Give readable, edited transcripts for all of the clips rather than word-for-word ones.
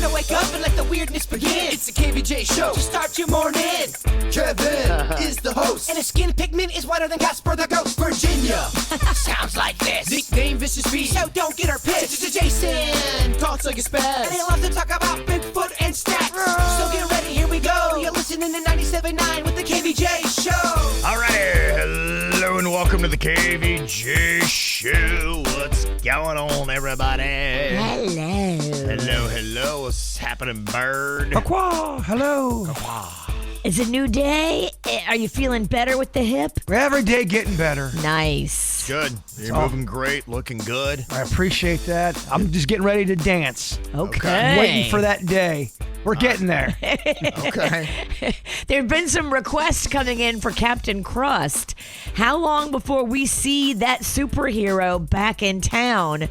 So wake up and let the weirdness begin. It's the KVJ Show to start your morning. Kevin is the host, and his skin pigment is whiter than Casper the Ghost. Virginia sounds like this. Nickname Vicious Beast, so don't get her pissed. Jason talks like a spaz, and he loves to talk about Bigfoot and stats. So get ready, here we go. You're listening to 97.9 with the KVJ Show. All right, hello and welcome to the KVJ Show. What's going on, everybody? Hello. What's happening, bird? Aqua, hello. It's a new day. Are you feeling better with the hip? Every day getting better. Nice. Good. You're moving great, looking good. I appreciate that. I'm just getting ready to dance. Okay. Waiting for that day. We're getting there. Okay. There have been some requests coming in for Captain Crust. How long before we see that superhero back in town?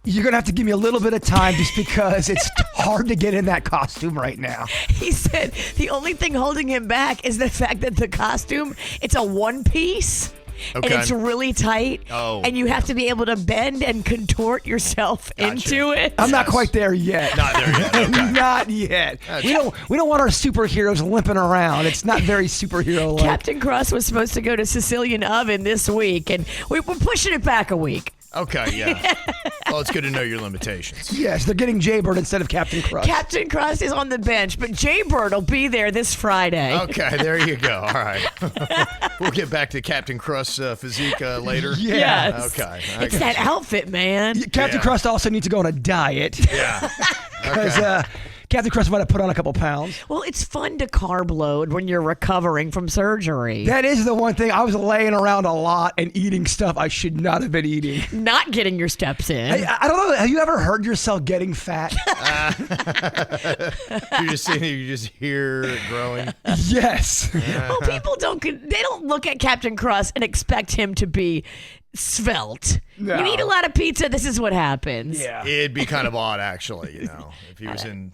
You're going to have to give me a little bit of time just because it's hard to get in that costume right now. He said the only thing holding him back is the fact that the costume, it's a one piece. Okay. And it's really tight. Oh, and you have to be able to bend and contort yourself into it. I'm not quite there yet. Not there yet. Okay. Not yet. We don't want our superheroes limping around. It's not very superhero-like. Captain Crust was supposed to go to Sicilian Oven this week, and we're pushing it back a week. Okay, yeah. Well, it's good to know your limitations. Yes, they're getting Jbird instead of Captain Crust. Captain Crust is on the bench, but Jbird will be there this Friday. Okay, there you go. All right. We'll get back to Captain Crust's physique later. Yeah. Yes. Okay. It's that outfit, man. Captain Crust also needs to go on a diet. Yeah. Because Captain Crust might have put on a couple pounds. Well, it's fun to carb load when you're recovering from surgery. That is the one thing. I was laying around a lot and eating stuff I should not have been eating. Not getting your steps in. I don't know. Have you ever heard yourself getting fat? You just hear it growing. Yes. Well, people don't look at Captain Crust and expect him to be svelte. No. You eat a lot of pizza, this is what happens. Yeah. It'd be kind of odd, actually, if he was in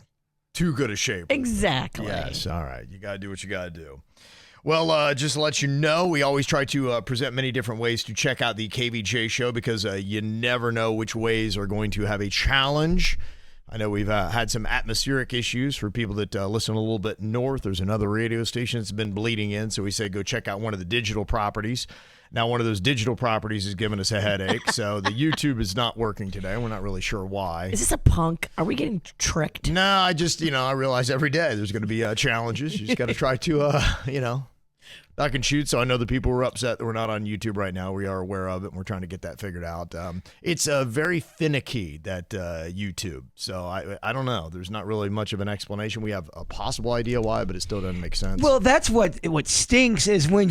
too good a shape. Exactly. Yes, all right. You got to do what you got to do. Well, just to let you know, we always try to present many different ways to check out the KVJ show because you never know which ways are going to have a challenge. I know we've had some atmospheric issues for people that listen a little bit north. There's another radio station that's been bleeding in, so we say go check out one of the digital properties. Now, one of those digital properties is giving us a headache, so the YouTube is not working today. We're not really sure why. Is this a punk? Are we getting tricked? No, I just, I realize every day there's going to be challenges. You just got to try to, duck and shoot. So I know the people who are upset that we're not on YouTube right now. We are aware of it, and we're trying to get that figured out. It's very finicky, that YouTube. So I don't know. There's not really much of an explanation. We have a possible idea why, but it still doesn't make sense. Well, that's what stinks is when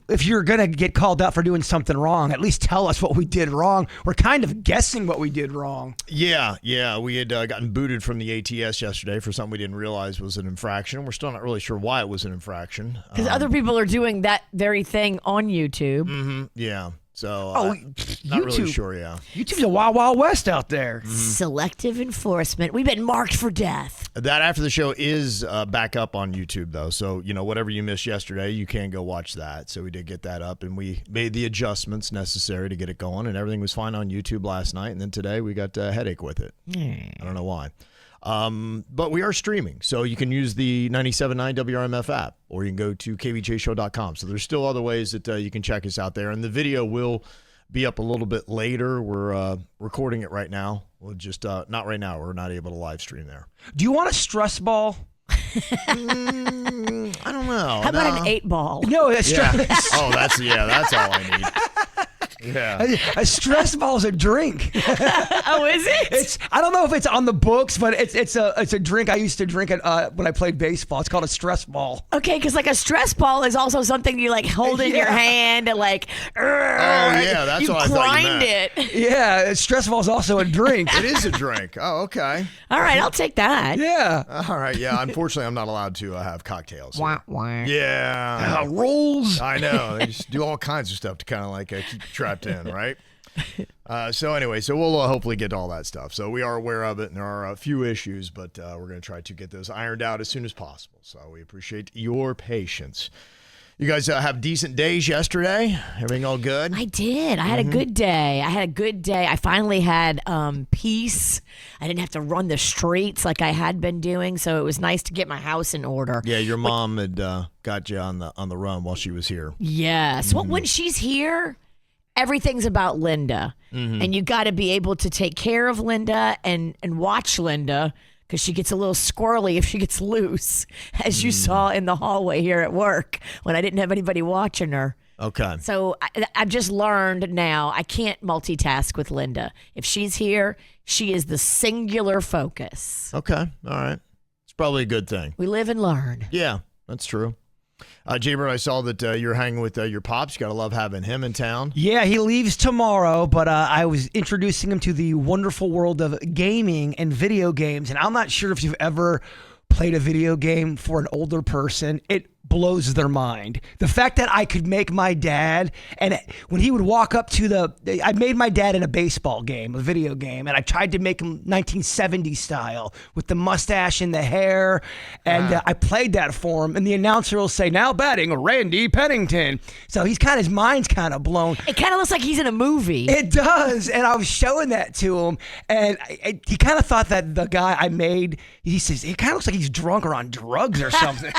if you're going to get called out for doing something wrong, at least tell us what we did wrong. We're kind of guessing what we did wrong. Yeah. We had gotten booted from the ATS yesterday for something we didn't realize was an infraction. We're still not really sure why it was an infraction. Because other people are doing that very thing on YouTube. Mm-hmm, yeah. So, YouTube, not really sure, yeah. YouTube's a wild, wild west out there. Selective enforcement. We've been marked for death. That after the show is back up on YouTube, though. So, whatever you missed yesterday, you can go watch that. So we did get that up, and we made the adjustments necessary to get it going, and everything was fine on YouTube last night. And then today we got a headache with it. I don't know why. But we are streaming, so you can use the 97.9 WRMF app, or you can go to kvjshow.com. So there's still other ways that you can check us out there, and the video will be up a little bit later. We're recording it right now. We'll just not right now. We're not able to live stream there. Do you want a stress ball? I don't know. How about an 8-ball? No, that's that's all I need. Yeah. A stress ball is a drink. Oh, is it? I don't know if it's on the books, but it's a drink I used to drink when I played baseball. It's called a stress ball. Okay, because like a stress ball is also something you like hold in your hand and like. That's what I thought you meant. Grind it. Yeah, a stress ball is also a drink. It is a drink. Oh, okay. All right, I'll take that. Yeah. All right. Yeah. Unfortunately, I'm not allowed to have cocktails. Wah, wah. Yeah. Rolls. I know. They just do all kinds of stuff to kind of like keep trapped in, right? So we'll hopefully get to all that stuff. So we are aware of it, and there are a few issues, but we're going to try to get those ironed out as soon as possible. So we appreciate your patience. You guys have decent days yesterday? Everything all good? I did. I had a good day. I finally had peace. I didn't have to run the streets like I had been doing, so it was nice to get my house in order. Yeah, your mom had got you on the run while she was here. Yes. Well, when she's here, everything's about Linda. And you got to be able to take care of Linda and watch Linda, because she gets a little squirrely if she gets loose, as you saw in the hallway here at work when I didn't have anybody watching her. Okay. So I've just learned now I can't multitask with Linda. If she's here, she is the singular focus. Okay. All right. It's probably a good thing. We live and learn. Yeah, that's true. Jbird, I saw that you're hanging with your pops. You got to love having him in town. Yeah, he leaves tomorrow, but I was introducing him to the wonderful world of gaming and video games. And I'm not sure if you've ever played a video game for an older person. It blows their mind. The fact that I could make my dad, and when he would walk up to I made my dad in a baseball game, a video game, and I tried to make him 1970s style with the mustache and the hair, and I played that for him, and the announcer will say, now batting, Randy Pennington. So his mind's kind of blown. It kind of looks like he's in a movie. It does, and I was showing that to him, and he kind of thought that the guy I made, he says, it kind of looks like he's drunk or on drugs or something.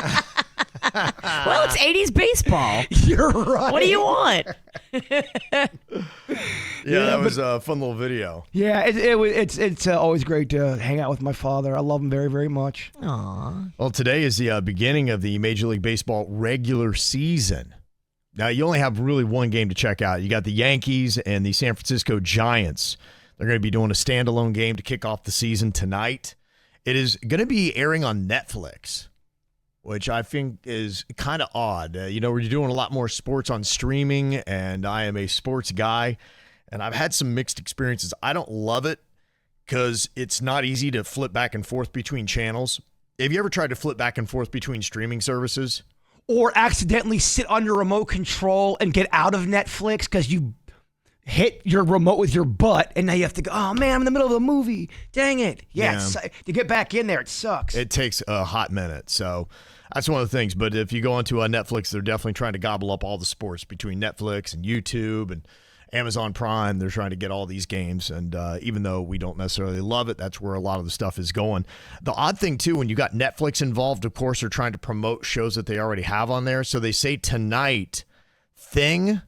Well, it's 80s baseball. You're right. What do you want? Yeah, that was a fun little video. Yeah, it's always great to hang out with my father. I love him very, very much. Aw. Well, today is the beginning of the Major League Baseball regular season. Now, you only have really one game to check out. You got the Yankees and the San Francisco Giants. They're going to be doing a standalone game to kick off the season tonight. It is going to be airing on Netflix, which I think is kind of odd. We're doing a lot more sports on streaming, and I am a sports guy, and I've had some mixed experiences. I don't love it because it's not easy to flip back and forth between channels. Have you ever tried to flip back and forth between streaming services? Or accidentally sit on your remote control and get out of Netflix because you hit your remote with your butt, and now you have to go, oh, man, I'm in the middle of a movie. Dang it. Yeah. To get back in there, it sucks. It takes a hot minute, so that's one of the things. But if you go onto Netflix, they're definitely trying to gobble up all the sports between Netflix and YouTube and Amazon Prime. They're trying to get all these games, and even though we don't necessarily love it, that's where a lot of the stuff is going. The odd thing, too, when you got Netflix involved, of course, they're trying to promote shows that they already have on there. So they say tonight, Thing.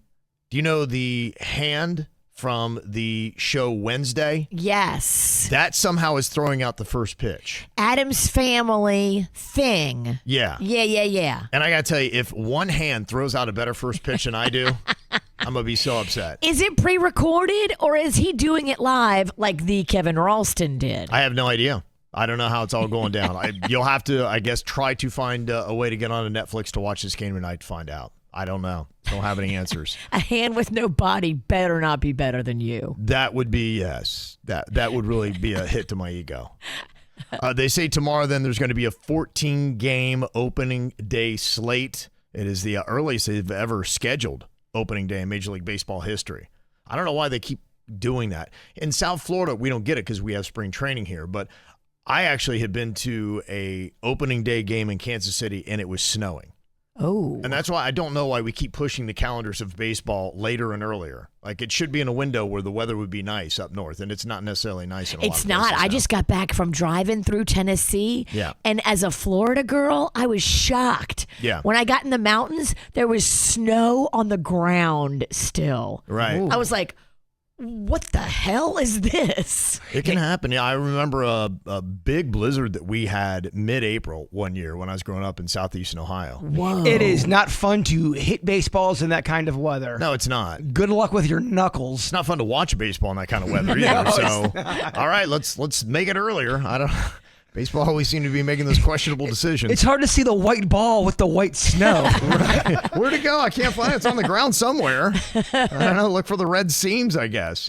Do you know the hand from the show Wednesday? Yes. That somehow is throwing out the first pitch. Addams Family Thing. Yeah. Yeah. And I got to tell you, if one hand throws out a better first pitch than I do, I'm going to be so upset. Is it pre-recorded, or is he doing it live like the Kevin Ralston did? I have no idea. I don't know how it's all going down. You'll have to, I guess, try to find a way to get onto Netflix to watch this game tonight to find out. I don't know. Don't have any answers. A hand with no body better not be better than you. That would be, yes. That would really be a hit to my ego. They say tomorrow then there's going to be a 14-game opening day slate. It is the earliest they've ever scheduled opening day in Major League Baseball history. I don't know why they keep doing that. In South Florida, we don't get it because we have spring training here, but I actually had been to a opening day game in Kansas City, and it was snowing. Oh. And that's why I don't know why we keep pushing the calendars of baseball later and earlier. Like, it should be in a window where the weather would be nice up north, and it's not necessarily nice in a lot of places. It's not. I just got back from driving through Tennessee. Yeah. And as a Florida girl, I was shocked. Yeah. When I got in the mountains, there was snow on the ground still. Right. I was like, what the hell is this? It can happen. Yeah, I remember a big blizzard that we had mid-April one year when I was growing up in southeastern Ohio. Whoa. It is not fun to hit baseballs in that kind of weather. No, it's not. Good luck with your knuckles. It's not fun to watch baseball in that kind of weather either. No, So, all right, let's make it earlier. I don't. Baseball always seem to be making those questionable decisions. It's hard to see the white ball with the white snow. Right. Where'd it go? I can't find it. It's on the ground somewhere. I don't know. Look for the red seams, I guess.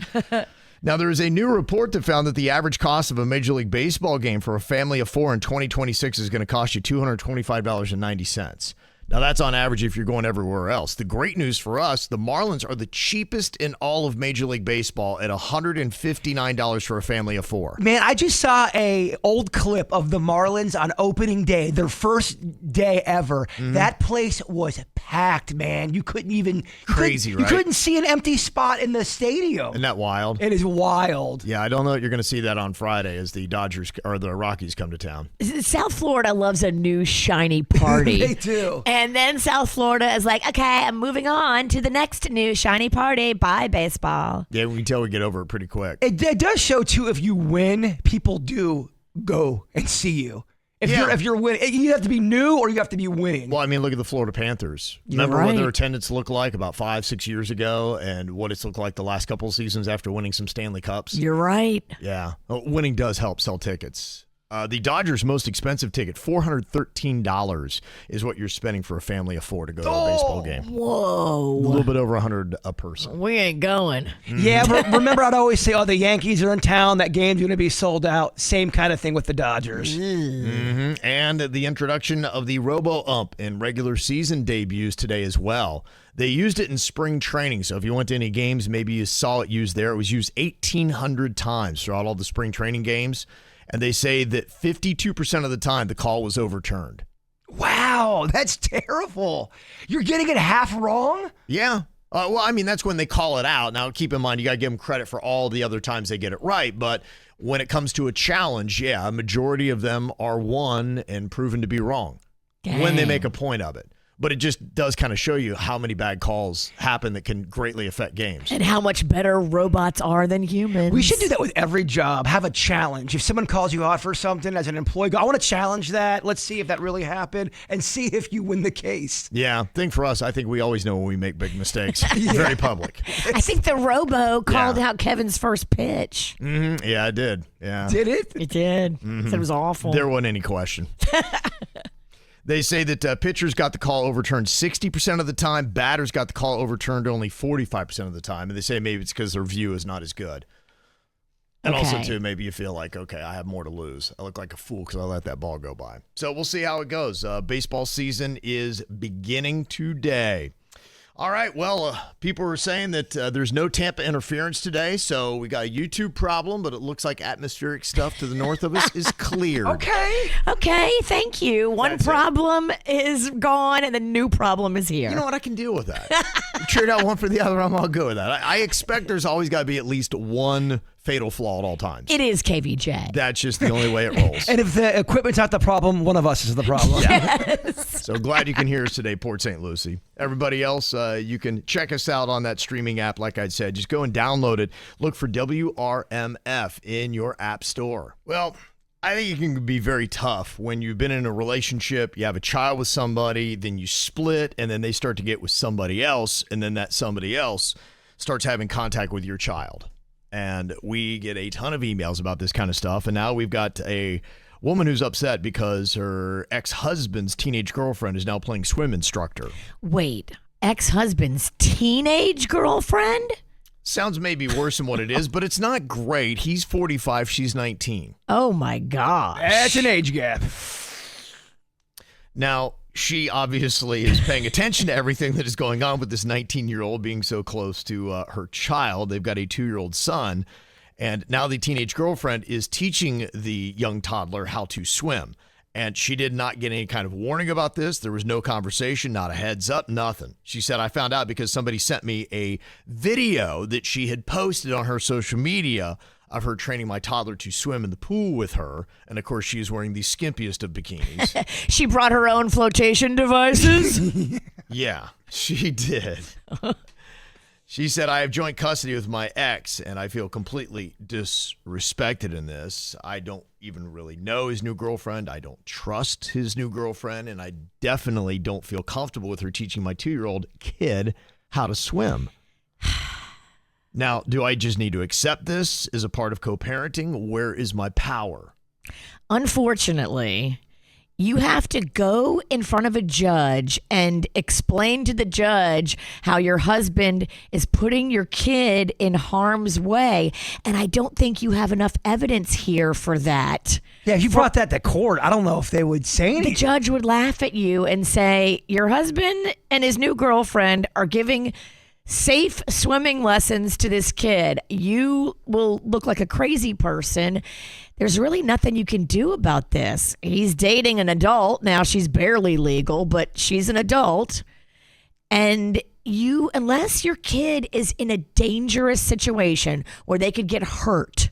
Now, there is a new report that found that the average cost of a Major League Baseball game for a family of four in 2026 is going to cost you $225.90. Now, that's on average if you're going everywhere else. The great news for us, the Marlins are the cheapest in all of Major League Baseball at $159 for a family of four. Man, I just saw a old clip of the Marlins on opening day, their first day ever. That place was packed, man. You couldn't even Crazy, you right? couldn't see an empty spot in the stadium. Isn't that wild? It is wild. Yeah, I don't know that you're going to see that on Friday as the Dodgers or the Rockies come to town. South Florida loves a new shiny party. They do. And then South Florida is like, okay, I'm moving on to the next new shiny party. Bye, baseball. Yeah, we can tell we get over it pretty quick. It does show too. If you win, people do go and see you. If you're winning, you have to be new or you have to be winning. Well, I mean, look at the Florida Panthers. You're Remember what their right. attendance looked like about 5-6 years ago, and what it's looked like the last couple of seasons after winning some Stanley Cups. You're right. Yeah, winning does help sell tickets. The Dodgers' most expensive ticket, $413, is what you're spending for a family of four to go to a baseball game. Whoa. A little bit over $100 a person. We ain't going. Yeah, remember I'd always say, the Yankees are in town. That game's going to be sold out. Same kind of thing with the Dodgers. And the introduction of the Robo-Ump in regular season debuts today as well. They used it in spring training, so if you went to any games, maybe you saw it used there. It was used 1,800 times throughout all the spring training games, and they say that 52% of the time the call was overturned. Wow, that's terrible. You're getting it half wrong? Yeah. Well, I mean, that's when they call it out. Now, keep in mind, you got to give them credit for all the other times they get it right, but when it comes to a challenge, yeah, a majority of them are won and proven to be wrong when they make a point of it. But it just does kind of show you how many bad calls happen that can greatly affect games. And how much better robots are than humans. We should do that with every job. Have a challenge. If someone calls you out for something as an employee, go, I want to challenge that. Let's see if that really happened and see if you win the case. Yeah, thing for us, I think we always know when we make big mistakes. Very public. I think the robo called out Kevin's first pitch. Yeah, I did. Yeah. Did it? It did. Said it was awful. There wasn't any question. They say that pitchers got the call overturned 60% of the time. Batters got the call overturned only 45% of the time. And they say maybe it's because their view is not as good. And also, too, maybe you feel like, okay, I have more to lose. I look like a fool because I let that ball go by. So we'll see how it goes. Baseball season is beginning today. All right, well, people were saying that there's no Tampa interference today, so we got a YouTube problem, but it looks like atmospheric stuff to the north of us is cleared. Okay, thank you. One problem is gone and the new problem is here. You know what? I can deal with that. Trade out one for the other. I'm all good with that. I expect there's always got to be at least one fatal flaw at all times. It is KVJ. That's just the only way it rolls. And if the equipment's not the problem, one of us is the problem. Yes. So glad you can hear us today, Port St. Lucie. Everybody else, you can check us out on that streaming app. Like I said, just go and download it. Look for WRMF in your app store. Well, I think it can be very tough when you've been in a relationship, you have a child with somebody, then you split, and then they start to get with somebody else, and then that somebody else starts having contact with your child. And we get a ton of emails about this kind of stuff. And now we've got a woman who's upset because her ex-husband's teenage girlfriend is now playing swim instructor. Wait, ex-husband's teenage girlfriend? Sounds maybe worse than what it is, but it's not great. He's 45, she's 19. Oh, my gosh. That's an age gap. Now, she obviously is paying attention to everything that is going on with this 19-year-old being so close to her child. They've got a 2-year-old son, and now the teenage girlfriend is teaching the young toddler how to swim. And she did not get any kind of warning about this. There was no conversation, not a heads up, nothing. She said, I found out because somebody sent me a video that she had posted on her social media of her training my toddler to swim in the pool with her. And, of course, she is wearing the skimpiest of bikinis. She brought her own flotation devices? Yeah, she did. She said, I have joint custody with my ex, and I feel completely disrespected in this. I don't even really know his new girlfriend. I don't trust his new girlfriend, and I definitely don't feel comfortable with her teaching my 2-year-old kid how to swim. Now, do I just need to accept this as a part of co-parenting? Where is my power? Unfortunately, you have to go in front of a judge and explain to the judge how your husband is putting your kid in harm's way. And I don't think you have enough evidence here for that. Yeah, if you brought that to court, I don't know if they would say anything. The judge would laugh at you and say, your husband and his new girlfriend are giving safe swimming lessons to this kid. You will look like a crazy person. There's really nothing you can do about this. He's dating an adult. Now she's barely legal, but she's an adult. And unless your kid is in a dangerous situation where they could get hurt,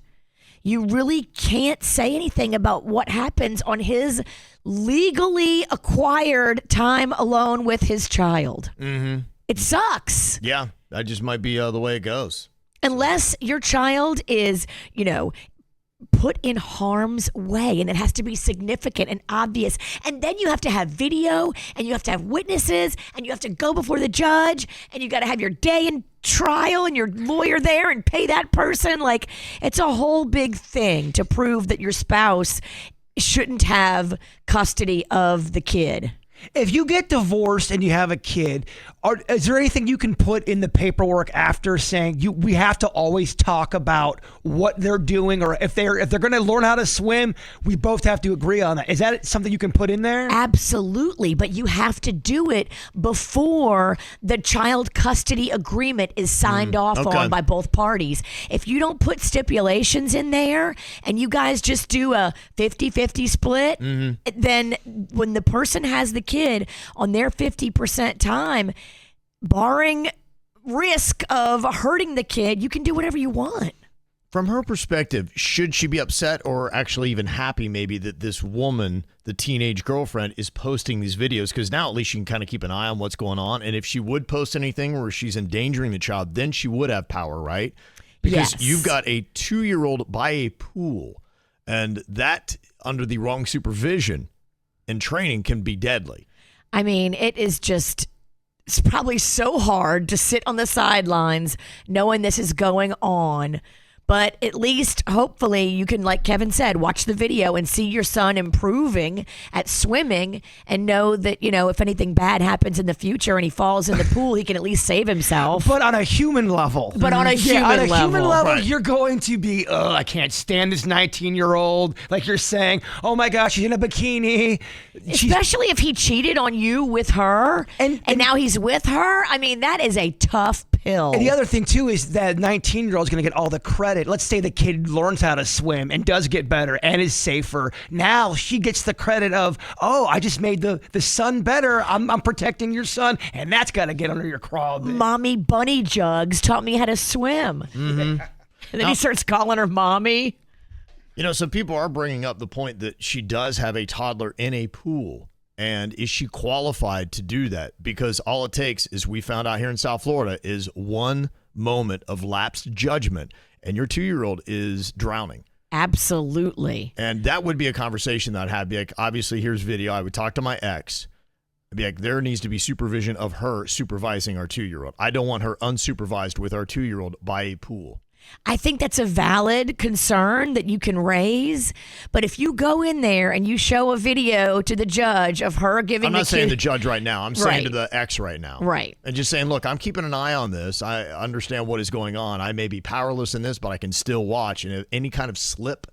you really can't say anything about what happens on his legally acquired time alone with his child. Mm-hmm. It sucks. Yeah, that just might be the way it goes. Unless your child is, put in harm's way, and it has to be significant and obvious. And then you have to have video, and you have to have witnesses, and you have to go before the judge, and you got to have your day in trial and your lawyer there and pay that person. Like, it's a whole big thing to prove that your spouse shouldn't have custody of the kid. If you get divorced and you have a kid, is there anything you can put in the paperwork after saying we have to always talk about what they're doing, or if they're going to learn how to swim, we both have to agree on that? Is that something you can put in there? Absolutely, but you have to do it before the child custody agreement is signed off on by both parties. If you don't put stipulations in there and you guys just do a 50-50 split, then when the person has the kid on their 50% time, barring risk of hurting the kid, you can do whatever you want. From her perspective, should she be upset or actually even happy maybe that this woman, the teenage girlfriend, is posting these videos? Because now at least she can kind of keep an eye on what's going on. And if she would post anything where she's endangering the child, then she would have power, right? Because you've got a 2-year-old by a pool, and that, under the wrong supervision and training, can be deadly. I mean, it's probably so hard to sit on the sidelines knowing this is going on. But at least, hopefully, you can, like Kevin said, watch the video and see your son improving at swimming and know that, if anything bad happens in the future and he falls in the pool, he can at least save himself. But on a human level. Human level, right. You're going to be, I can't stand this 19-year-old. Like you're saying, oh my gosh, she's in a bikini. Especially if he cheated on you with her and now he's with her. I mean, that is a tough pill. And the other thing, too, is that 19-year-old is going to get all the credit. Let's say the kid learns how to swim and does get better and is safer. Now she gets the credit of, I just made the son better. I'm protecting your son, and that's got to get under your craw. Mommy Bunny Jugs taught me how to swim. Mm-hmm. And then he starts calling her mommy. Some people are bringing up the point that she does have a toddler in a pool. And is she qualified to do that? Because all it takes, as we found out here in South Florida, is one moment of lapsed judgment, and your 2-year-old is drowning. Absolutely. And that would be a conversation that I'd have. Be like, obviously, here's video. I would talk to my ex. I'd be like, there needs to be supervision of her supervising our 2-year-old. I don't want her unsupervised with our 2-year-old by a pool. I think that's a valid concern that you can raise. But if you go in there and you show a video to the judge of her giving I'm not saying the judge right now. I'm saying to the ex right now. Right. And just saying, look, I'm keeping an eye on this. I understand what is going on. I may be powerless in this, but I can still watch. And if any kind of slip,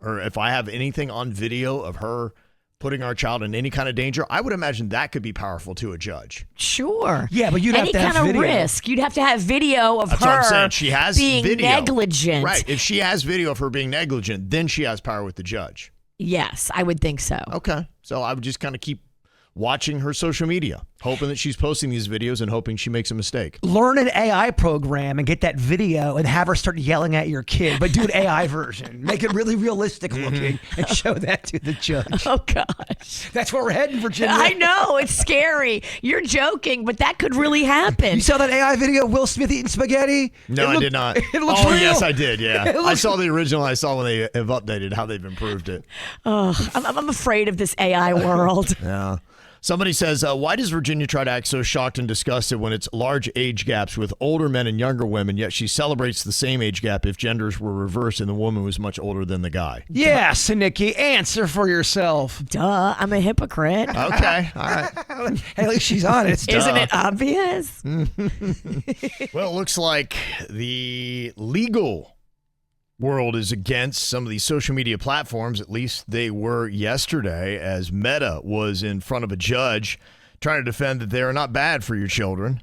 or if I have anything on video of her putting our child in any kind of danger, I would imagine that could be powerful to a judge. Sure. Yeah, but you'd have to have video. Any kind of risk. You'd have to have video of That's what I'm her saying. She has being video. negligent. Right. If she has video of her being negligent, then she has power with the judge. Yes, I would think so. Okay. So I would just kind of keep watching her social media, hoping that she's posting these videos and hoping she makes a mistake. Learn an AI program and get that video and have her start yelling at your kid, but do an AI version. Make it really realistic looking and show that to the judge. Oh, gosh. That's where we're heading, Virginia. I know. It's scary. You're joking, but that could really happen. You saw that AI video of Will Smith eating spaghetti? No, I did not. It looks real. Yes, I did, yeah. I saw the original. I saw when they have updated how they've improved it. Oh, I'm afraid of this AI world. Yeah. Somebody says, why does Virginia try to act so shocked and disgusted when it's large age gaps with older men and younger women, yet she celebrates the same age gap if genders were reversed and the woman was much older than the guy? Yeah, Nikki, answer for yourself. Duh, I'm a hypocrite. Okay, all right. At least she's honest. Isn't it obvious? Well, it looks like the legal world is against some of these social media platforms. At least they were yesterday, as Meta was in front of a judge trying to defend that they are not bad for your children.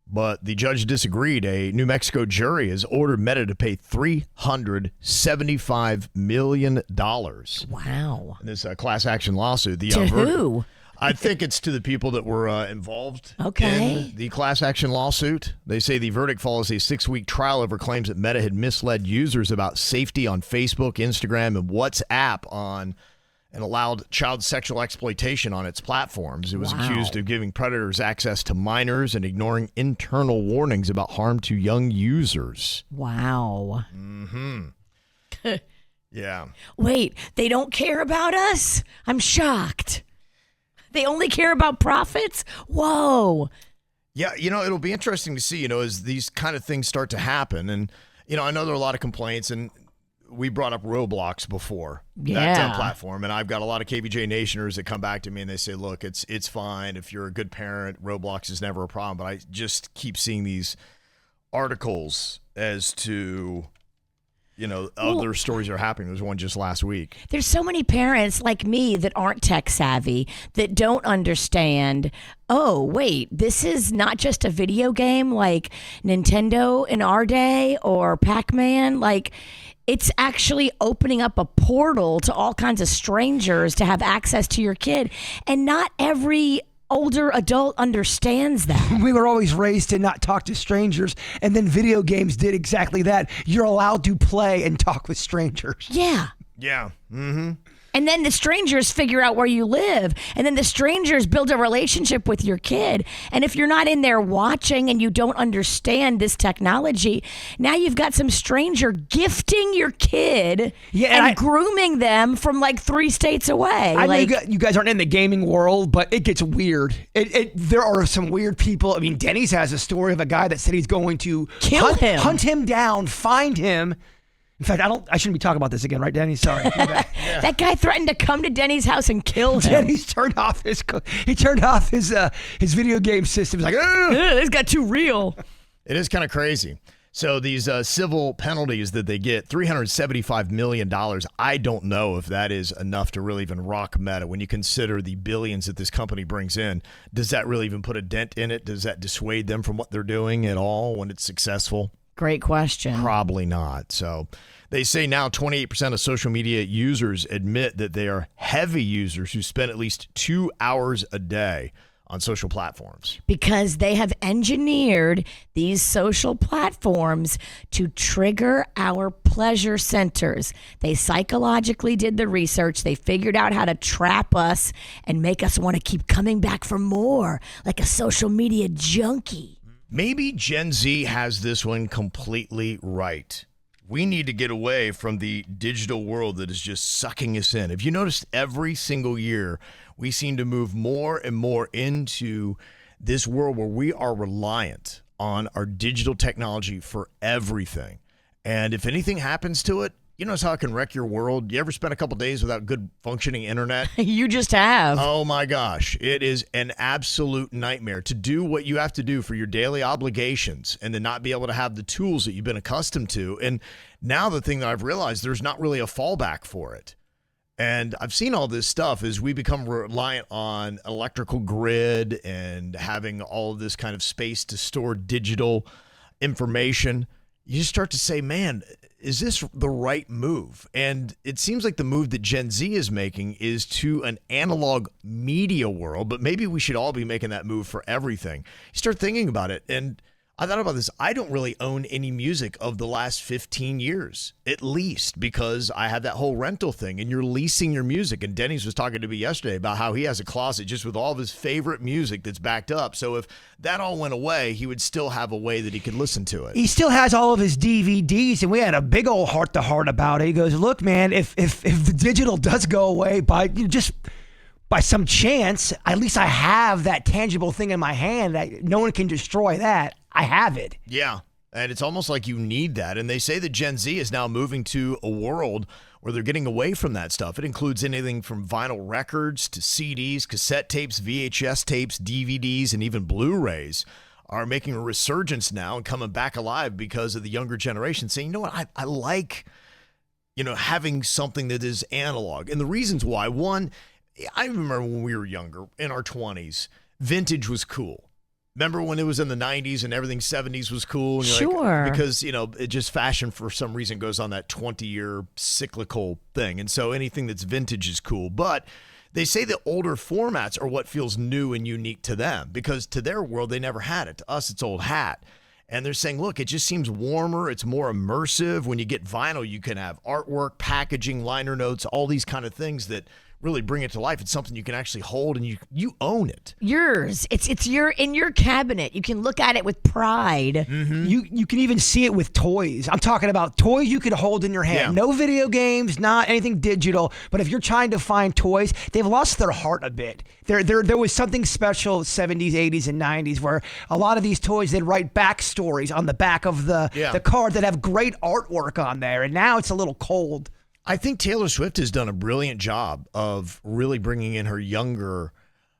but the judge disagreed. A New Mexico jury has ordered Meta to pay $375 million. Wow. In this class action lawsuit. To who? I think it's to the people that were involved in the class action lawsuit. They say the verdict follows a 6-week trial over claims that Meta had misled users about safety on Facebook, Instagram, and WhatsApp and allowed child sexual exploitation on its platforms. It was accused of giving predators access to minors and ignoring internal warnings about harm to young users. Wow. Mm-hmm. Yeah. Wait, they don't care about us? I'm shocked. They only care about profits? Whoa. Yeah, it'll be interesting to see, as these kind of things start to happen. And, I know there are a lot of complaints, and we brought up Roblox before, that platform, and I've got a lot of KVJ Nationers that come back to me and they say, look, it's fine. If you're a good parent, Roblox is never a problem. But I just keep seeing these articles as to, other stories are happening. There was one just last week. There's so many parents like me that aren't tech savvy, that don't understand, oh, wait, this is not just a video game like Nintendo in our day or Pac-Man. Like, it's actually opening up a portal to all kinds of strangers to have access to your kid. And not every older adult understands that. We were always raised to not talk to strangers, and then video games did exactly that. You're allowed to play and talk with strangers. Yeah. Yeah. Mm-hmm. And then the strangers figure out where you live. And then the strangers build a relationship with your kid. And if you're not in there watching and you don't understand this technology, now you've got some stranger gifting your kid and grooming them from like 3 states away. I know you guys aren't in the gaming world, but it gets weird. There are some weird people. I mean, Denny's has a story of a guy that said he's going to hunt him down, find him. In fact, I shouldn't be talking about this again, right, Denny? Sorry. Yeah. That guy threatened to come to Denny's house and kill him. Denny's turned off his video game system. He's like, this got too real. It is kind of crazy. So these civil penalties that they get, $375 million, I don't know if that is enough to really even rock Meta. When you consider the billions that this company brings in, does that really even put a dent in it? Does that dissuade them from what they're doing at all when it's successful? Great question. Probably not. So they say now 28% of social media users admit that they are heavy users who spend at least 2 hours a day on social platforms. Because they have engineered these social platforms to trigger our pleasure centers. They psychologically did the research. They figured out how to trap us and make us want to keep coming back for more, like a social media junkie. Maybe Gen Z has this one completely right. We need to get away from the digital world that is just sucking us in. Have you noticed every single year we seem to move more and more into this world where we are reliant on our digital technology for everything? And if anything happens to it, you notice how it can wreck your world? You ever spend a couple days without good functioning internet? You just have. Oh my gosh. It is an absolute nightmare to do what you have to do for your daily obligations and to not be able to have the tools that you've been accustomed to. And now the thing that I've realized, there's not really a fallback for it. And I've seen all this stuff as we become reliant on electrical grid and having all of this kind of space to store digital information. You just start to say, man, is this the right move? And it seems like the move that Gen Z is making is to an analog media world, but maybe we should all be making that move for everything. You start thinking about it, and I thought about this. I don't really own any music of the last 15 years, at least, because I have that whole rental thing, and you're leasing your music. And Denny's was talking to me yesterday about how he has a closet just with all of his favorite music that's backed up. So if that all went away, he would still have a way that he could listen to it. He still has all of his DVDs, and we had a big old heart-to-heart about it. He goes, look, man, if the digital does go away by some chance, at least I have that tangible thing in my hand. No one can destroy that. I have it. Yeah, and it's almost like you need that. And they say that Gen Z is now moving to a world where they're getting away from that stuff. It includes anything from vinyl records to CDs, cassette tapes, VHS tapes, DVDs, and even Blu-rays are making a resurgence now and coming back alive because of the younger generation saying, you know what, I like, having something that is analog. And the reasons why, one, I remember when we were younger, in our 20s, vintage was cool. Remember when it was in the 90s and everything 70s was cool? And you're Sure. like, because, it just fashion for some reason goes on that 20-year cyclical thing. And so anything that's vintage is cool. But they say the older formats are what feels new and unique to them because to their world, they never had it. To us, it's old hat. And they're saying, look, it just seems warmer. It's more immersive. When you get vinyl, you can have artwork, packaging, liner notes, all these kind of things that really bring it to life. It's something you can actually hold and you own it. Yours. It's in your cabinet. You can look at it with pride. Mm-hmm. You can even see it with toys. I'm talking about toys you could hold in your hand. Yeah. No video games, not anything digital. But if you're trying to find toys, they've lost their heart a bit. There was something special 70s, 80s, and 90s where a lot of these toys, they'd write backstories on the back of the card that have great artwork on there. And now it's a little cold. I think Taylor Swift has done a brilliant job of really bringing in her younger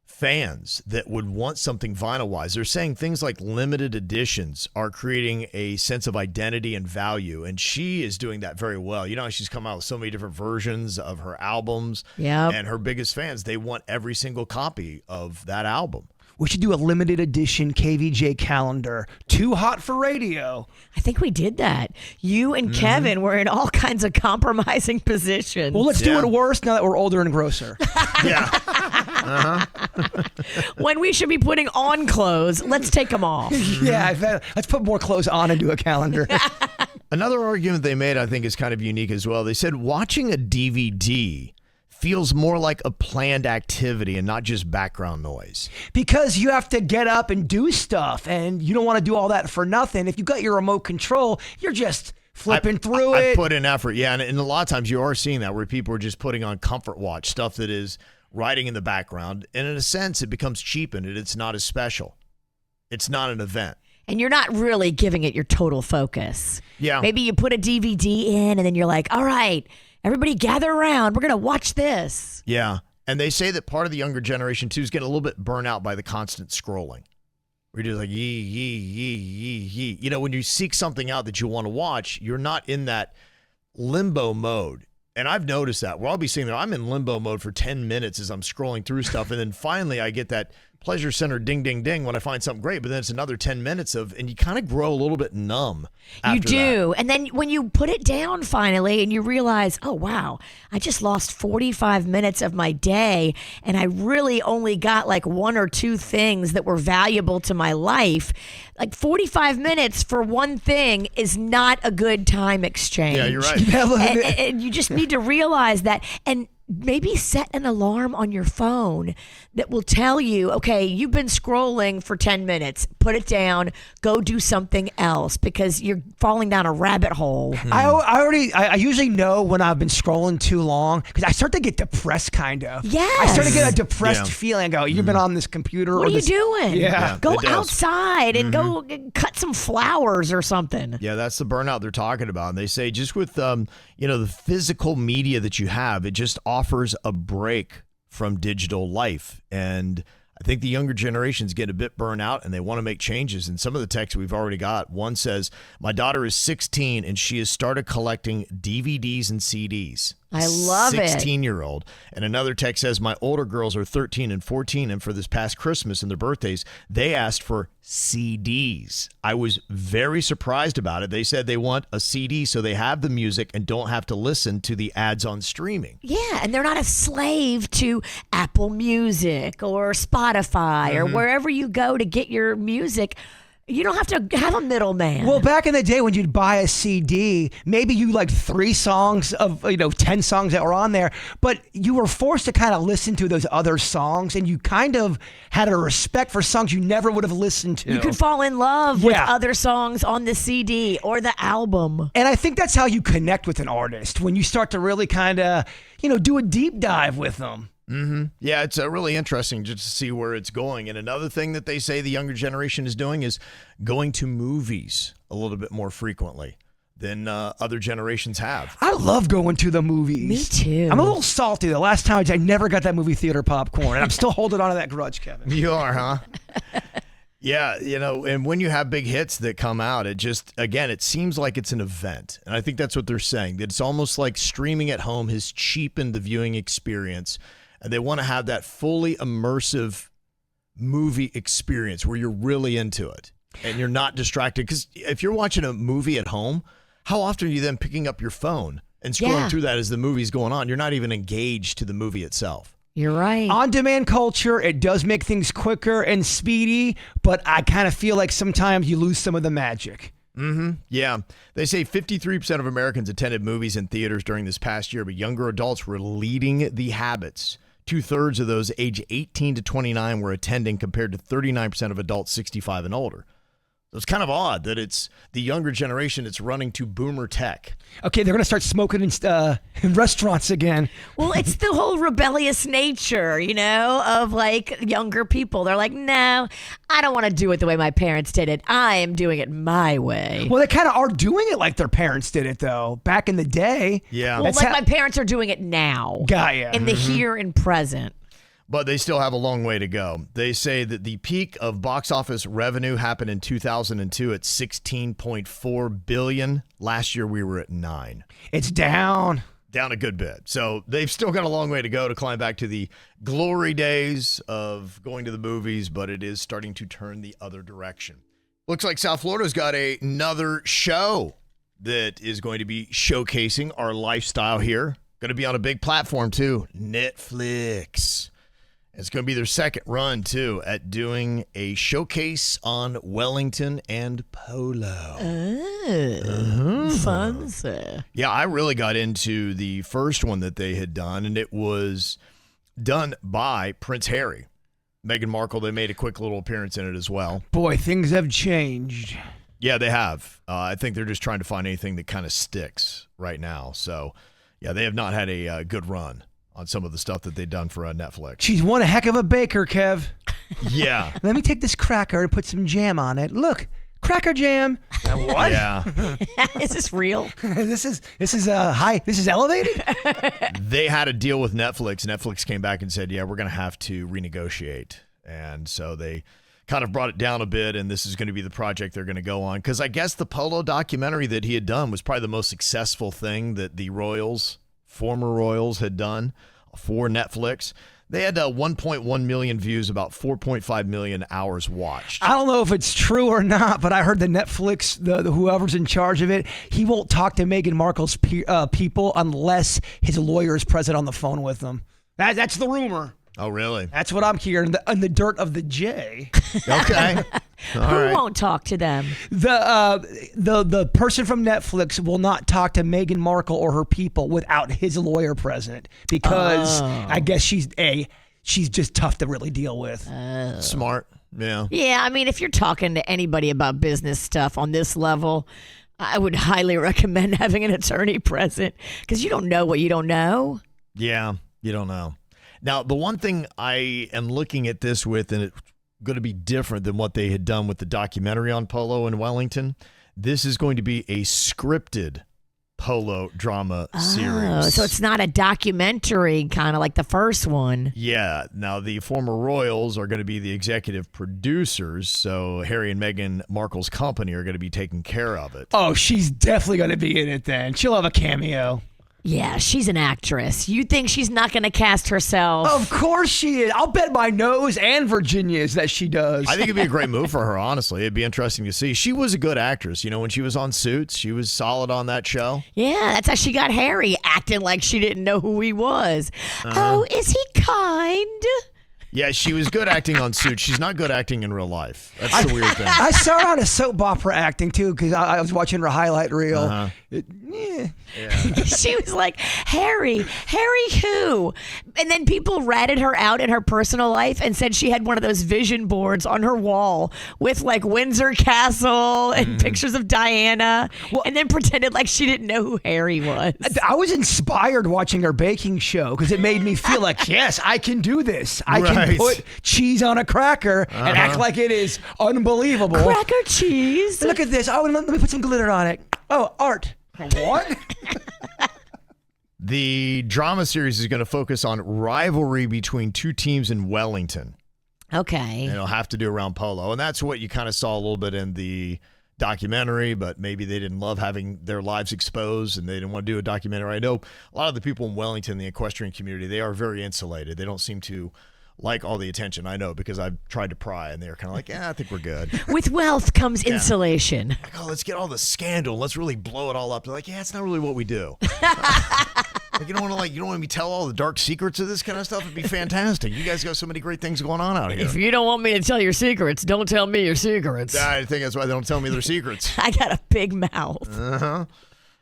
fans that would want something vinyl-wise. They're saying things like limited editions are creating a sense of identity and value, and she is doing that very well. She's come out with so many different versions of her albums, and her biggest fans, they want every single copy of that album. We should do a limited edition KVJ calendar. Too hot for radio. I think we did that. You and Kevin were in all kinds of compromising positions. Well, let's do it worse now that we're older and grosser. Yeah. When we should be putting on clothes, let's take them off. Yeah, let's put more clothes on and do a calendar. Another argument they made, I think, is kind of unique as well. They said watching a DVD feels more like a planned activity and not just background noise. Because you have to get up and do stuff, and you don't want to do all that for nothing. If you got your remote control, you're just flipping through it. I put in effort, and a lot of times you are seeing that where people are just putting on comfort watch, stuff that is riding in the background, and in a sense, it becomes cheapened, and it's not as special. It's not an event. And you're not really giving it your total focus. Yeah. Maybe you put a DVD in, and then you're like, all right, everybody gather around. We're going to watch this. Yeah. And they say that part of the younger generation, too, is getting a little bit burnt out by the constant scrolling. We're just like, yee. When you seek something out that you want to watch, you're not in that limbo mode. And I've noticed that. Where I'll be sitting there, I'm in limbo mode for 10 minutes as I'm scrolling through stuff. And then finally I get that pleasure center ding, ding, ding when I find something great. But then it's another 10 minutes and you kind of grow a little bit numb after You do. that. And then when you put it down finally and you realize, oh, wow, I just lost 45 minutes of my day and I really only got like one or two things that were valuable to my life. Like 45 minutes for one thing is not a good time exchange. Yeah, you're right. And you just need to realize that. And maybe set an alarm on your phone that will tell you, okay, you've been scrolling for 10 minutes. Put it down. Go do something else because you're falling down a rabbit hole. I usually know when I've been scrolling too long because I start to get depressed, kind of. Yes. I start to get a depressed feeling. I go, you've been on this computer. What are you doing? Yeah. Go outside and go cut some flowers or something. Yeah, that's the burnout they're talking about. And they say just with the physical media that you have, it just offers a break from digital life. And I think the younger generations get a bit burnt out and they want to make changes. And some of the texts we've already got, one says, my daughter is 16 and she has started collecting DVDs and CDs. I love it. 16-year-old. And another text says, my older girls are 13 and 14, and for this past Christmas and their birthdays, they asked for CDs. I was very surprised about it. They said they want a CD so they have the music and don't have to listen to the ads on streaming. Yeah, and they're not a slave to Apple Music or Spotify or wherever you go to get your music. You don't have to have a middleman. Well, back in the day when you'd buy a CD, maybe you liked 3 songs of 10 songs that were on there, but you were forced to kind of listen to those other songs, and you kind of had a respect for songs you never would have listened to. You could fall in love with other songs on the CD or the album. And I think that's how you connect with an artist, when you start to really kind of, do a deep dive with them. Mm-hmm. Yeah, it's really interesting just to see where it's going. And another thing that they say the younger generation is doing is going to movies a little bit more frequently than other generations have. I love going to the movies. Me too. I'm a little salty. The last time I never got that movie theater popcorn, and I'm still holding on to that grudge, Kevin. You are, huh? Yeah, and when you have big hits that come out, it just, again, it seems like it's an event. And I think that's what they're saying. That it's almost like streaming at home has cheapened the viewing experience. And they want to have that fully immersive movie experience where you're really into it and you're not distracted. Because if you're watching a movie at home, how often are you then picking up your phone and scrolling through that as the movie's going on? You're not even engaged to the movie itself. You're right. On-demand culture, it does make things quicker and speedy, but I kind of feel like sometimes you lose some of the magic. Yeah. They say 53% of Americans attended movies in theaters during this past year, but younger adults were leading the habits. 2/3 of those age 18 to 29 were attending compared to 39% of adults 65 and older. So it's kind of odd that it's the younger generation that's running to boomer tech. Okay, they're going to start smoking in restaurants again. Well, it's the whole rebellious nature, of like younger people. They're like, no, I don't want to do it the way my parents did it. I am doing it my way. Well, they kind of are doing it like their parents did it, though. Back in the day. Yeah. Well, like my parents are doing it now. Got ya. In the here and present. But they still have a long way to go. They say that the peak of box office revenue happened in 2002 at $16.4 billion. Last year, we were at $9 billion. It's down. Down a good bit. So they've still got a long way to go to climb back to the glory days of going to the movies, but it is starting to turn the other direction. Looks like South Florida's got another show that is going to be showcasing our lifestyle here. Going to be on a big platform, too. Netflix. It's going to be their second run, too, at doing a showcase on Wellington and polo. Fancy. Yeah, I really got into the first one that they had done, and it was done by Prince Harry. Meghan Markle, they made a quick little appearance in it as well. Boy, things have changed. Yeah, they have. I think they're just trying to find anything that kind of sticks right now. So, yeah, they have not had a good run on some of the stuff that they've done for Netflix. She's one heck of a baker, Kev. Yeah. Let me take this cracker and put some jam on it. Look, cracker jam. What? Yeah. Is this real? This is high. This is elevated. They had a deal with Netflix. Netflix came back and said, yeah, we're going to have to renegotiate. And so they kind of brought it down a bit, and this is going to be the project they're going to go on. Because I guess the polo documentary that he had done was probably the most successful thing that the former Royals had done for Netflix. They had 1.1 million views, about 4.5 million hours watched. I don't know if it's true or not, but I heard the Netflix, the whoever's in charge of it, he won't talk to Meghan Markle's people unless his lawyer is present on the phone with them. That's the rumor. Oh, really? That's what I'm hearing in the dirt of the J. Okay. Who won't talk to them? The person from Netflix will not talk to Meghan Markle or her people without his lawyer present because I guess she's just tough to really deal with. Smart. Yeah. Yeah, I mean, if you're talking to anybody about business stuff on this level, I would highly recommend having an attorney present because you don't know what you don't know. Yeah, you don't know. Now, the one thing I am looking at this with, and it's going to be different than what they had done with the documentary on polo in Wellington, this is going to be a scripted polo drama series. So it's not a documentary kind of like the first one. Yeah. Now, the former Royals are going to be the executive producers, so Harry and Meghan Markle's company are going to be taking care of it. Oh, she's definitely going to be in it then. She'll have a cameo. Yeah, she's an actress. You think she's not going to cast herself? Of course she is. I'll bet my nose and Virginia's that she does. I think it'd be a great move for her, honestly. It'd be interesting to see. She was a good actress. You know, when she was on Suits, she was solid on that show. Yeah, that's how she got Harry acting like she didn't know who he was. Oh, is he kind? Yeah, she was good acting on Suits. She's not good acting in real life. That's the weird thing. I saw her on a soap opera acting, too, because I was watching her highlight reel. She was like, Harry who? And then people ratted her out in her personal life and said she had one of those vision boards on her wall with like Windsor Castle and pictures of Diana, and then pretended like she didn't know who Harry was. I was inspired watching her baking show because it made me feel like, yes, I can do this. I can put cheese on a cracker and act like it is unbelievable. Cracker cheese. Look at this. Oh, let me put some glitter on it. Oh, art. What? The drama series is going to focus on rivalry between two teams in Wellington. Okay. And it'll have to do around polo. And that's what you kind of saw a little bit in the documentary, but maybe they didn't love having their lives exposed and they didn't want to do a documentary. I know a lot of the people in Wellington, the equestrian community, they are very insulated. They don't seem to like all the attention. I know because I've tried to pry, and they're kind of like, yeah, I think we're good. With wealth comes insulation. Like, oh, let's get all the scandal. Let's really blow it all up. They're like, yeah, it's not really what we do. Like, you don't want me to tell all the dark secrets of this kind of stuff. It'd be fantastic. You guys got so many great things going on out here. If you don't want me to tell your secrets, don't tell me your secrets. I think that's why they don't tell me their secrets. I got a big mouth. Uh-huh.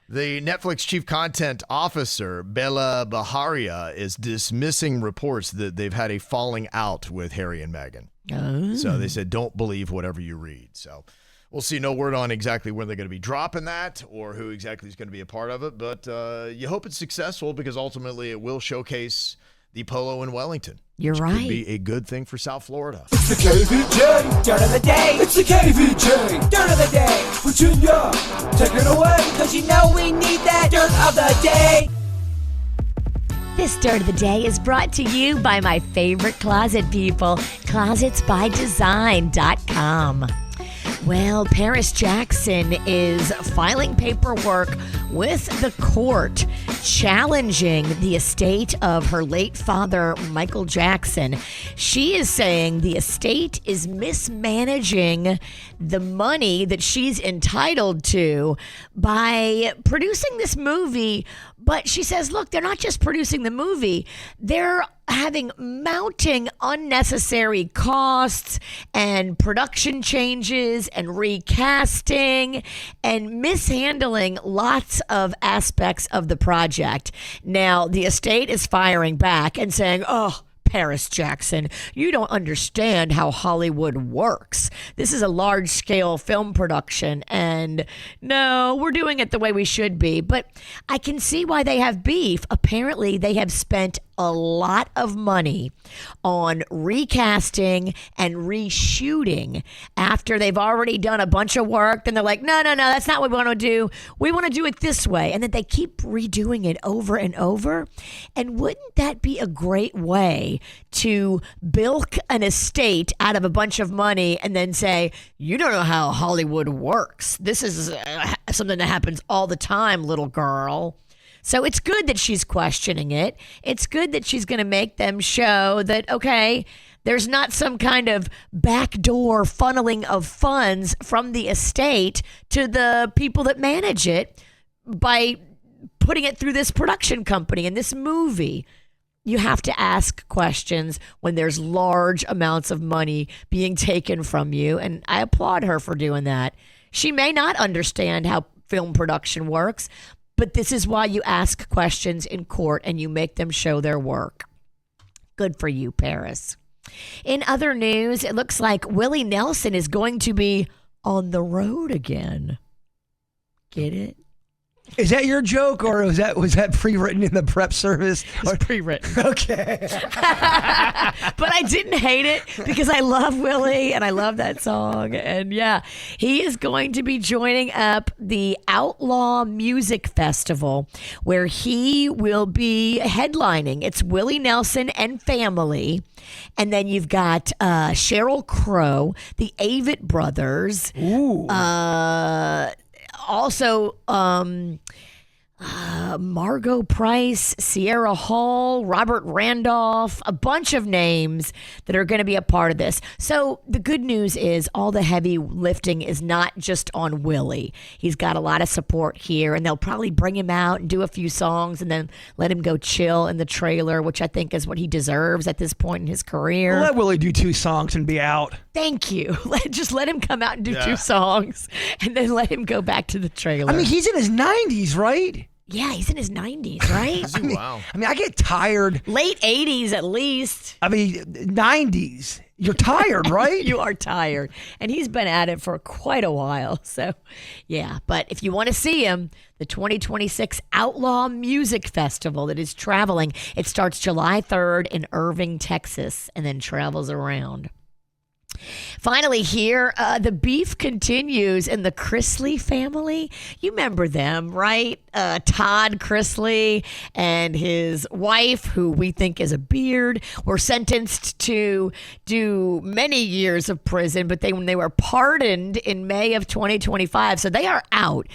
The Netflix chief content officer, Bella Baharia, is dismissing reports that they've had a falling out with Harry and Meghan. Oh. So they said, don't believe whatever you read. So we'll see. No word on exactly when they're going to be dropping that or who exactly is going to be a part of it. But you hope it's successful because ultimately it will showcase the polo in Wellington. You're which right. Could be a good thing for South Florida. It's the KVJ Dirt of the Day. It's the KVJ Dirt of the Day. Virginia, take it away. Cause you know we need that Dirt of the Day. This Dirt of the Day is brought to you by my favorite closet people, closetsbydesign.com. Well, Paris Jackson is filing paperwork with the court challenging the estate of her late father, Michael Jackson. She is saying the estate is mismanaging the money that she's entitled to by producing this movie. But she says, look, they're not just producing the movie. They're having mounting unnecessary costs and production changes and recasting and mishandling lots of aspects of the project. Now, the estate is firing back and saying, oh, Paris Jackson, you don't understand how Hollywood works. This is a large-scale film production, and no, we're doing it the way we should be. But I can see why they have beef. Apparently, they have spent a lot of money on recasting and reshooting after they've already done a bunch of work. Then they're like, no, that's not what we want to do. We want to do it this way. And then they keep redoing it over and over. And wouldn't that be a great way to bilk an estate out of a bunch of money and then say, you don't know how Hollywood works. This is something that happens all the time, little girl. So it's good that she's questioning it. It's good that she's going to make them show that, okay, there's not some kind of backdoor funneling of funds from the estate to the people that manage it by putting it through this production company and this movie. You have to ask questions when there's large amounts of money being taken from you, and I applaud her for doing that. She may not understand how film production works, but this is why you ask questions in court and you make them show their work. Good for you, Paris. In other news, it looks like Willie Nelson is going to be on the road again. Get it? Is that your joke, or was that pre-written in the prep service? It's pre-written. Okay. But I didn't hate it because I love Willie and I love that song. And yeah, he is going to be joining up the Outlaw Music Festival where he will be headlining. It's Willie Nelson and family. And then you've got Sheryl Crow, the Avett Brothers. Ooh. Also, Margot Price, Sierra Hall, Robert Randolph, a bunch of names that are going to be a part of this. So the good news is all the heavy lifting is not just on Willie. He's got a lot of support here, and they'll probably bring him out and do a few songs and then let him go chill in the trailer, which I think is what he deserves at this point in his career. Let Willie do 2 songs and be out. Thank you. Just let him come out and do 2 songs and then let him go back to the trailer. I mean, he's in his 90s, right? Yeah, he's in his 90s, right? Wow. I mean, I get tired. Late 80s at least. I mean, 90s. You're tired, right? You are tired. And he's been at it for quite a while. So, yeah. But if you want to see him, the 2026 Outlaw Music Festival that is traveling, it starts July 3rd in Irving, Texas, and then travels around. Finally, here, the beef continues in the Chrisley family. You remember them, right? Todd Chrisley and his wife, who we think is a beard, were sentenced to do many years of prison, but when they were pardoned in May of 2025, so they are out.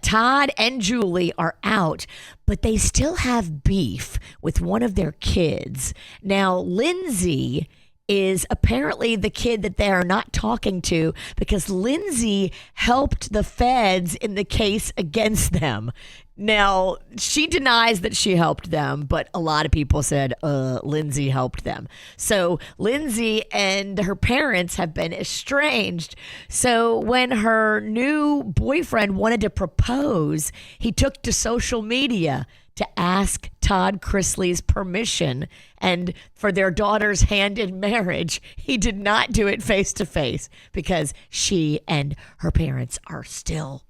Todd and Julie are out, but they still have beef with one of their kids. Now, Lindsay is apparently the kid that they are not talking to because Lindsay helped the feds in the case against them. Now, she denies that she helped them, but a lot of people said Lindsay helped them. So Lindsay and her parents have been estranged. So when her new boyfriend wanted to propose, he took to social media to ask Todd Chrisley's permission and for their daughter's hand in marriage. He did not do it face to face because she and her parents are still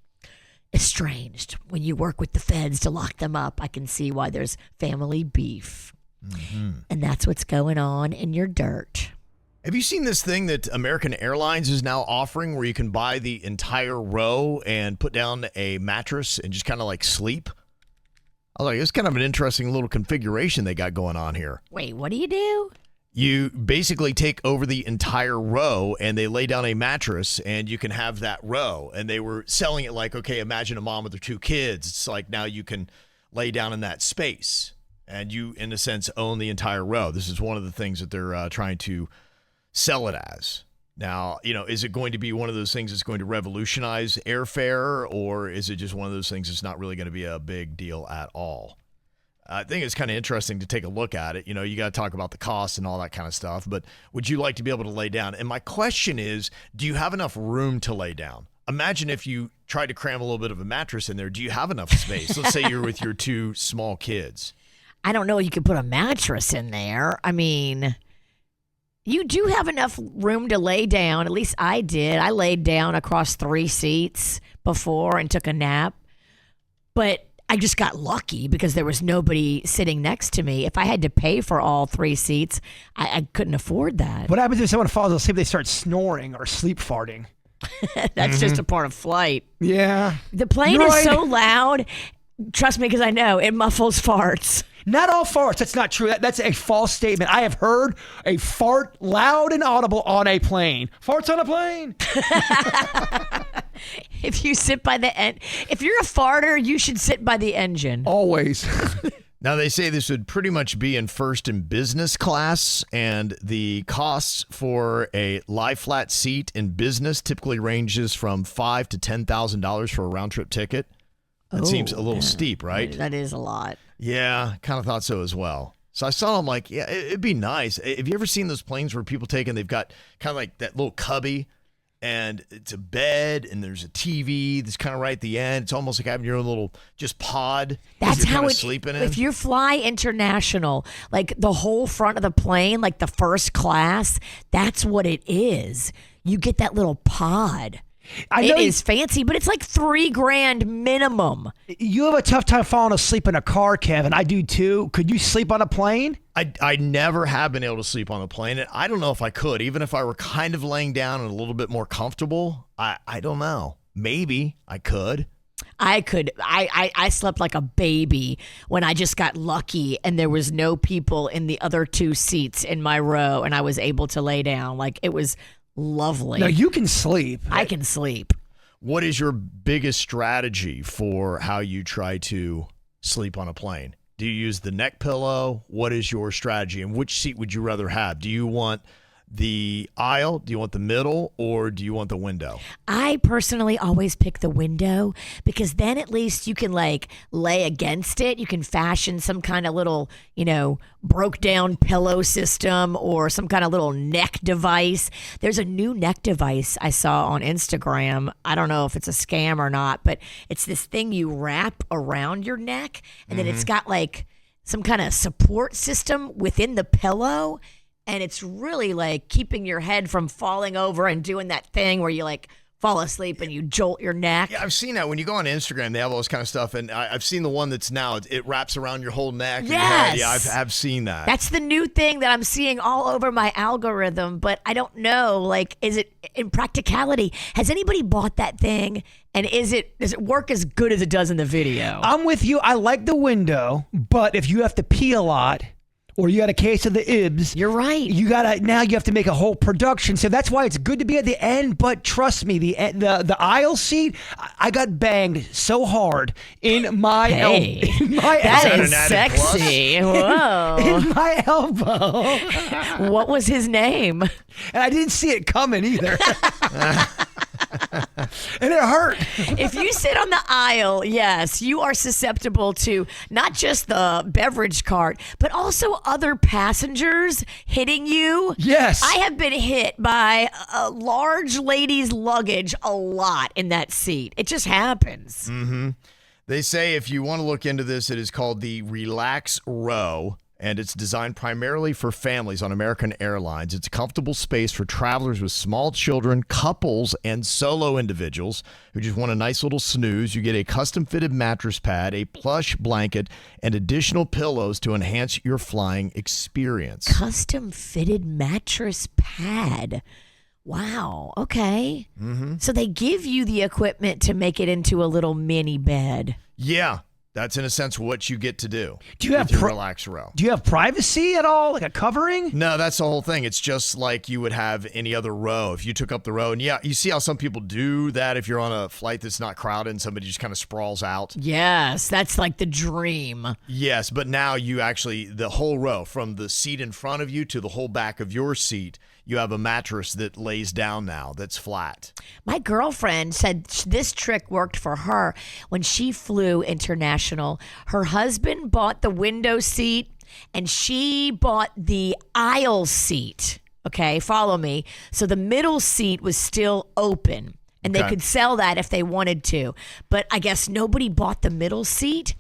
estranged. When you work with the feds to lock them up, I can see why there's family beef. And that's what's going on in your dirt. Have you seen this thing that American Airlines is now offering where you can buy the entire row and put down a mattress and just kind of like sleep? I was like, it's kind of an interesting little configuration they got going on here. Wait, what do you do? You basically take over the entire row and they lay down a mattress and you can have that row. And they were selling it like, okay, imagine a mom with her 2 kids. It's like now you can lay down in that space and you, in a sense, own the entire row. This is one of the things that they're trying to sell it as. Now, is it going to be one of those things that's going to revolutionize airfare, or is it just one of those things that's not really going to be a big deal at all? I think it's kind of interesting to take a look at it. You got to talk about the cost and all that kind of stuff, but would you like to be able to lay down? And my question is, do you have enough room to lay down? Imagine if you tried to cram a little bit of a mattress in there. Do you have enough space? Let's say you're with your 2 small kids. I don't know. You could put a mattress in there. I mean, you do have enough room to lay down. At least I did. I laid down across 3 seats before and took a nap. But I just got lucky because there was nobody sitting next to me. If I had to pay for all 3 seats, I couldn't afford that. What happens if someone falls asleep? They start snoring or sleep farting. That's just a part of flight. Yeah. The plane is so loud. Trust me, because I know it muffles farts. Not all farts. That's not true. That's a false statement. I have heard a fart loud and audible on a plane. Farts on a plane. If you sit by the end, if you're a farter, you should sit by the engine. Always. Now, they say this would pretty much be in first and business class, and the costs for a lie flat seat in business typically ranges from $5,000 to $10,000 for a round trip ticket. That seems a little steep, right? That is a lot. Yeah, kind of thought so as well. So I saw them like, yeah, it'd be nice. Have you ever seen those planes where people take and they've got kind of like that little cubby and it's a bed and there's a TV that's kind of right at the end. It's almost like having your own little just pod. That's how it, sleeping in. If you fly international, like the whole front of the plane, like the first class, that's what it is. You get that little pod. It is fancy, but it's like $3,000 minimum. You have a tough time falling asleep in a car, Kevin. I do too. Could you sleep on a plane? I never have been able to sleep on a plane, and I don't know if I could. Even if I were kind of laying down and a little bit more comfortable, I don't know. Maybe I could. I could. I slept like a baby when I just got lucky and there was no people in the other 2 seats in my row, and I was able to lay down. Like, it was lovely. No, you can sleep. I can sleep. What is your biggest strategy for how you try to sleep on a plane? Do you use the neck pillow? What is your strategy? And which seat would you rather have? Do you want the aisle? Do you want the middle? Or do you want the window? I personally always pick the window because then at least you can like lay against it. You can fashion some kind of little, broke down pillow system or some kind of little neck device. There's a new neck device I saw on Instagram. I don't know if it's a scam or not, but it's this thing you wrap around your neck and then it's got like some kind of support system within the pillow. And it's really like keeping your head from falling over and doing that thing where you like fall asleep and you jolt your neck. Yeah, I've seen that. When you go on Instagram, they have all this kind of stuff. And I've seen the one that's now, it wraps around your whole neck. And your head. Yeah, I've seen that. That's the new thing that I'm seeing all over my algorithm. But I don't know, like, is it in practicality? Has anybody bought that thing? And does it work as good as it does in the video? I'm with you. I like the window, but if you have to pee a lot, or you got a case of the ibs. You're right. You have to make a whole production. So that's why it's good to be at the end. But trust me, the aisle seat, I got banged so hard in my elbow. That is sexy. Whoa. In my elbow. What was his name? And I didn't see it coming either. And it hurt. If you sit on the aisle, yes, you are susceptible to not just the beverage cart, but also other passengers hitting you. Yes. I have been hit by a large lady's luggage a lot in that seat. It just happens. Mm-hmm. They say if you want to look into this, it is called the Relax Row. And it's designed primarily for families on American Airlines. It's a comfortable space for travelers with small children, couples, and solo individuals who just want a nice little snooze. You get a custom-fitted mattress pad, a plush blanket, and additional pillows to enhance your flying experience. Custom-fitted mattress pad. Wow. Okay. Mm-hmm. So they give you the equipment to make it into a little mini bed. Yeah. That's, in a sense, what you get to do. Do you have Relax Row? Do you have privacy at all, like a covering? No, that's the whole thing. It's just like you would have any other row. If you took up the row, and yeah, you see how some people do that if you're on a flight that's not crowded and somebody just kind of sprawls out. Yes, that's like the dream. Yes, but now you actually, the whole row, from the seat in front of you to the whole back of your seat, you have a mattress that lays down now that's flat. My girlfriend said this trick worked for her when she flew international. Her husband bought the window seat and she bought the aisle seat. Okay, follow me. So the middle seat was still open and they could sell that if they wanted to. But I guess nobody bought the middle seat.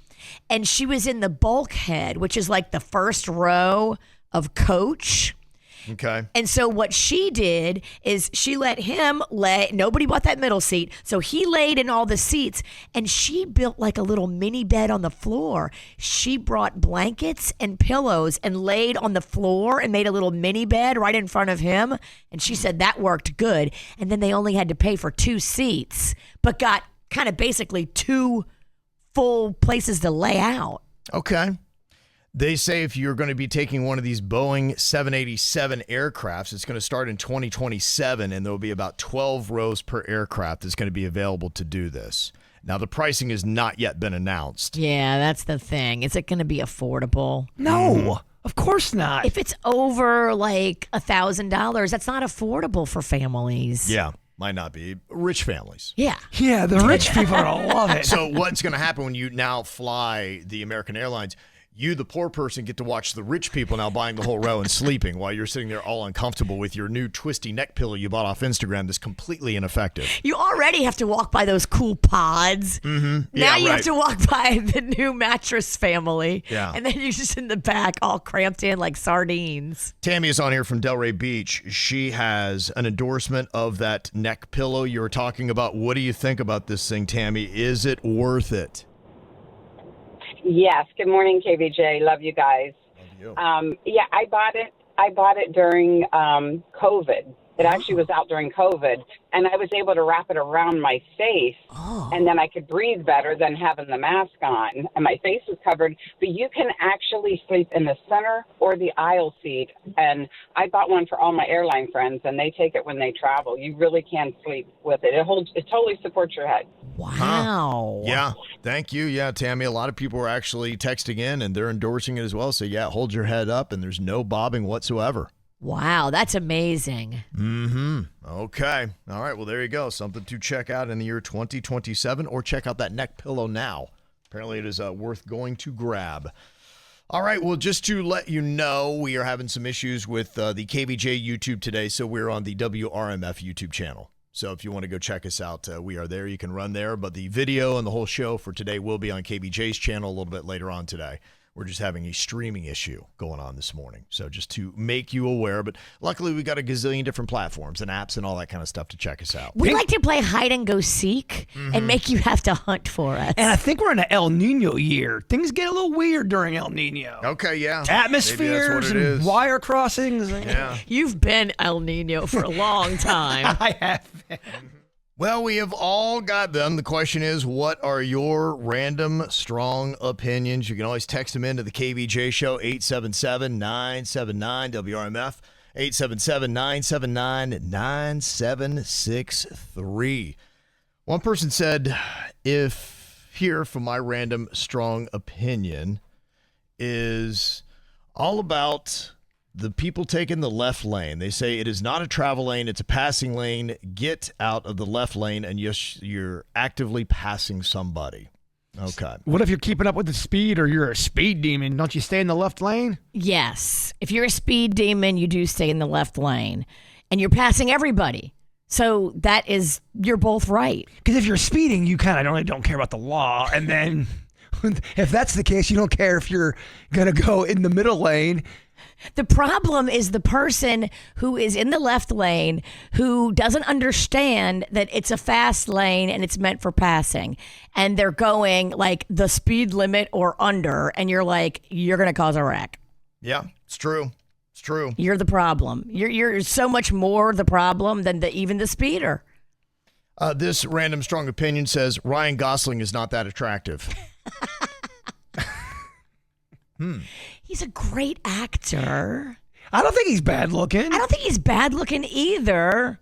And she was in the bulkhead, which is like the first row of coach. Okay. And so what she did is she let him lay. Nobody bought that middle seat. So he laid in all the seats and she built like a little mini bed on the floor. She brought blankets and pillows and laid on the floor and made a little mini bed right in front of him. And she said that worked good. And then they only had to pay for 2 seats, but got kind of basically 2 full places to lay out. Okay. They say if you're going to be taking one of these Boeing 787 aircrafts, it's going to start in 2027, and there will be about 12 rows per aircraft that's going to be available to do this. Now, the pricing has not yet been announced. Yeah, that's the thing. Is it going to be affordable? No, of course not. If it's over like $1,000, that's not affordable for families. Yeah. Might not be. Rich families. Yeah. Yeah, the rich people are going to love it. So what's going to happen when you now fly the American Airlines? You, the poor person, get to watch the rich people now buying the whole row and sleeping while you're sitting there all uncomfortable with your new twisty neck pillow you bought off Instagram that's completely ineffective. You already have to walk by those cool pods. Mm-hmm. Now you have to walk by the new mattress family. Yeah. And then you're just in the back all cramped in like sardines. Tammy is on here from Delray Beach. She has an endorsement of that neck pillow you were talking about. What do you think about this thing, Tammy? Is it worth it? Yes. Good morning, KVJ. Love you guys. Love you. Yeah, I bought it. I bought it during COVID. It actually was out during COVID, and I was able to wrap it around my face, and then I could breathe better than having the mask on, and my face was covered. But you can actually sleep in the center or the aisle seat, and I bought one for all my airline friends, and they take it when they travel. You really can sleep with it. It totally supports your head. Wow. Yeah. Thank you. Yeah, Tammy. A lot of people are actually texting in, and they're endorsing it as well. So, yeah, hold your head up, and there's no bobbing whatsoever. Wow, that's amazing. Mm-hmm. Okay. All right. Well, there you go. Something to check out in the year 2027, or check out that neck pillow now. Apparently, it is worth going to grab. All right. Well, just to let you know, we are having some issues with the KVJ YouTube today, so we're on the WRMF YouTube channel. So if you want to go check us out, we are there. You can run there. But the video and the whole show for today will be on KVJ's channel a little bit later on today. we're just having a streaming issue going on this morning. So just to make you aware, but luckily we got a gazillion different platforms and apps and all that kind of stuff to check us out. We like to play hide and go seek and make you have to hunt for us. And I think we're in an El Nino year. Things get a little weird during El Nino. Okay, yeah. Atmospheres and wire crossings. Yeah. You've been El Nino for a long time. I have been. Well, we have all got them. The question is, what are your random strong opinions? You can always text them into the KVJ Show, 877-979-WRMF, 877-979-9763. One person said, if here for my random strong opinion is all about the people taking the left lane. They say it is not a travel lane, it's a passing lane. Get out of the left lane, and yes, you're actively passing somebody. Okay. What if you're keeping up with the speed or you're a speed demon? Don't you stay in the left lane? Yes. If you're a speed demon, you do stay in the left lane. And you're passing everybody. So you're both right. Because if you're speeding, you kind of don't care about the law. And then if that's the case, you don't care if you're going to go in the middle lane. The problem is the person who is in the left lane who doesn't understand that it's a fast lane and it's meant for passing. And they're going like the speed limit or under. And you're like, you're going to cause a wreck. Yeah, it's true. It's true. You're the problem. You're so much more the problem than even the speeder. This random strong opinion says Ryan Gossling is not that attractive. He's a great actor. I don't think he's bad looking. I don't think he's bad looking either.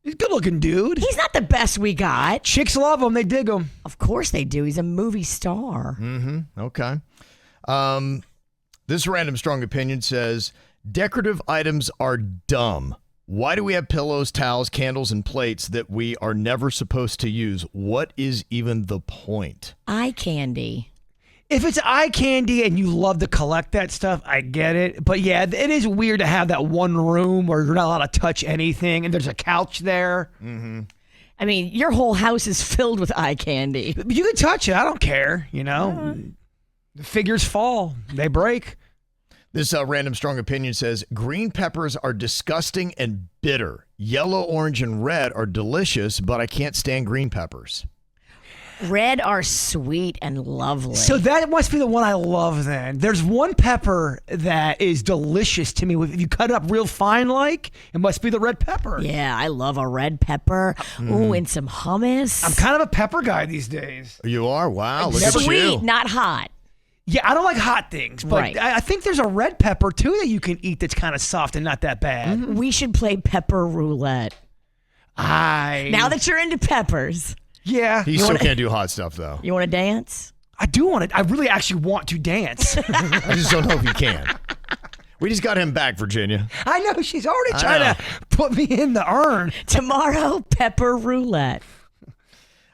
He's a good looking dude. He's not the best we got. Chicks love him. They dig him. Of course they do. He's a movie star. Okay. This random strong opinion says decorative items are dumb. Why do we have pillows, towels, candles, and plates that we are never supposed to use? What is even the point? Eye candy. If it's eye candy and you love to collect that stuff, I get it. But yeah, it is weird to have that one room where you're not allowed to touch anything and there's a couch there. I mean, your whole house is filled with eye candy. But you can touch it. I don't care. You know, the figures fall. They break. This random strong opinion says green peppers are disgusting and bitter. Yellow, orange, and red are delicious, but I can't stand green peppers. Red are sweet and lovely. So that must be the one I love then. There's one pepper that is delicious to me. If you cut it up real fine it must be the red pepper. Yeah, I love a red pepper. Ooh, and some hummus. I'm kind of a pepper guy these days. You are? Wow, look at you. Sweet, not hot. Yeah, I don't like hot things, but Right. I think there's a red pepper, too, that you can eat that's kind of soft and not that bad. We should play pepper roulette. Now that you're into peppers. Yeah. He still can't do hot stuff, though. You want to dance? I do want it. I really actually want to dance. I just don't know if he can. We just got him back, Virginia. I know. She's already trying to put me in the urn. Tomorrow, pepper roulette.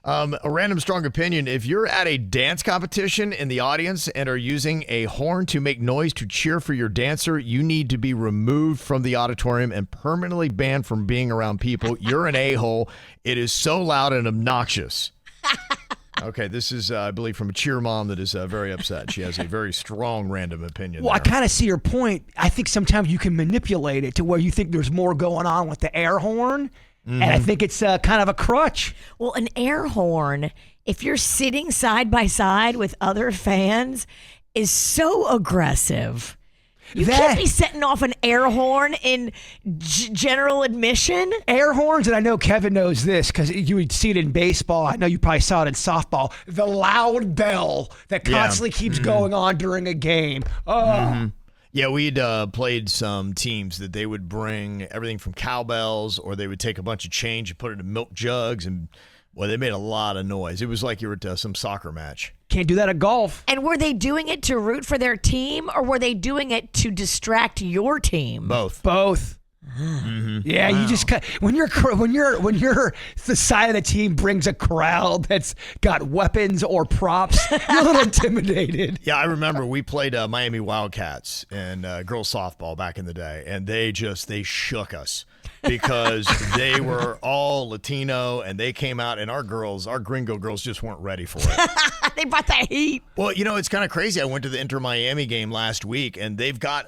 A random strong opinion. If you're at a dance competition in the audience and are using a horn to make noise to cheer for your dancer, you need to be removed from the auditorium and permanently banned from being around people. You're an a-hole. It is so loud and obnoxious. Okay, this is, I believe, from a cheer mom that is very upset. She has a very strong random opinion. Well, I kind of see your point. I think sometimes you can manipulate it to where you think there's more going on with the air horn. And I think it's kind of a crutch. Well, an air horn, if you're sitting side by side with other fans, is so aggressive. You can't be setting off an air horn in general admission. Air horns, and I know Kevin knows this because you would see it in baseball. I know you probably saw it in softball. The loud bell that constantly keeps going on during a game. Yeah, we'd played some teams that they would bring everything from cowbells, or they would take a bunch of change and put it in milk jugs, and well, they made a lot of noise. It was like you were at some soccer match. Can't do that at golf. And were they doing it to root for their team, or were they doing it to distract your team? Both. Both. Yeah, you just when your the side of the team brings a crowd that's got weapons or props, you're a little intimidated. Yeah, I remember we played Miami Wildcats and girls softball back in the day, and they shook us because they were all Latino, and they came out, and our gringo girls just weren't ready for it. They brought that heat. Well, it's kind of crazy. I went to the Inter Miami game last week, and they've got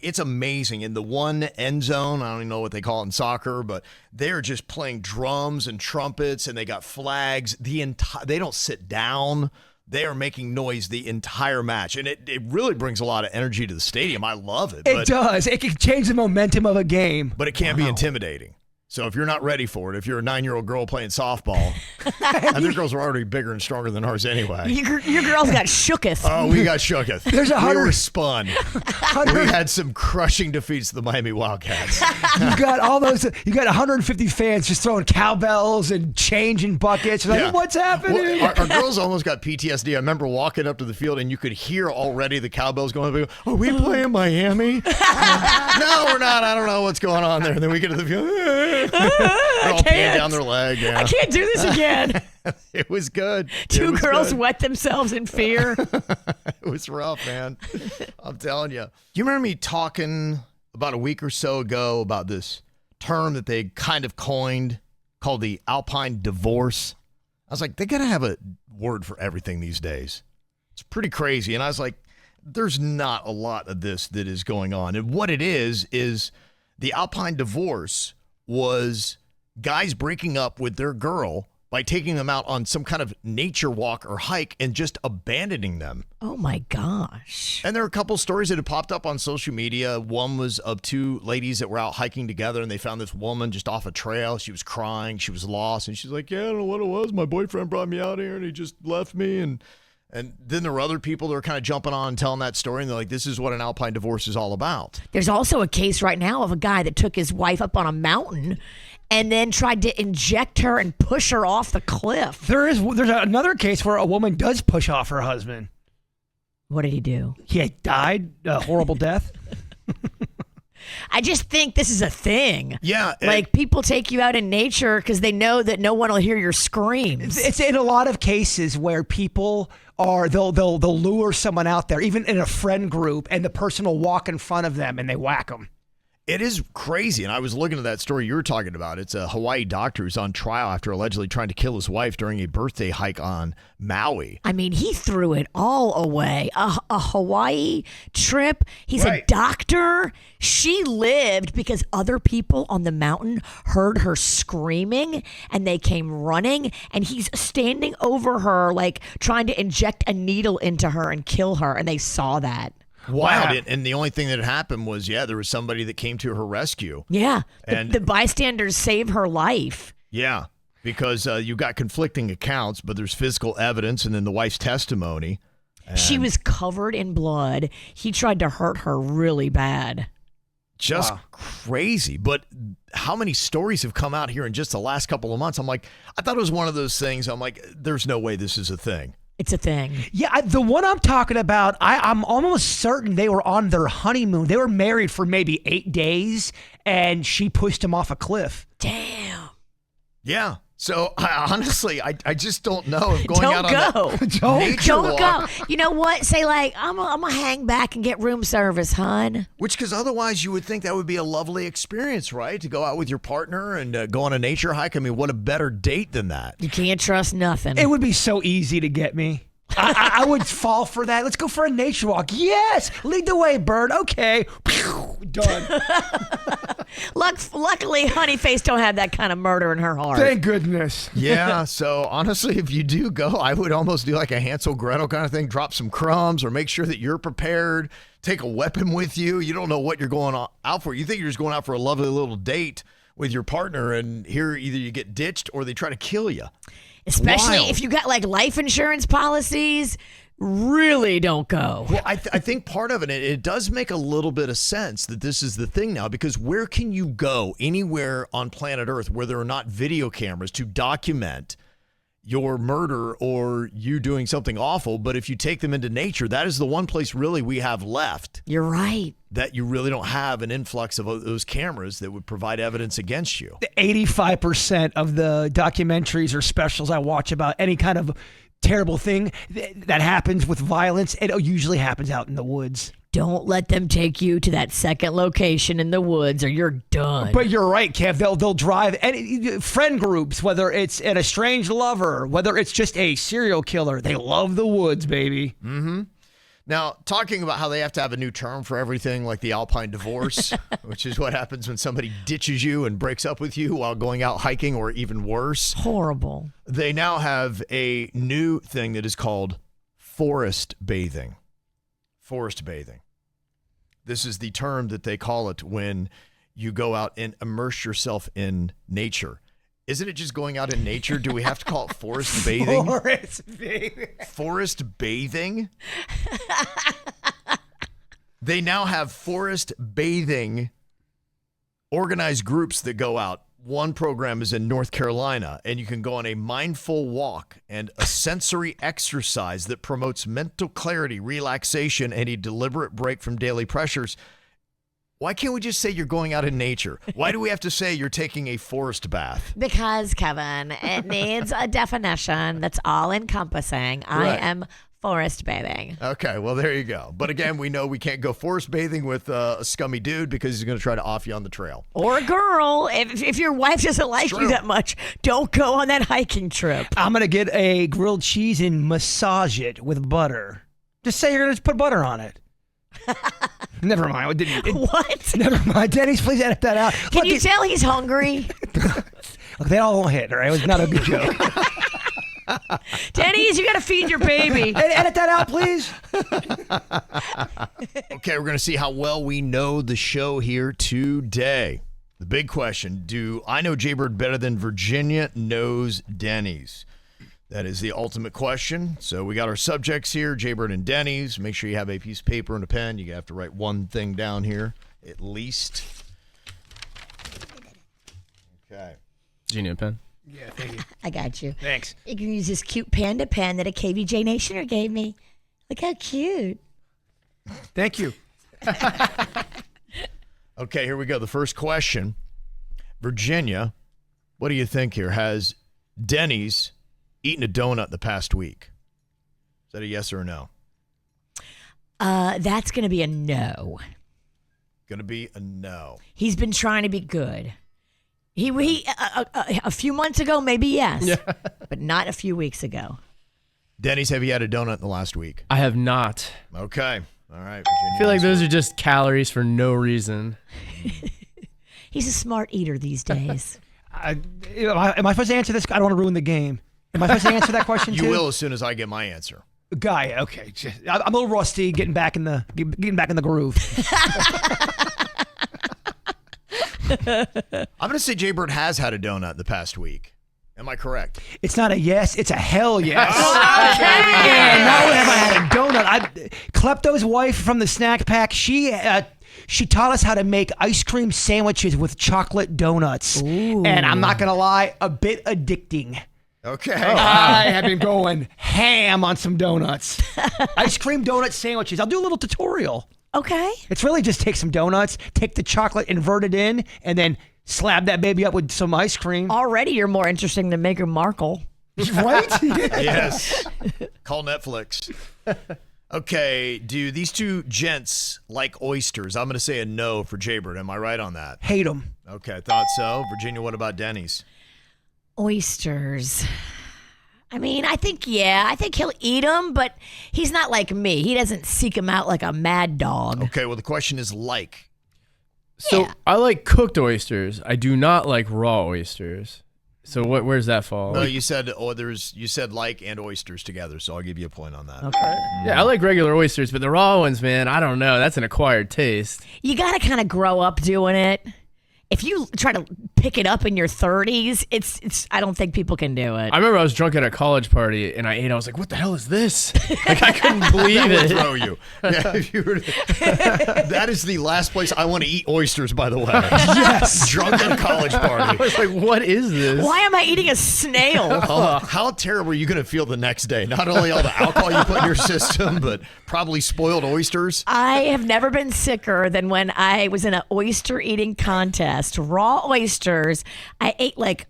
it's amazing. In the one end zone, I don't even know what they call it in soccer, but they're just playing drums and trumpets, and they got flags. They don't sit down. They are making noise the entire match, and it really brings a lot of energy to the stadium. I love it. It does. It can change the momentum of a game. But it can be intimidating. So if you're not ready for it, if you're a 9-year-old girl playing softball, and their girls are already bigger and stronger than ours anyway. Your girls got shooketh. Oh, we got shooketh. We were spun. 100 We had some crushing defeats to the Miami Wildcats. You got all those. You got 150 fans just throwing cowbells and changing buckets. Like, what's happening? Well, our girls almost got PTSD. I remember walking up to the field, and you could hear already the cowbells going. Are we playing Miami? No, we're not. I don't know what's going on there. And then we get to the field. They're all peeing down their leg. Yeah. I can't do this again. It was good. Two girls wet themselves in fear. It was rough, man. I'm telling you. You remember me talking about a week or so ago about this term that they kind of coined called the Alpine divorce? I was like, they got to have a word for everything these days. It's pretty crazy. And I was like, there's not a lot of this that is going on. And what it is the Alpine divorce was guys breaking up with their girl by taking them out on some kind of nature walk or hike and just abandoning them. Oh, my gosh. And there are a couple stories that have popped up on social media. One was of two ladies that were out hiking together, and they found this woman just off a trail. She was crying. She was lost. And she's like, I don't know what it was. My boyfriend brought me out here, and he just left me. And then there were other people that were kind of jumping on and telling that story, and they're like, this is what an Alpine divorce is all about. There's also a case right now of a guy that took his wife up on a mountain and then tried to inject her and push her off the cliff. There's another case where a woman does push off her husband. What did he do? He died a horrible death. I just think this is a thing. Yeah. Like, people take you out in nature because they know that no one will hear your screams. It's in a lot of cases where people they'll lure someone out there, even in a friend group, and the person will walk in front of them and they whack them. It is crazy. And I was looking at that story you were talking about. It's a Hawaii doctor who's on trial after allegedly trying to kill his wife during a birthday hike on Maui. I mean, he threw it all away. A Hawaii trip. He's a doctor. She lived because other people on the mountain heard her screaming and they came running, and he's standing over her, like trying to inject a needle into her and kill her. And they saw that. Wow. And the only thing that happened was, there was somebody that came to her rescue. Yeah. And the bystanders saved her life. Yeah. Because you got conflicting accounts, but there's physical evidence and then the wife's testimony. She was covered in blood. He tried to hurt her really bad. Just crazy. But how many stories have come out here in just the last couple of months? I'm like, I thought it was one of those things. I'm like, there's no way this is a thing. It's a thing. Yeah, the one I'm talking about, I'm almost certain they were on their honeymoon. They were married for maybe 8 days, and she pushed him off a cliff. Damn. Yeah. So honestly, I just don't know if going don't out on go. that nature walk, go. You know what? Say like, I'm gonna hang back and get room service, hun. Because otherwise you would think that would be a lovely experience, right? To go out with your partner and go on a nature hike. I mean, what a better date than that? You can't trust nothing. It would be so easy to get me. I would fall for that. Let's go for a nature walk. Yes. Lead the way, Bird. Okay. Done. Luckily, Honeyface don't have that kind of murder in her heart. Thank goodness. Yeah. So honestly, if you do go, I would almost do like a Hansel Gretel kind of thing. Drop some crumbs or make sure that you're prepared. Take a weapon with you. You don't know what you're going out for. You think you're just going out for a lovely little date with your partner, and here either you get ditched or they try to kill you. Especially if you got like life insurance policies, really don't go. Well, I think part of it does make a little bit of sense that this is the thing now, because where can you go anywhere on planet Earth where there are not video cameras to document, your murder or you doing something awful. But if you take them into nature, that is the one place really we have left. You're right. That you really don't have an influx of those cameras that would provide evidence against you. 85% of the documentaries or specials I watch about any kind of terrible thing that happens with violence, it usually happens out in the woods. Don't let them take you to that second location in the woods or you're done. But you're right, Kev. They'll drive any friend groups, whether it's an estranged lover, whether it's just a serial killer. They love the woods, baby. Mm-hmm. Now, talking about how they have to have a new term for everything, like the Alpine divorce, which is what happens when somebody ditches you and breaks up with you while going out hiking, or even worse. Horrible. They now have a new thing that is called forest bathing. Forest bathing. This is the term that they call it when you go out and immerse yourself in nature. Isn't it just going out in nature? Do we have to call it forest bathing? Forest bathing. Forest bathing? They now have forest bathing organized groups that go out. One program is in North Carolina, and you can go on a mindful walk and a sensory exercise that promotes mental clarity, relaxation, and a deliberate break from daily pressures. Why can't we just say you're going out in nature? Why do we have to say you're taking a forest bath? Because, Kevin, it needs a definition that's all encompassing. Right. I am forest bathing. Okay, well, there you go. But again, we know we can't go forest bathing with a scummy dude because he's going to try to off you on the trail. Or a girl. If your wife doesn't like you that much, don't go on that hiking trip. I'm going to get a grilled cheese and massage it with butter. Just say you're going to put butter on it. Never mind. What? Never mind. Denny's, please edit that out. Can you tell he's hungry? Look, they all won't hit, all right? It was not a good joke. Denny's, you got to feed your baby. Edit that out, please. Okay, we're going to see how well we know the show here today. The big question, do I know Jbird better than Virginia knows Denny's? That is the ultimate question. So we got our subjects here, Jbird and Denny's. Make sure you have a piece of paper and a pen. You have to write one thing down here, at least. Okay. Do you need a pen? Yeah, thank you. I got you. Thanks. You can use this cute panda pen that a KVJ Nationer gave me. Look how cute. Thank you. Okay, here we go. The first question. Virginia, what do you think here? Has Denny's eaten a donut the past week? Is that a yes or a no? That's going to be a no. Going to be a no. He's been trying to be good. He a few months ago, maybe yes, but not a few weeks ago. Denny's, have you had a donut in the last week? I have not. Okay. All right. I feel like those are just calories for no reason. He's a smart eater these days. Am I supposed to answer this? I don't want to ruin the game. Am I supposed to answer that question too? You will as soon as I get my answer. Guy, okay. I'm a little rusty, getting back in the groove. I'm going to say Jbird has had a donut the past week. Am I correct? It's not a yes, it's a hell yes. And not only have I had a donut, Klepto's wife from the snack pack, she taught us how to make ice cream sandwiches with chocolate donuts. Ooh. And I'm not going to lie, a bit addicting. Okay. I have been going ham on some donuts. Ice cream donut sandwiches. I'll do a little tutorial. Okay. It's really just take some donuts, take the chocolate, invert it in, and then slab that baby up with some ice cream. Already you're more interesting than Meghan Markle. Right? Yes. Call Netflix. Okay, do these two gents like oysters? I'm going to say a no for Jbird. Am I right on that? Hate them. Okay, I thought so. Virginia, what about Denny's? Oysters. I mean, I think he'll eat them, but he's not like me. He doesn't seek them out like a mad dog. Okay, well, the question is like. So Yeah. I like cooked oysters. I do not like raw oysters. So where's that fall? No, you said you said like and oysters together, so I'll give you a point on that. Okay. Yeah, I like regular oysters, but the raw ones, man, I don't know. That's an acquired taste. You got to kind of grow up doing it. if you try to pick it up in your 30s, it's. I don't think people can do it. I remember I was drunk at a college party and I ate. I was like, "What the hell is this?" Like I couldn't believe That would it. throw you. Yeah, if you were that is the last place I want to eat oysters, by the way. Yes. Drunk at a college I party. was like, "What is this?" Why am I eating a snail? How terrible are you going to feel the next day? Not only all the alcohol you put in your system, but probably spoiled oysters. I have never been sicker than when I was in an oyster eating contest. Raw oysters. I ate like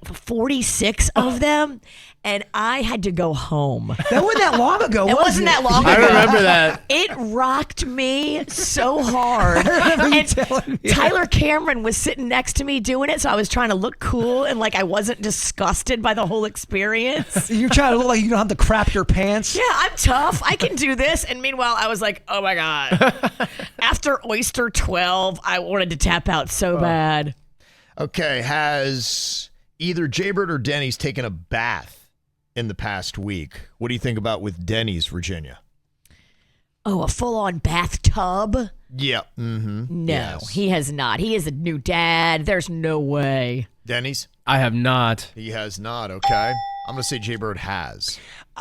46 of them, and I had to go home. That wasn't that long ago. It wasn't that long I ago. remember that. It rocked me so hard. And telling me. Tyler Cameron was sitting next to me doing it, so I was trying to look cool and like I wasn't disgusted by the whole experience. You're trying to look like you don't have to crap your pants. Yeah, I'm tough. I can do this. And meanwhile, I was like, oh my God. After Oyster 12, I wanted to tap out so bad. Okay, has either Jbird or Denny's taken a bath in the past week? What do you think about with Denny's, Virginia? Oh, a full-on bathtub? Yeah. Mm-hmm. No, Yes. he has not. He is a new dad. There's no way. Denny's? I have not. He has not. Okay. I'm going to say Jbird has.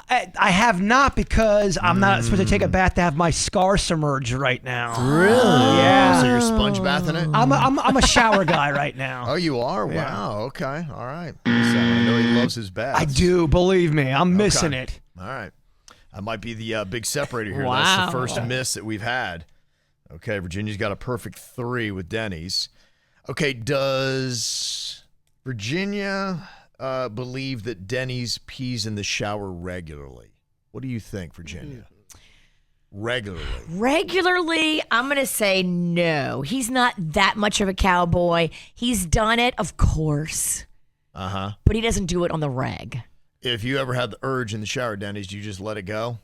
I have not because I'm not supposed to take a bath to have my scar submerged right now. Really? Yeah. So you're sponge bathing it? I'm a shower guy right now. Oh, you are? Yeah. Wow. Okay. All right. So I know he loves his baths. I do, believe me. I'm missing it. All right. That might be the big separator here. Wow. That's the first miss that we've had. Okay, Virginia's got a perfect 3 with Denny's. Okay, does Virginia believe that Denny's pees in the shower regularly? What do you think, Virginia? Regularly. Regularly, I'm going to say no. He's not that much of a cowboy. He's done it, of course, Uh-huh. but he doesn't do it on the reg. If you ever had the urge in the shower, Denny's, do you just let it go?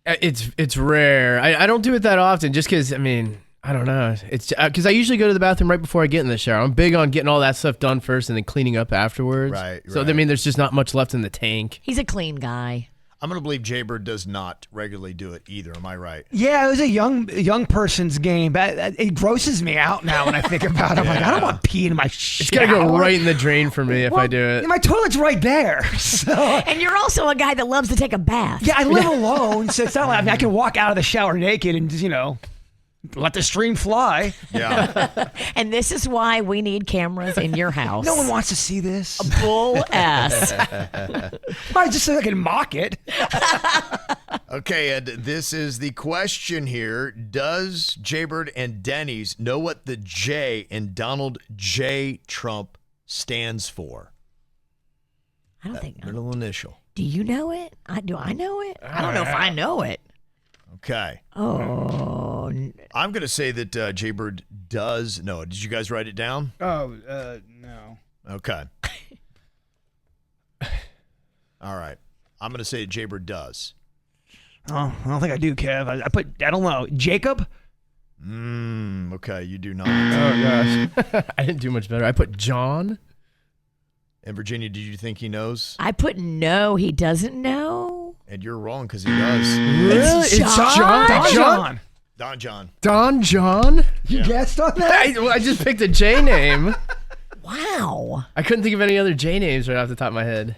It's rare. I don't do it that often just because, I mean, I don't know. It's because I usually go to the bathroom right before I get in the shower. I'm big on getting all that stuff done first and then cleaning up afterwards. Right, So, I right. mean, there's just not much left in the tank. He's a clean guy. I'm going to believe Jbird does not regularly do it either. Am I right? Yeah, it was a young person's game. But it grosses me out now when I think about it. I'm like, I don't want pee in my shower. It's got to go right in the drain for me if I do it. My toilet's right there. So And you're also a guy that loves to take a bath. yeah, I live alone, so it's not like I can walk out of the shower naked and just, let the stream fly. Yeah. And this is why we need cameras in your house. No one wants to see this. Bull ass. I just so I can mock it. Okay, and this is the question here. Does Jbird and Denny's know what the J in Donald J. Trump stands for? I don't think. Middle initial. Do you know it? Do I know it? I don't know if I know it. Okay. Oh, I'm going to say that Jbird does know. Did you guys write it down? Oh, no. Okay. All right. I'm going to say that Jbird does. Oh, I don't think I do, Kev. I don't know. Jacob? Okay, you do not. Oh, gosh. I didn't do much better. I put John. And Virginia, did you think he knows? I put no. He doesn't know. And you're wrong because he does. Really? It's John? Don John. Don John. Don John? You guessed on that? I just picked a J name. Wow. I couldn't think of any other J names right off the top of my head.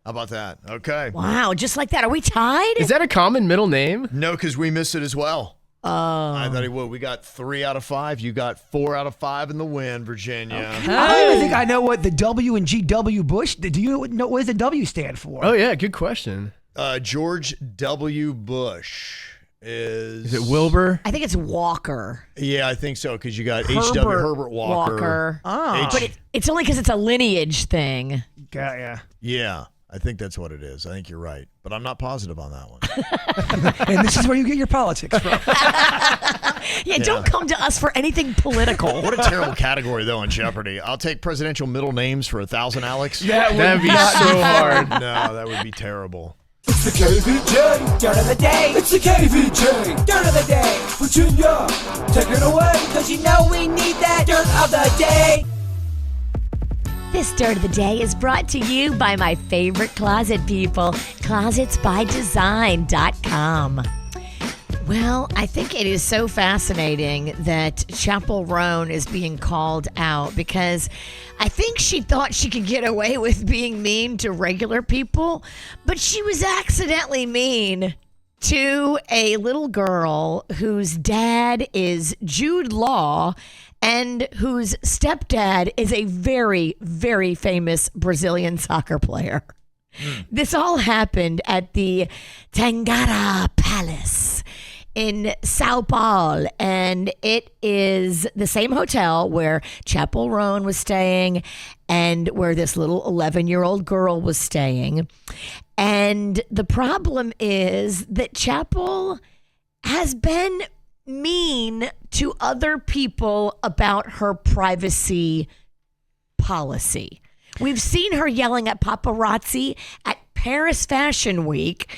How about that? Okay. Wow. Just like that. Are we tied? Is that a common middle name? No, because we missed it as well. I thought he would. We got 3 out of 5. You got 4 out of 5 in the win, Virginia. I don't even think I know what the W in GW Bush. Do you know what does the W stand for? Oh, yeah. Good question. George W. Bush is Is it Wilbur? I think it's Walker. Yeah, I think so because you got H.W. Herbert Walker. Oh. But it's only because it's a lineage thing. Yeah. Yeah, I think that's what it is. I think you're right, but I'm not positive on that one. And this is where you get your politics from. Yeah, don't come to us for anything political. What a terrible category, though, on Jeopardy. I'll take presidential middle names for 1,000, Alex. That'd be so hard. No, that would be terrible. It's the KVJ Dirt of the Day. It's the KVJ Dirt of the Day. Virginia, take it away. Cause you know we need that Dirt of the Day. This Dirt of the Day is brought to you by my favorite closet people, closetsbydesign.com. Well, I think it is so fascinating that Chapel Roan is being called out because I think she thought she could get away with being mean to regular people, but she was accidentally mean to a little girl whose dad is Jude Law and whose stepdad is a very, very famous Brazilian soccer player. This all happened at the Tangara Palace in Sao Paulo, and it is the same hotel where Chapel Roan was staying and where this little 11-year-old girl was staying. And the problem is that Chapel has been mean to other people about her privacy policy. We've seen her yelling at paparazzi at Paris Fashion Week.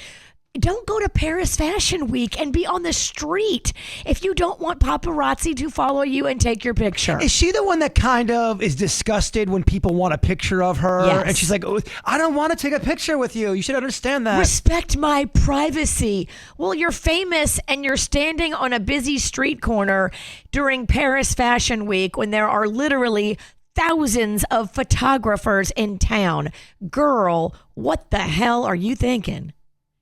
Don't go to Paris Fashion Week and be on the street if you don't want paparazzi to follow you and take your picture. Is she the one that kind of is disgusted when people want a picture of her? Yes. And she's like, oh, I don't want to take a picture with you. You should understand that. Respect my privacy. Well, you're famous and you're standing on a busy street corner during Paris Fashion Week when there are literally thousands of photographers in town. Girl, what the hell are you thinking?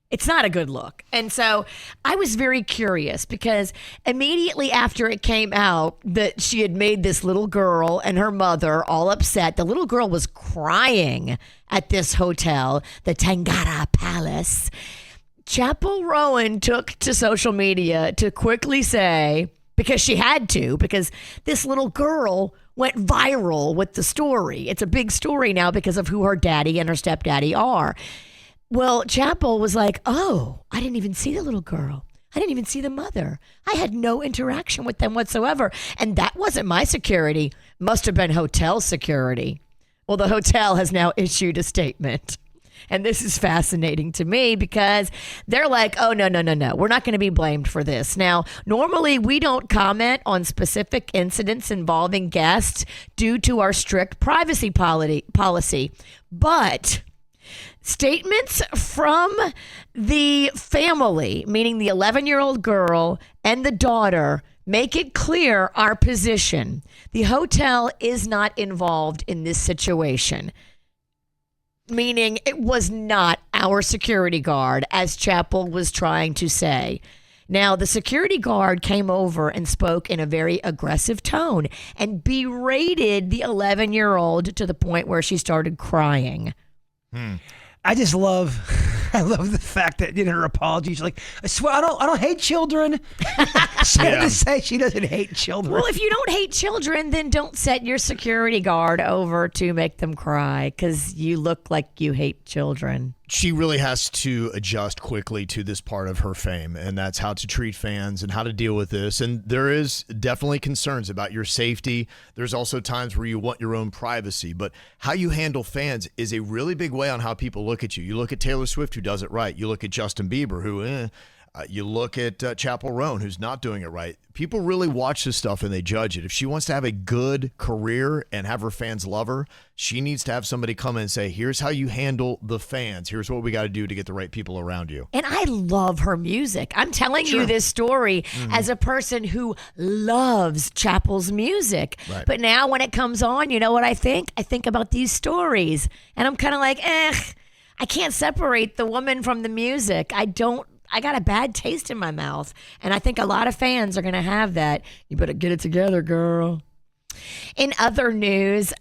It's not a good look. And so I was very curious because immediately after it came out that she had made this little girl and her mother all upset, the little girl was crying at this hotel, the Tangara Palace. Chapel Roan took to social media to quickly say, because she had to, because this little girl went viral with the story. It's a big story now because of who her daddy and her stepdaddy are. Well, Chapel was like, oh, I didn't even see the little girl. I didn't even see the mother. I had no interaction with them whatsoever. And that wasn't my security. Must have been hotel security. Well, the hotel has now issued a statement. And this is fascinating to me because they're like, oh, no. We're not going to be blamed for this. Now, normally we don't comment on specific incidents involving guests due to our strict privacy policy. But statements from the family, meaning the 11-year-old girl and the daughter, make it clear our position. The hotel is not involved in this situation. Meaning it was not our security guard, as Chapel was trying to say. Now, the security guard came over and spoke in a very aggressive tone and berated the 11-year-old to the point where she started crying. I love the fact that in her apology, she's like, I swear, I don't hate children. She had to say she doesn't hate children. Well, if you don't hate children, then don't set your security guard over to make them cry because you look like you hate children. She really has to adjust quickly to this part of her fame, and that's how to treat fans and how to deal with this. And there is definitely concerns about your safety. There's also times where you want your own privacy, but how you handle fans is a really big way on how people look at you. You look at Taylor Swift, who does it right. You look at Justin Bieber, who you look at Chapel Roan, who's not doing it right. People really watch this stuff and they judge it. If she wants to have a good career and have her fans love her, she needs to have somebody come in and say, here's how you handle the fans. Here's what we got to do to get the right people around you. And I love her music. I'm telling you this story as a person who loves Chapel's music. Right. But now when it comes on, you know what I think? I think about these stories. And I'm kind of like, I can't separate the woman from the music. I got a bad taste in my mouth. And I think a lot of fans are going to have that. You better get it together, girl. In other news,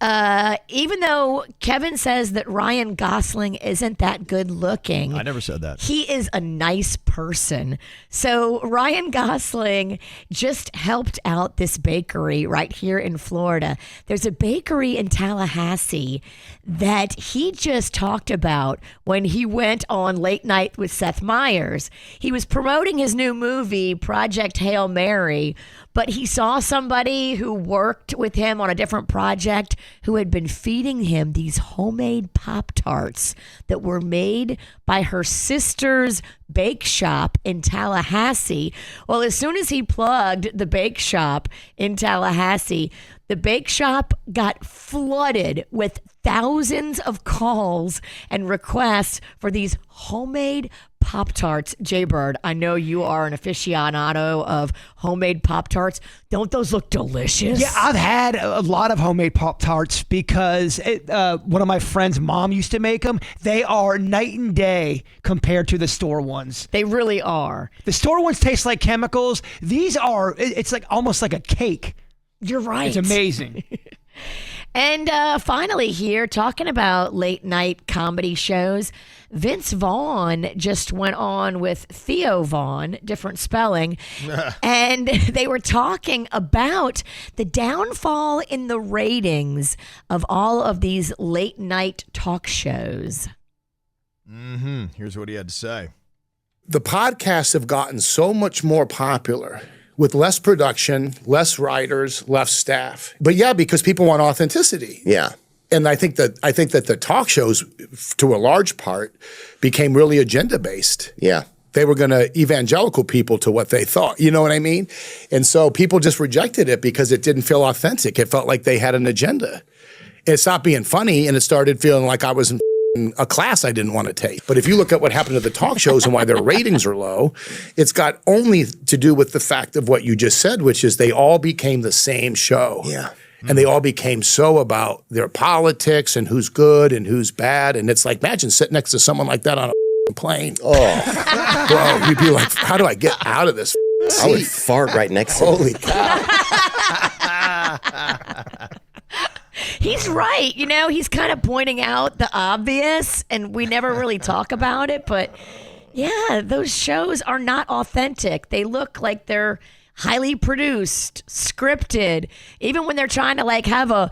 even though Kevin says that Ryan Gossling isn't that good looking. I never said that. He is a nice person. So Ryan Gossling just helped out this bakery right here in Florida. There's a bakery in Tallahassee that he just talked about when he went on Late Night with Seth Meyers. He was promoting his new movie, Project Hail Mary, but he saw somebody who worked with him on a different project who had been feeding him these homemade Pop-Tarts that were made by her sister's bake shop in Tallahassee. Well, as soon as he plugged the bake shop in Tallahassee, The bake shop got flooded with thousands of calls and requests for these homemade Pop-Tarts. Jbird, I know you are an aficionado of homemade Pop-Tarts. Don't those look delicious? Yeah, I've had a lot of homemade Pop-Tarts because one of my friend's mom used to make them. They are night and day compared to the store ones. They really are. The store ones taste like chemicals. These are, it's like almost like a cake. You're right. It's amazing. And finally here, talking about late night comedy shows, Vince Vaughn just went on with Theo Vaughn, different spelling, and they were talking about the downfall in the ratings of all of these late night talk shows. Here's what he had to say. The podcasts have gotten so much more popular with less production, less writers, less staff. But yeah, because people want authenticity. Yeah. And I think that the talk shows, to a large part, became really agenda-based. Yeah. They were going to evangelical people to what they thought. You know what I mean? And so people just rejected it because it didn't feel authentic. It felt like they had an agenda. And it stopped being funny, and it started feeling like I was in a class I didn't want to take. But if you look at what happened to the talk shows and why their ratings are low, it's got only to do with the fact of what you just said, which is they all became the same show. Yeah. And they all became so about their politics and who's good and who's bad. And it's like, imagine sitting next to someone like that on a plane. Oh, Bro, you'd be like, how do I get out of this seat? I would fart right next to Holy him. cow. He's right. You know, he's kind of pointing out the obvious, and we never really talk about it. But yeah, those shows are not authentic. They look like they're highly produced, scripted. Even when they're trying to like have a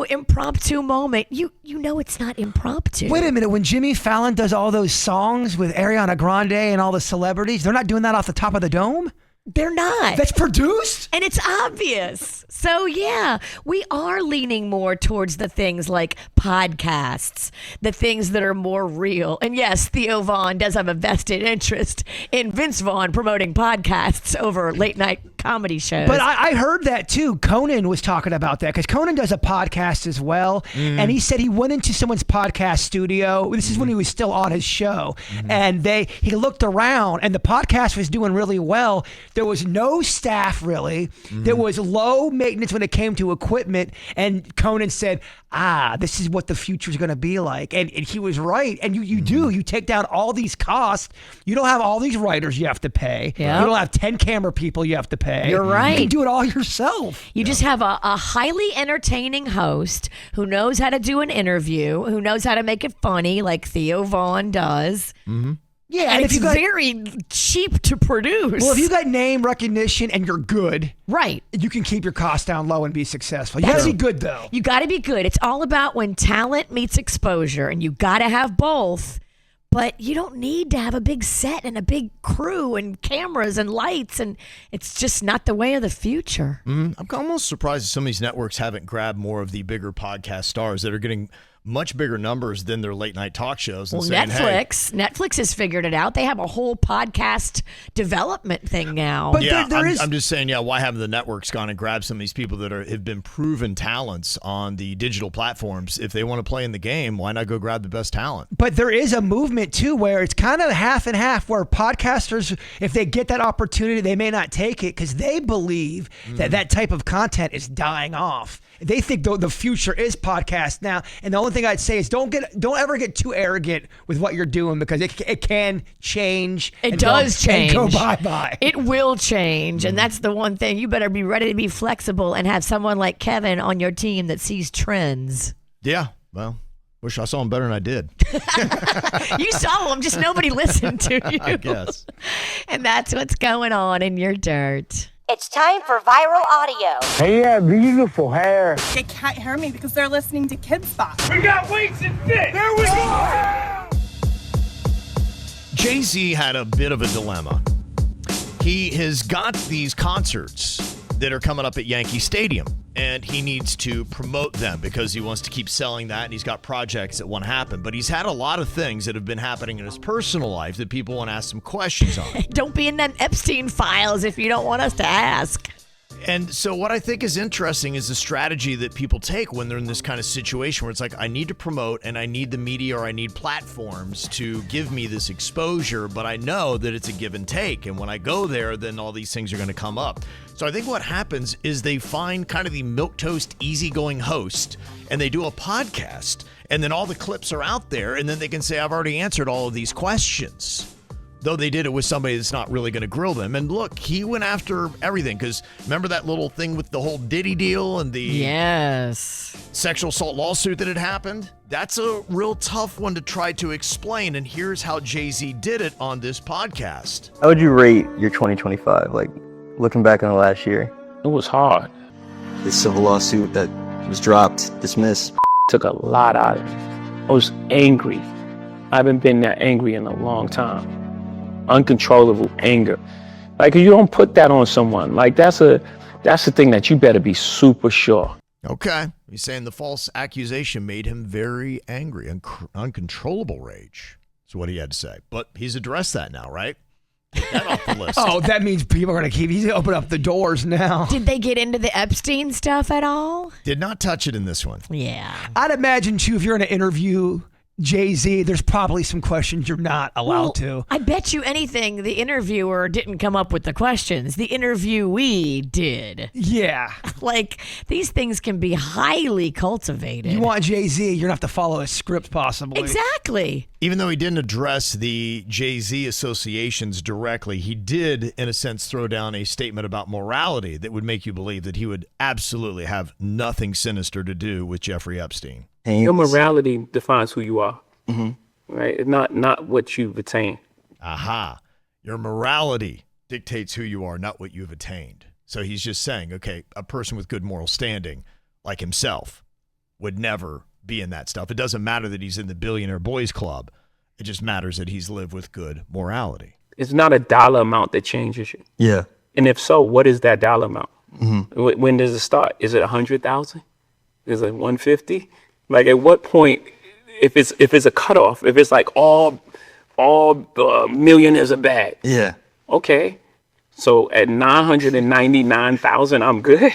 impromptu moment, you know it's not impromptu. Wait a minute, when Jimmy Fallon does all those songs with Ariana Grande and all the celebrities, they're not doing that off the top of the dome? They're not. That's produced? And it's obvious. So, yeah, we are leaning more towards the things like podcasts, the things that are more real. And yes, Theo Vaughn does have a vested interest in Vince Vaughn promoting podcasts over late night comedy shows. But I heard that too. Conan was talking about that because Conan does a podcast as well. And he said he went into someone's podcast studio. This is when he was still on his show. And he looked around and the podcast was doing really well. There was no staff really. There was low maintenance when it came to equipment. And Conan said, this is what the future is going to be like. And he was right. And you take down all these costs. You don't have all these writers you have to pay. Yep. You don't have 10 camera people you have to pay. You're right. You can do it all yourself. You just have a highly entertaining host who knows how to do an interview, who knows how to make it funny like Theo Vaughn does. Yeah, And if it's you got, very cheap to produce. well, if you got name recognition and you're good, right. you can keep your costs down low and be successful. You got to be good though. You got to be good. It's all about when talent meets exposure, and you got to have both. But you don't need to have a big set and a big crew and cameras and lights, and it's just not the way of the future. I'm almost surprised that some of these networks haven't grabbed more of the bigger podcast stars that are getting much bigger numbers than their late night talk shows. And Well, saying, Netflix has figured it out. They have a whole podcast development thing now. But yeah, there is- I'm just saying, why haven't the networks gone and grabbed some of these people that have been proven talents on the digital platforms? If they want to play in the game, why not go grab the best talent? But there is a movement too where it's kind of half and half where podcasters, if they get that opportunity, they may not take it because they believe that type of content is dying off. They think the future is podcast now. And the only thing I'd say is don't ever get too arrogant with what you're doing because it can change. It does change. And go bye-bye. It will change. And that's the one thing. You better be ready to be flexible and have someone like Kevin on your team that sees trends. Yeah, well, wish I saw him better than I did. You saw them, just nobody listened to you. I guess. And that's what's going on in your dirt. It's time for viral audio. Hey, yeah, beautiful hair. They can't hear me because they're listening to Kids Box. We got weights and fit. There we go. Jay-Z had a bit of a dilemma. He has got these concerts that are coming up at Yankee Stadium, and he needs to promote them because he wants to keep selling that, and he's got projects that want to happen. But he's had a lot of things that have been happening in his personal life that people want to ask some questions on. Don't be in them Epstein files if you don't want us to ask. And so what I think is interesting is the strategy that people take when they're in this kind of situation where it's like, I need to promote and I need the media or I need platforms to give me this exposure, but I know that it's a give and take. And when I go there, then all these things are going to come up. So I think what happens is they find kind of the milquetoast, easygoing host and they do a podcast and then all the clips are out there and then they can say, I've already answered all of these questions. Though they did it with somebody that's not really going to grill them. And look, he went after everything because remember that little thing with the whole Diddy deal and the sexual assault lawsuit that had happened? That's a real tough one to try to explain. And here's how Jay-Z did it on this podcast. How would you rate your 2025, like looking back on the last year? It was hard. The civil lawsuit that was dropped, dismissed. Took a lot out of me. I was angry. I haven't been that angry in a long time. Uncontrollable anger. Like, you don't put that on someone. Like, that's the thing that you better be super sure. Okay. He's saying the false accusation made him very angry, uncontrollable rage. That's what he had to say. But he's addressed that now, right? Get that off the list. Oh, that means people are going to keep, he's going to open up the doors now. Did they get into the Epstein stuff at all? Did not touch it in this one. Yeah. I'd imagine, too, if you're in an interview, Jay-Z, there's probably some questions you're not allowed to. I bet you anything the interviewer didn't come up with the questions. The interviewee did. Yeah. Like, these things can be highly cultivated. You want Jay-Z, you're going to have to follow a script possibly. Exactly. Even though he didn't address the Jay-Z associations directly, he did, in a sense, throw down a statement about morality that would make you believe that he would absolutely have nothing sinister to do with Jeffrey Epstein. Your morality defines who you are, right? It's not what you've attained. Aha. Your morality dictates who you are, not what you've attained. So he's just saying, okay, a person with good moral standing, like himself, would never be in that stuff. It doesn't matter that he's in the Billionaire Boys Club. It just matters that he's lived with good morality. It's not a dollar amount that changes you. Yeah. And if so, what is that dollar amount? When does it start? Is it 100,000? Is it 150? Like, at what point, if it's a cutoff, if it's like all millionaires are bad. Yeah. Okay. So at 999,000, I'm good.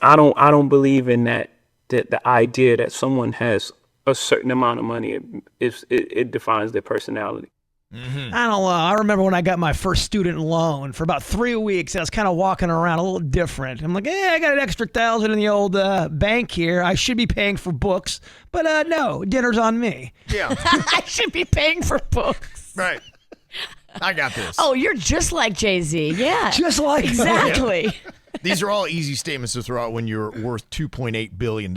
I don't believe in that the idea that someone has a certain amount of money, it defines their personality. I don't know. I remember when I got my first student loan for about 3 weeks. I was kind of walking around a little different. I'm like, I got an extra $1,000 in the old bank here. I should be paying for books, but no, dinner's on me. Yeah. I should be paying for books. Right. I got this. Oh, you're just like Jay-Z. Yeah. Just like exactly. These are all easy statements to throw out when you're worth $2.8 billion.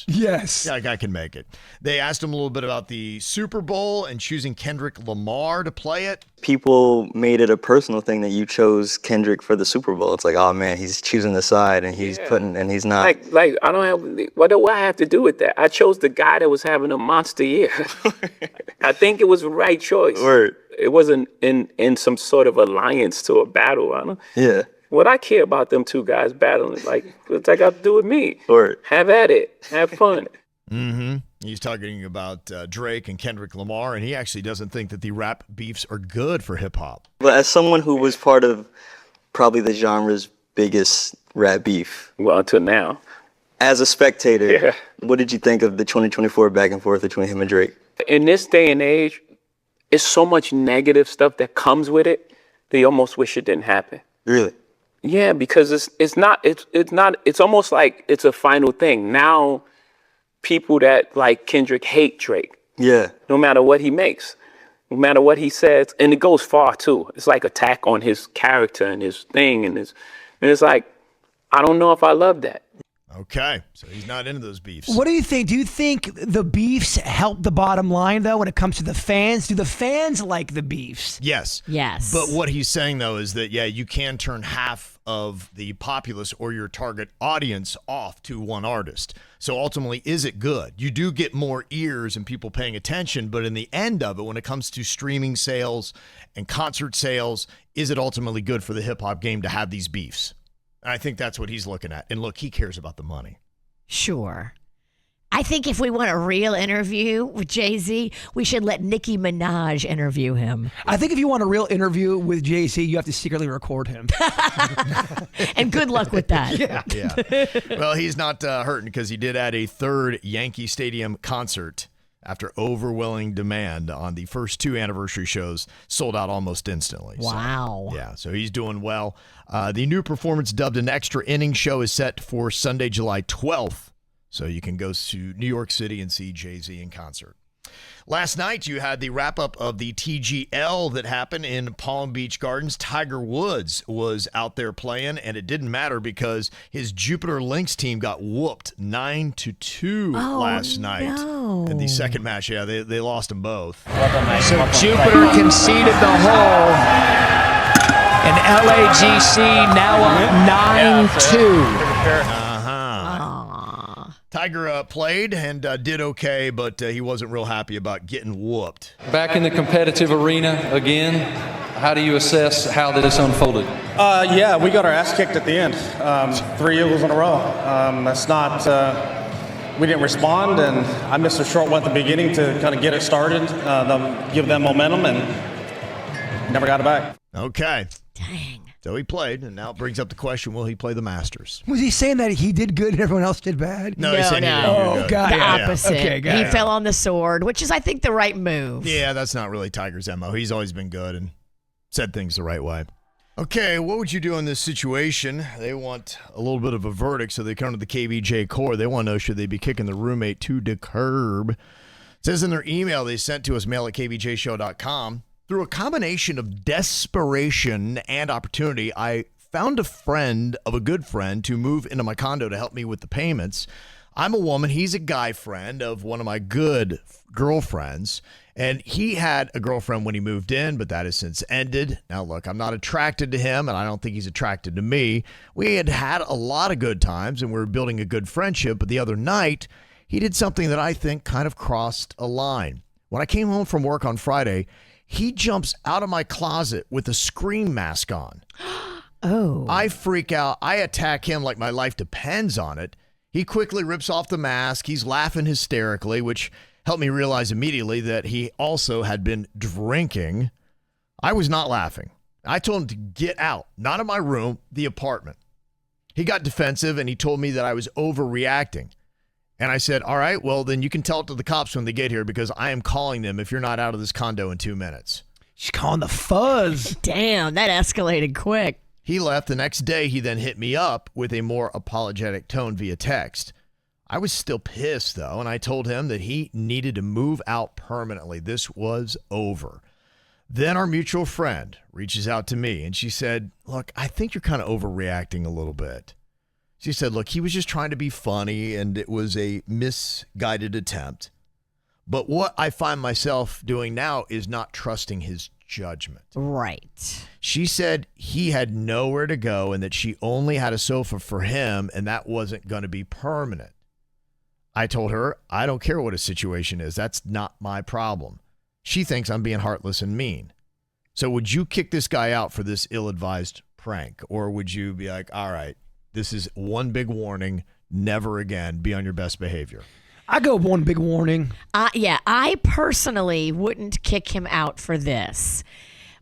Yes. Yeah, I can make it. They asked him a little bit about the Super Bowl and choosing Kendrick Lamar to play it. People made it a personal thing that you chose Kendrick for the Super Bowl. It's like, oh man, he's choosing the side and he's and he's not. Like I don't have, what do I have to do with that? I chose the guy that was having a monster year. I think it was the right choice. Word. It wasn't in some sort of alliance to a battle. I don't. Yeah. What I care about them two guys battling, like, what's that got to do with me? Word. Have at it. Have fun. He's talking about Drake and Kendrick Lamar, and he actually doesn't think that the rap beefs are good for hip-hop. But as someone who was part of probably the genre's biggest rap beef. Well, until now. As a spectator, what did you think of the 2024 back and forth between him and Drake? In this day and age, it's so much negative stuff that comes with it that you almost wish it didn't happen. Really? Yeah, because it's almost like it's a final thing. Now, people that like Kendrick hate Drake. Yeah. No matter what he makes, no matter what he says, and it goes far too. It's like attack on his character and his thing, and it's like, I don't know if I love that. Okay, so he's not into those beefs. What do you think? Do you think the beefs help the bottom line, though, when it comes to the fans? Do the fans like the beefs? Yes. Yes. But what he's saying, though, is that, yeah, you can turn half of the populace or your target audience off to one artist. So ultimately, is it good? You do get more ears and people paying attention, but in the end of it, when it comes to streaming sales and concert sales, is it ultimately good for the hip-hop game to have these beefs? I think that's what he's looking at. And look, he cares about the money. Sure. I think if we want a real interview with Jay-Z, we should let Nicki Minaj interview him. I think if you want a real interview with Jay-Z, you have to secretly record him. And good luck with that. Yeah. Well, he's not hurting because he did add a third Yankee Stadium concert after overwhelming demand on the first 2 anniversary shows, sold out almost instantly. Wow. So he's doing well. The new performance, dubbed an extra inning show, is set for Sunday, July 12th. So you can go to New York City and see Jay-Z in concert. Last night, you had the wrap-up of the TGL that happened in Palm Beach Gardens. Tiger Woods was out there playing, and it didn't matter because his Jupiter Lynx team got whooped 9-2 last night. In the second match, they lost them both. So Jupiter conceded the hole, and LAGC now up 9-2. Tiger played and did okay, but he wasn't real happy about getting whooped. Back in the competitive arena again, how do you assess how this unfolded? Yeah, we got our ass kicked at the end. 3 eagles in a row. That's not, we didn't respond, and I missed a short one at the beginning to kind of get it started, give them momentum, and never got it back. Okay. Dang. So he played, and now it brings up the question, will he play the Masters? Was he saying that he did good and everyone else did bad? No, he's saying he didn't do good. God. The opposite. Okay, got he it. fell on the sword, which is, I think, the right move. Yeah, that's not really Tiger's MO. He's always been good and said things the right way. Okay, what would you do in this situation? They want a little bit of a verdict, so they come to the KVJ Court. They want to know, should they be kicking the roommate to the curb? It says in their email they sent to us, mail@kvjshow.com, through a combination of desperation and opportunity, I found a friend of a good friend to move into my condo to help me with the payments. I'm a woman. He's a guy friend of one of my good girlfriends. And he had a girlfriend when he moved in, but that has since ended. Now, look, I'm not attracted to him, and I don't think he's attracted to me. We had a lot of good times, and we were building a good friendship. But the other night, he did something that I think kind of crossed a line. When I came home from work on Friday, he jumps out of my closet with a scream mask on. Oh. I freak out. I attack him like my life depends on it. He quickly rips off the mask. He's laughing hysterically, which helped me realize immediately that he also had been drinking. I was not laughing. I told him to get out, not in my room, the apartment. He got defensive and he told me that I was overreacting. And I said, all right, well, then you can tell it to the cops when they get here because I am calling them if you're not out of this condo in 2 minutes. She's calling the fuzz. Damn, that escalated quick. He left. The next day, he then hit me up with a more apologetic tone via text. I was still pissed, though, and I told him that he needed to move out permanently. This was over. Then our mutual friend reaches out to me, and she said, look, I think you're kind of overreacting a little bit. She said, look, he was just trying to be funny, and it was a misguided attempt. But what I find myself doing now is not trusting his judgment. Right. She said he had nowhere to go and that she only had a sofa for him, and that wasn't going to be permanent. I told her, I don't care what his situation is. That's not my problem. She thinks I'm being heartless and mean. So would you kick this guy out for this ill-advised prank? Or would you be like, all right, this is one big warning, never again, be on your best behavior? I go one big warning. Yeah, I personally wouldn't kick him out for this.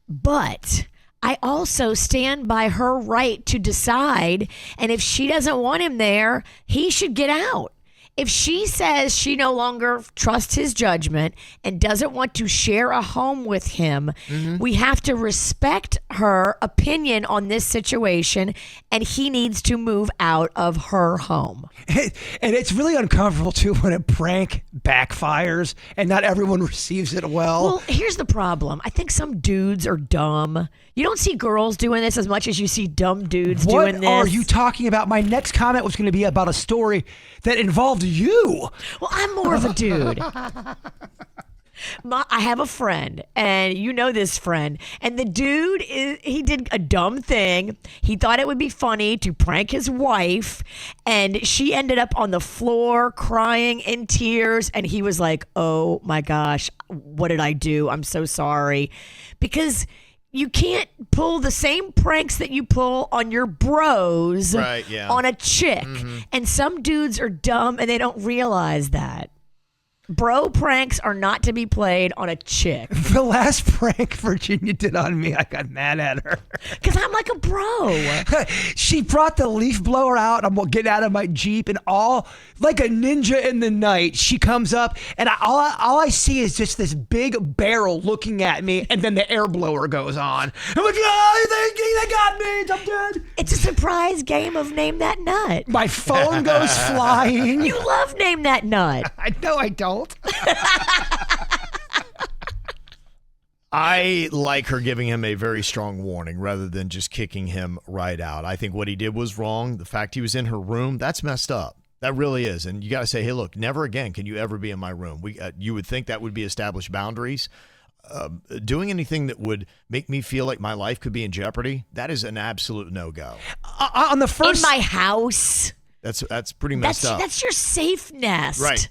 But I also stand by her right to decide. And if she doesn't want him there, he should get out. If she says she no longer trusts his judgment and doesn't want to share a home with him, we have to respect her opinion on this situation, and he needs to move out of her home. And it's really uncomfortable, too, when a prank backfires and not everyone receives it well. Well, here's the problem. I think some dudes are dumb. You don't see girls doing this as much as you see dumb dudes doing this. What are you talking about? My next comment was going to be about a story that involved you. Well, I'm more of a dude. I have a friend, and you know this friend, and the dude, he did a dumb thing. He thought it would be funny to prank his wife, and she ended up on the floor crying in tears, and he was like, oh my gosh, what did I do? I'm so sorry. Because you can't pull the same pranks that you pull on your bros on a chick. And some dudes are dumb and they don't realize that. Bro pranks are not to be played on a chick. The last prank Virginia did on me, I got mad at her. Because I'm like a bro. She brought the leaf blower out. I'm getting out of my Jeep, and all like a ninja in the night, she comes up, and all I see is just this big barrel looking at me, and then the air blower goes on. I'm like, oh, they got me. I'm dead. It's a surprise game of Name That Nut. My phone goes flying. You love Name That Nut. I know I don't. I like her giving him a very strong warning rather than just kicking him right out. I think what he did was wrong. The fact he was in her room, that's messed up. That really is. And you got to say, hey, look, never again can you ever be in my room. You would think that would be established boundaries. Doing anything that would make me feel like my life could be in jeopardy, that is an absolute no-go. On the first... In my house. That's pretty messed up. That's your safe nest. Right.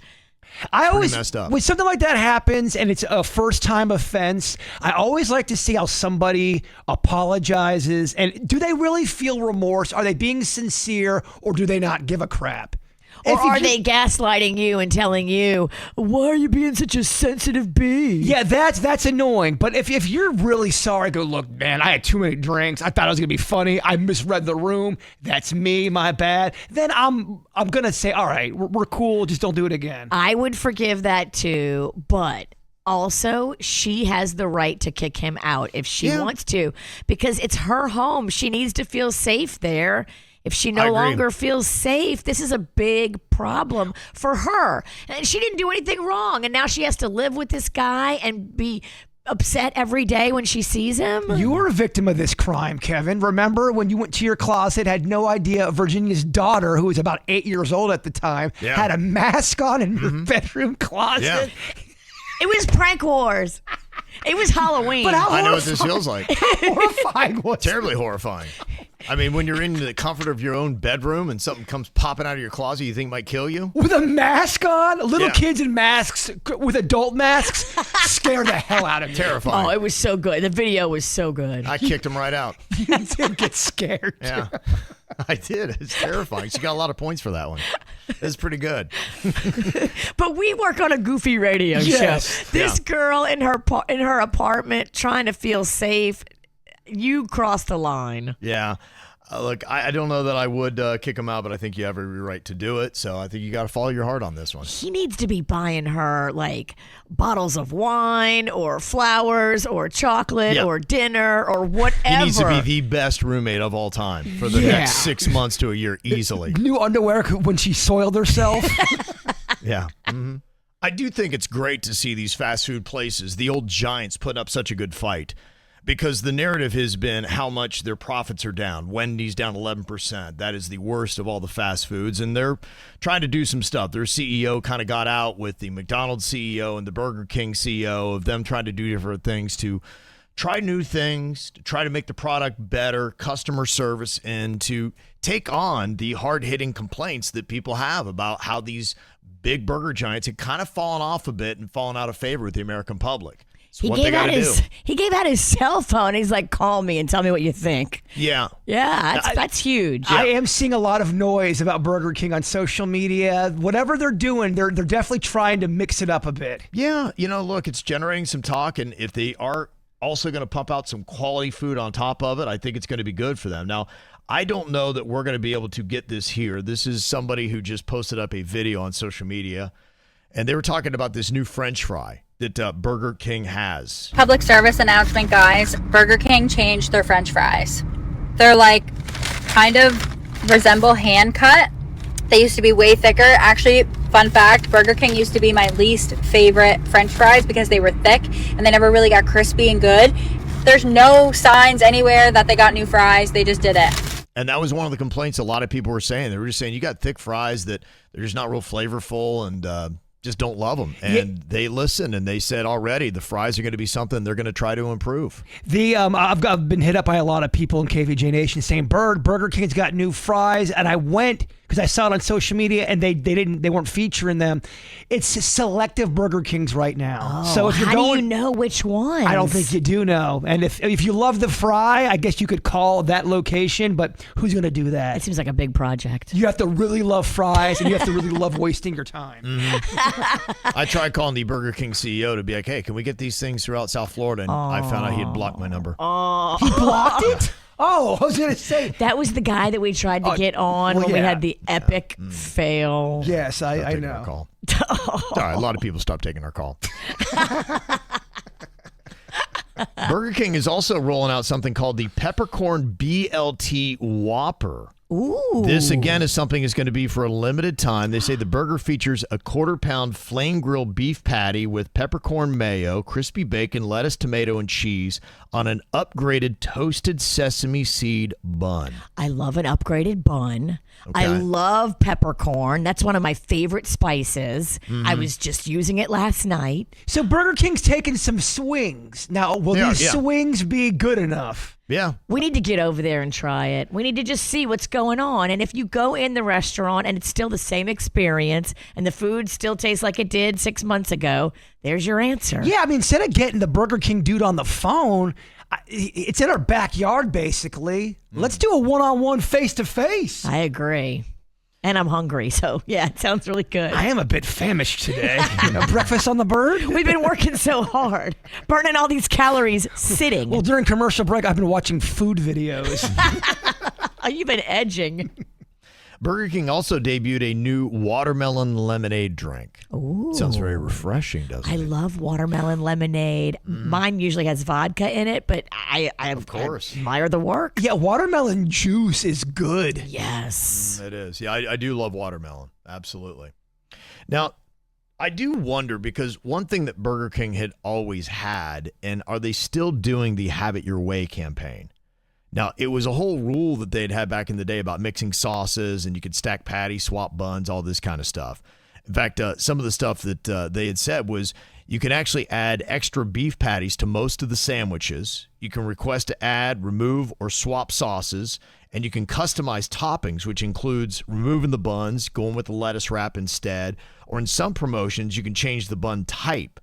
I always, messed up. when something like that happens and it's a first-time offense, I always like to see how somebody apologizes. And do they really feel remorse? Are they being sincere, or do they not give a crap? Or are they gaslighting you and telling you, why are you being such a sensitive bee? Yeah, that's annoying. But if you're really sorry, go, look, man, I had too many drinks. I thought it was going to be funny. I misread the room. That's me, my bad. Then I'm going to say, all right, we're cool. Just don't do it again. I would forgive that too, but also she has the right to kick him out if she wants to, because it's her home. She needs to feel safe there. If she no longer feels safe, this is a big problem for her. And she didn't do anything wrong. And now she has to live with this guy and be upset every day when she sees him. You were a victim of this crime, Kevin. Remember when you went to your closet, had no idea Virginia's daughter, who was about 8 years old at the time, had a mask on in your bedroom closet? Yeah. It was prank wars. It was Halloween. But I know what this feels like. Horrifying was Terribly horrifying. I mean, when you're in the comfort of your own bedroom and something comes popping out of your closet you think might kill you. With a mask on? Little kids in masks, with adult masks, scare the hell out of me. Terrifying. Oh, it was so good. The video was so good. I kicked him right out. You did get scared. Yeah, I did. It's terrifying. She got a lot of points for that one. It's pretty good. But we work on a goofy radio show. This girl in her apartment trying to feel safe, you crossed the line. Yeah. Look, I don't know that I would kick him out, but I think you have every right to do it. So I think you got to follow your heart on this one. He needs to be buying her like bottles of wine or flowers or chocolate or dinner or whatever. He needs to be the best roommate of all time for the next 6 months to a year easily. New underwear when she soiled herself. Yeah. Mm-hmm. I do think it's great to see these fast food places, the old giants, put up such a good fight. Because the narrative has been how much their profits are down. Wendy's down 11%. That is the worst of all the fast foods. And they're trying to do some stuff. Their CEO kind of got out with the McDonald's CEO and the Burger King CEO of them trying to do different things to try new things, to try to make the product better, customer service, and to take on the hard-hitting complaints that people have about how these big burger giants have kind of fallen off a bit and fallen out of favor with the American public. He gave out his cell phone. He's like, call me and tell me what you think. Yeah. Yeah, that's huge. I am seeing a lot of noise about Burger King on social media. Whatever they're doing, they're definitely trying to mix it up a bit. Yeah, look, it's generating some talk, and if they are also going to pump out some quality food on top of it, I think it's going to be good for them. Now, I don't know that we're going to be able to get this here. This is somebody who just posted up a video on social media, and they were talking about this new French fry that Burger King has. Public service announcement, guys. Burger King changed their French fries. They're like kind of resemble hand cut. They used to be way thicker. Actually, fun fact, Burger King used to be my least favorite French fries because they were thick and they never really got crispy and good. There's no signs anywhere that they got new fries. They just did it. And that was one of the complaints a lot of people were saying. They were just saying, you got thick fries that they're just not real flavorful and just don't love them. And they listened and they said already the fries are going to be something they're going to try to improve. I've been hit up by a lot of people in KVJ Nation saying, Burger King's got new fries. And I went because I saw it on social media and they weren't featuring them. It's selective Burger Kings right now. So if you're how going, do you know which one? I don't think you do know. And if you love the fry, I guess you could call that location, but who's going to do that? It seems like a big project. You have to really love fries and you have to really love wasting your time. I tried calling the Burger King CEO to be like, hey, can we get these things throughout South Florida? And I found out he had blocked my number. He blocked it? Oh, I was going to say. That was the guy that we tried to get on when we had the epic fail. Yes, I know. Our call. Sorry, a lot of people stopped taking our call. Burger King is also rolling out something called the Peppercorn BLT Whopper. Ooh. This, again, is something that's going to be for a limited time. They say the burger features a quarter-pound flame-grilled beef patty with peppercorn mayo, crispy bacon, lettuce, tomato, and cheese on an upgraded toasted sesame seed bun. I love an upgraded bun. I love peppercorn. That's one of my favorite spices. I was just using it last night. So Burger King's taking some swings. Now, will these swings be good enough? Yeah. We need to get over there and try it. We need to just see what's going on. And if you go in the restaurant and it's still the same experience and the food still tastes like it did 6 months ago, there's your answer. Yeah, I mean, instead of getting the Burger King dude on the phone, it's in our backyard, basically. Let's do a one-on-one, face-to-face. I agree. And I'm hungry, so yeah, it sounds really good. I am a bit famished today. Breakfast on the bird? We've been working so hard, burning all these calories sitting. Well, during commercial break, I've been watching food videos. You've been edging. Burger King also debuted a new watermelon lemonade drink. Ooh. Sounds very refreshing, doesn't it? I love watermelon lemonade. Mine usually has vodka in it, but I admire the work. Yeah, watermelon juice is good. Yes. It is. Yeah, I do love watermelon. Absolutely. Now, I do wonder, because one thing that Burger King had always had, and are they still doing the Have It Your Way campaign? Now, it was a whole rule that they'd had back in the day about mixing sauces, and you could stack patties, swap buns, all this kind of stuff. In fact, some of the stuff that they had said was you can actually add extra beef patties to most of the sandwiches. You can request to add, remove, or swap sauces, and you can customize toppings, which includes removing the buns, going with the lettuce wrap instead, or in some promotions, you can change the bun type.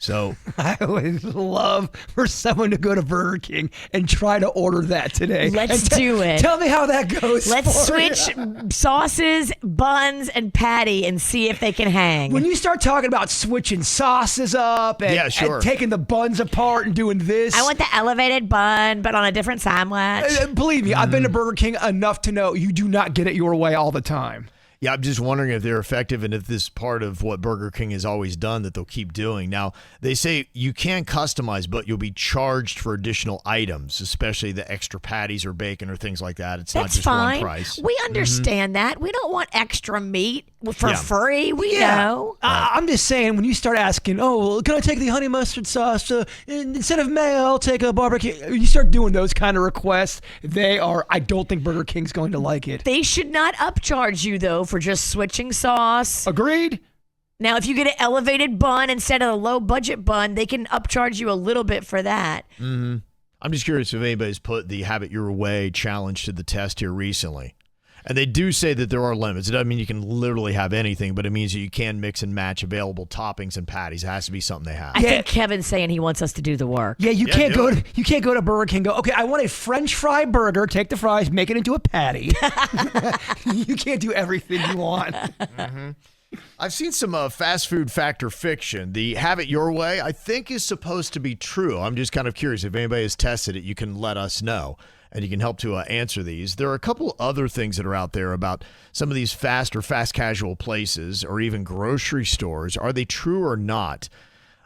So I would love for someone to go to Burger King and try to order that today. Let's do it. Tell me how that goes. Let's switch sauces, buns, and patty and see if they can hang. When you start talking about switching sauces up and, and taking the buns apart and doing this. I want the elevated bun, but on a different sandwich. Believe me, I've been to Burger King enough to know you do not get it your way all the time. Yeah, I'm just wondering if they're effective and if this is part of what Burger King has always done that they'll keep doing. Now, they say you can customize, but you'll be charged for additional items, especially the extra patties or bacon or things like that. It's not just one price. We understand that. We don't want extra meat for free. We know. I'm just saying, when you start asking, can I take the honey mustard sauce? Instead of mayo, I'll take a barbecue. You start doing those kind of requests, I don't think Burger King's going to like it. They should not upcharge you, though, for just switching sauce. Agreed. Now, if you get an elevated bun instead of a low budget bun, they can upcharge you a little bit for that. Mm-hmm. I'm just curious if anybody's put the Have It Your Way challenge to the test here recently. And they do say that there are limits. It doesn't mean you can literally have anything, but it means that you can mix and match available toppings and patties. It has to be something they have. I think Kevin's saying he wants us to do the work. Yeah, you can't go to Burger King and go, okay, I want a French fry burger, take the fries, make it into a patty. You can't do everything you want. Mm-hmm. I've seen some fast food factor fiction. The Have It Your Way, I think, is supposed to be true. I'm just kind of curious. If anybody has tested it, you can let us know. And you can help to answer these. There are a couple other things that are out there about some of these fast or fast casual places or even grocery stores. Are they true or not?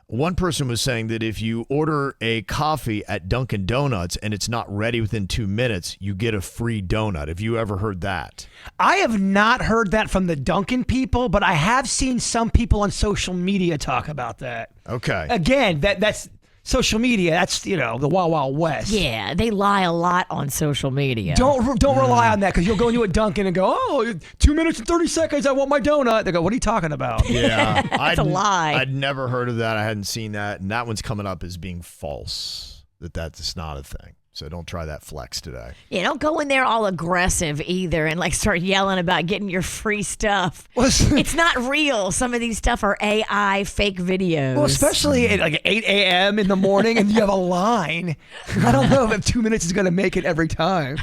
One person was saying that if you order a coffee at Dunkin' Donuts and it's not ready within 2 minutes, you get a free donut. Have you ever heard that? I have not heard that from the Dunkin' people, but I have seen some people on social media talk about that. Okay. Again, that's... social media, that's, the Wild Wild West. Yeah, they lie a lot on social media. Don't rely on that, because you'll go into a Dunkin' and go, 2 minutes and 30 seconds, I want my donut. They go, what are you talking about? Yeah. That's a lie. I'd never heard of that. I hadn't seen that. And that one's coming up as being false, that's not a thing. So don't try that flex today. Yeah, don't go in there all aggressive either and like start yelling about getting your free stuff. It's not real. Some of these stuff are AI fake videos. Well, especially at like 8 a.m. in the morning and you have a line. I don't know if 2 minutes is going to make it every time.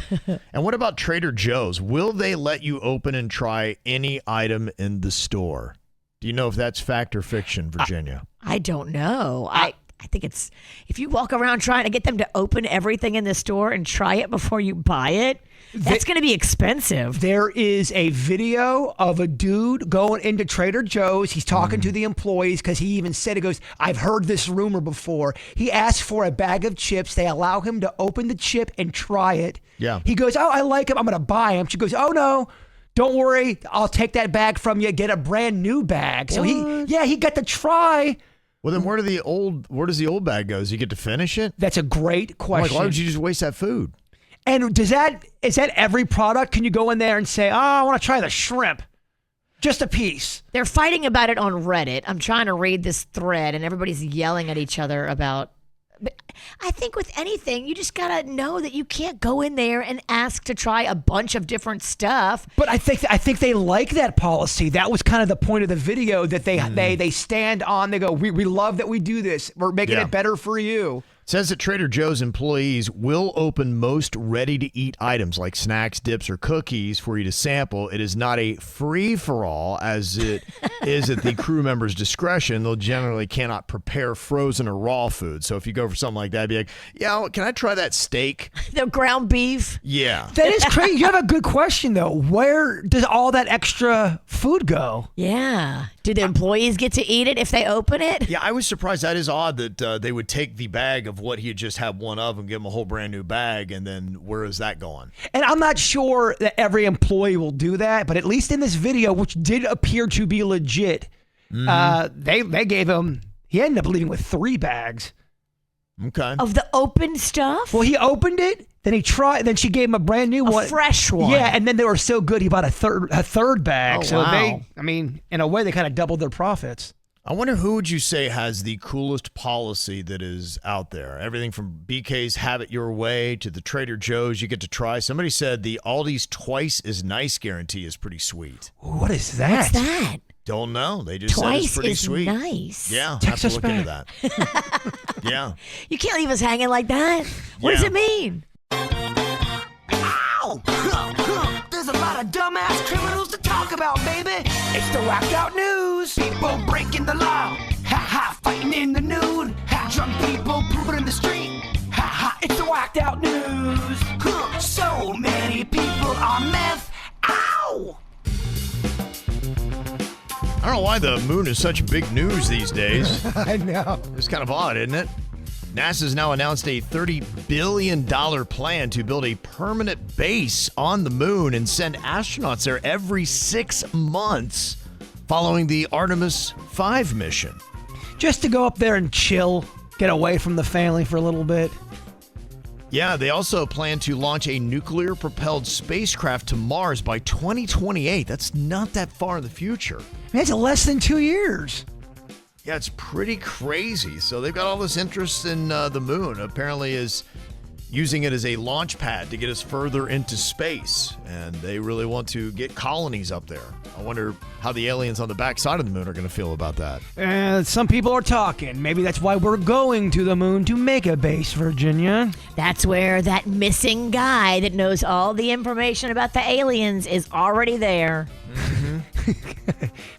And what about Trader Joe's? Will they let you open and try any item in the store? Do you know if that's fact or fiction, Virginia? I don't know. I think it's, if you walk around trying to get them to open everything in the store and try it before you buy it, that's going to be expensive. There is a video of a dude going into Trader Joe's. He's talking to the employees because he even said, he goes, I've heard this rumor before. He asked for a bag of chips. They allow him to open the chip and try it. Yeah. He goes, oh, I like him. I'm going to buy him. She goes, oh, no. Don't worry. I'll take that bag from you. Get a brand new bag. So he got to try. Well, then where does the old bag go? Does he get to finish it? That's a great question. Why would you just waste that food? And is that every product? Can you go in there and say, oh, I want to try the shrimp? Just a piece. They're fighting about it on Reddit. I'm trying to read this thread and everybody's yelling at each other about. But I think with anything, you just got to know that you can't go in there and ask to try a bunch of different stuff. But I think they like that policy. That was kind of the point of the video, that they stand on. They go, we love that we do this. We're making it better for you. It says that Trader Joe's employees will open most ready-to-eat items like snacks, dips, or cookies for you to sample. It is not a free-for-all, as it is at the crew member's discretion. They'll generally cannot prepare frozen or raw food. So if you go for something like that, be like, yeah, can I try that steak? The ground beef? Yeah. That is crazy. You have a good question, though. Where does all that extra food go? Yeah. Do the employees get to eat it if they open it? Yeah, I was surprised. That is odd that they would take the bag of what he had just had one of and give him a whole brand new bag, and then where is that going? And I'm not sure that every employee will do that, but at least in this video, which did appear to be legit, they gave him, he ended up leaving with 3 bags. Okay. Of the open stuff? Well, he opened it, then he tried, then she gave him a brand new one. A fresh one. Yeah, and then they were so good, he bought a third bag. Oh, so wow. in a way, they kind of doubled their profits. I wonder who would you say has the coolest policy that is out there? Everything from BK's Have It Your Way to the Trader Joe's you get to try. Somebody said the Aldi's Twice is Nice guarantee is pretty sweet. What is that? What's that? Don't know. They just said Twice it's pretty is sweet. Nice. Yeah, Text have to us look into back. that. Yeah. You can't leave us hanging like that. What does it mean? Ow! There's a lot of dumbass criminals to talk about, baby. It's the whacked out news. People breaking the law. Ha ha, fighting in the nude. Ha, drunk people pooping in the street. Ha ha, it's the whacked out news. So many people on meth. Ow! I don't know why the moon is such big news these days. I know. It's kind of odd, isn't it? NASA's now announced a $30 billion plan to build a permanent base on the moon and send astronauts there every 6 months following the Artemis 5 mission. Just to go up there and chill, get away from the family for a little bit. Yeah, they also plan to launch a nuclear-propelled spacecraft to Mars by 2028. That's not that far in the future. That's less than 2 years. Yeah, it's pretty crazy. So they've got all this interest in the moon. Apparently is using it as a launch pad to get us further into space. And they really want to get colonies up there. I wonder how the aliens on the backside of the moon are going to feel about that. Some people are talking. Maybe that's why we're going to the moon, to make a base, Virginia. That's where that missing guy that knows all the information about the aliens is already there.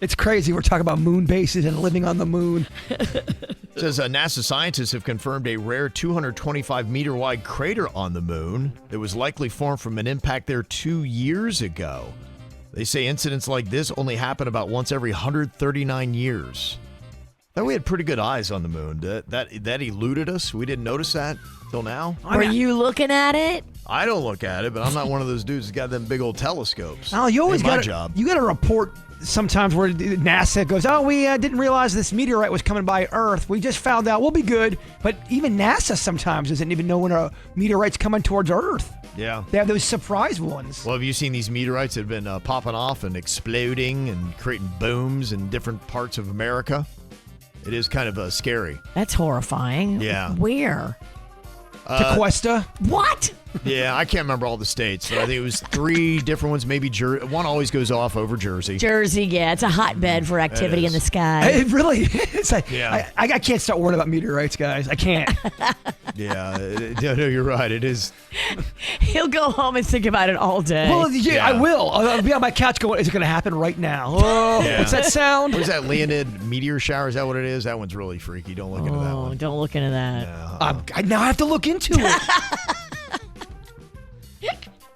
It's crazy. We're talking about moon bases and living on the moon. It says NASA scientists have confirmed a rare 225-meter wide crater on the moon that was likely formed from an impact there 2 years ago. They say incidents like this only happen about once every 139 years. Thought we had pretty good eyes on the moon. That eluded us. We didn't notice that till now. Were you looking at it? I don't look at it, but I'm not one of those dudes that's got them big old telescopes. Oh, you always Ain't my got job. You got to report sometimes where NASA goes, oh, we didn't realize this meteorite was coming by Earth. We just found out. We'll be good. But even NASA sometimes doesn't even know when a meteorite's coming towards Earth. Yeah. They have those surprise ones. Well, have you seen these meteorites that have been popping off and exploding and creating booms in different parts of America? It is kind of scary. That's horrifying. Yeah. Where? Tequesta. What? Yeah, I can't remember all the states, but I think it was 3 different ones. Maybe one always goes off over Jersey. Jersey, yeah, it's a hotbed for activity in the sky. It really is. Yeah. I can't start worrying about meteorites, guys. I can't. Yeah, no, you're right. It is. He'll go home and think about it all day. Well, yeah, I will. I'll be on my couch going, is it going to happen right now? Oh, Yeah. what's that sound? What is that, Leonid meteor shower? Is that what it is? That one's really freaky. Don't look into that one. Don't look into that. Now I have to look into it.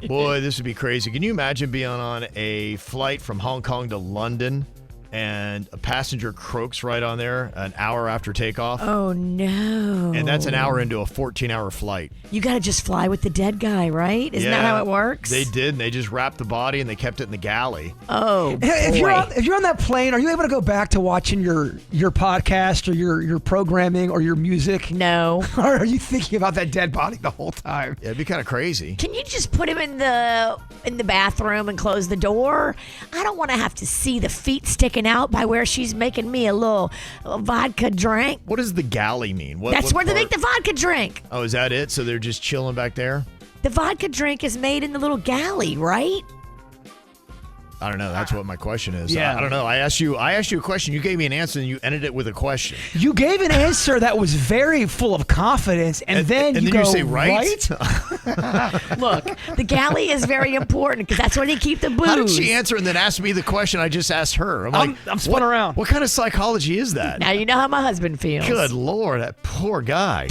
Boy, this would be crazy. Can you imagine being on a flight from Hong Kong to London and a passenger croaks right on there an hour after takeoff? Oh, no. And that's an hour into a 14-hour flight. You got to just fly with the dead guy, right? Isn't that how it works? They did, and they just wrapped the body and they kept it in the galley. Oh, if you're on that plane, are you able to go back to watching your podcast or your programming or your music? No. Or are you thinking about that dead body the whole time? Yeah, it'd be kind of crazy. Can you just put him in the bathroom and close the door? I don't want to have to see the feet sticking out by where she's making me a little vodka drink. What does the galley mean? That's where they make the vodka drink. Oh, is that it? So they're just chilling back there? The vodka drink is made in the little galley, right? I don't know. That's what my question is. Yeah. I don't know. I asked you a question. You gave me an answer, and you ended it with a question. You gave an answer that was very full of confidence, and then you say right? Look, the galley is very important because that's where they keep the booze. How did she answer and then ask me the question I just asked her? I'm spun around. What kind of psychology is that? Now you know how my husband feels. Good Lord, that poor guy.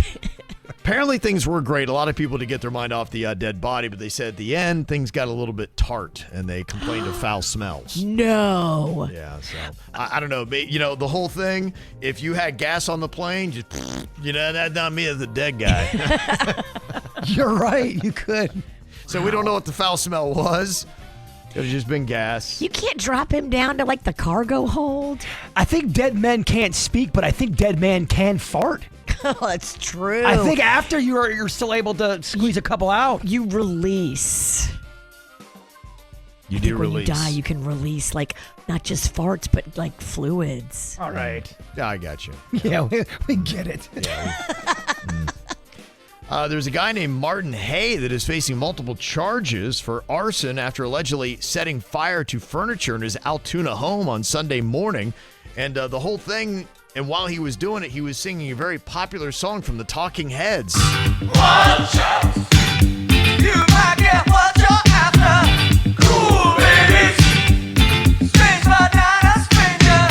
Apparently things were great. A lot of people to get their mind off the dead body, but they said at the end things got a little bit tart, and they complained of foul smells. No. Yeah, so I don't know. The whole thing. If you had gas on the plane, just that's not me as the dead guy. You're right. You could. So we don't know what the foul smell was. It would have just been gas. You can't drop him down to like the cargo hold. I think dead men can't speak, but I think dead men can fart. Oh, that's true. I think after you're still able to squeeze a couple out. You release. You do when release. you die, you can release like not just farts, but like fluids. All right. Yeah, I got you. Yeah, we get it. There's a guy named Martin Hay that is facing multiple charges for arson after allegedly setting fire to furniture in his Altoona home on Sunday morning. And the whole thing, and while he was doing it, he was singing a very popular song from the Talking Heads. Watch out. You might get what you're after. Cool babies. Strange but not a stranger.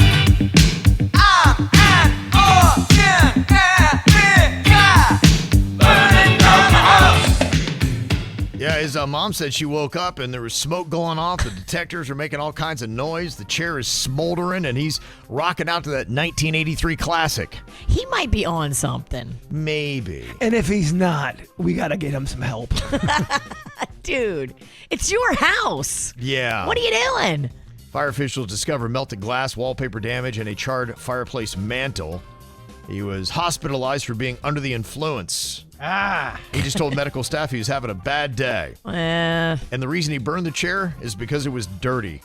I'm an ordinary guy. Burning down the house. Yeah, his mom said she woke up and there was smoke going off. The detectors are making all kinds of noise. The chair is smoldering, and he's rocking out to that 1983 classic. He might be on something. Maybe. And if he's not, we got to get him some help. Dude, it's your house. Yeah. What are you doing? Fire officials discovered melted glass, wallpaper damage, and a charred fireplace mantle. He was hospitalized for being under the influence. He just told medical staff he was having a bad day. And the reason he burned the chair is because it was dirty.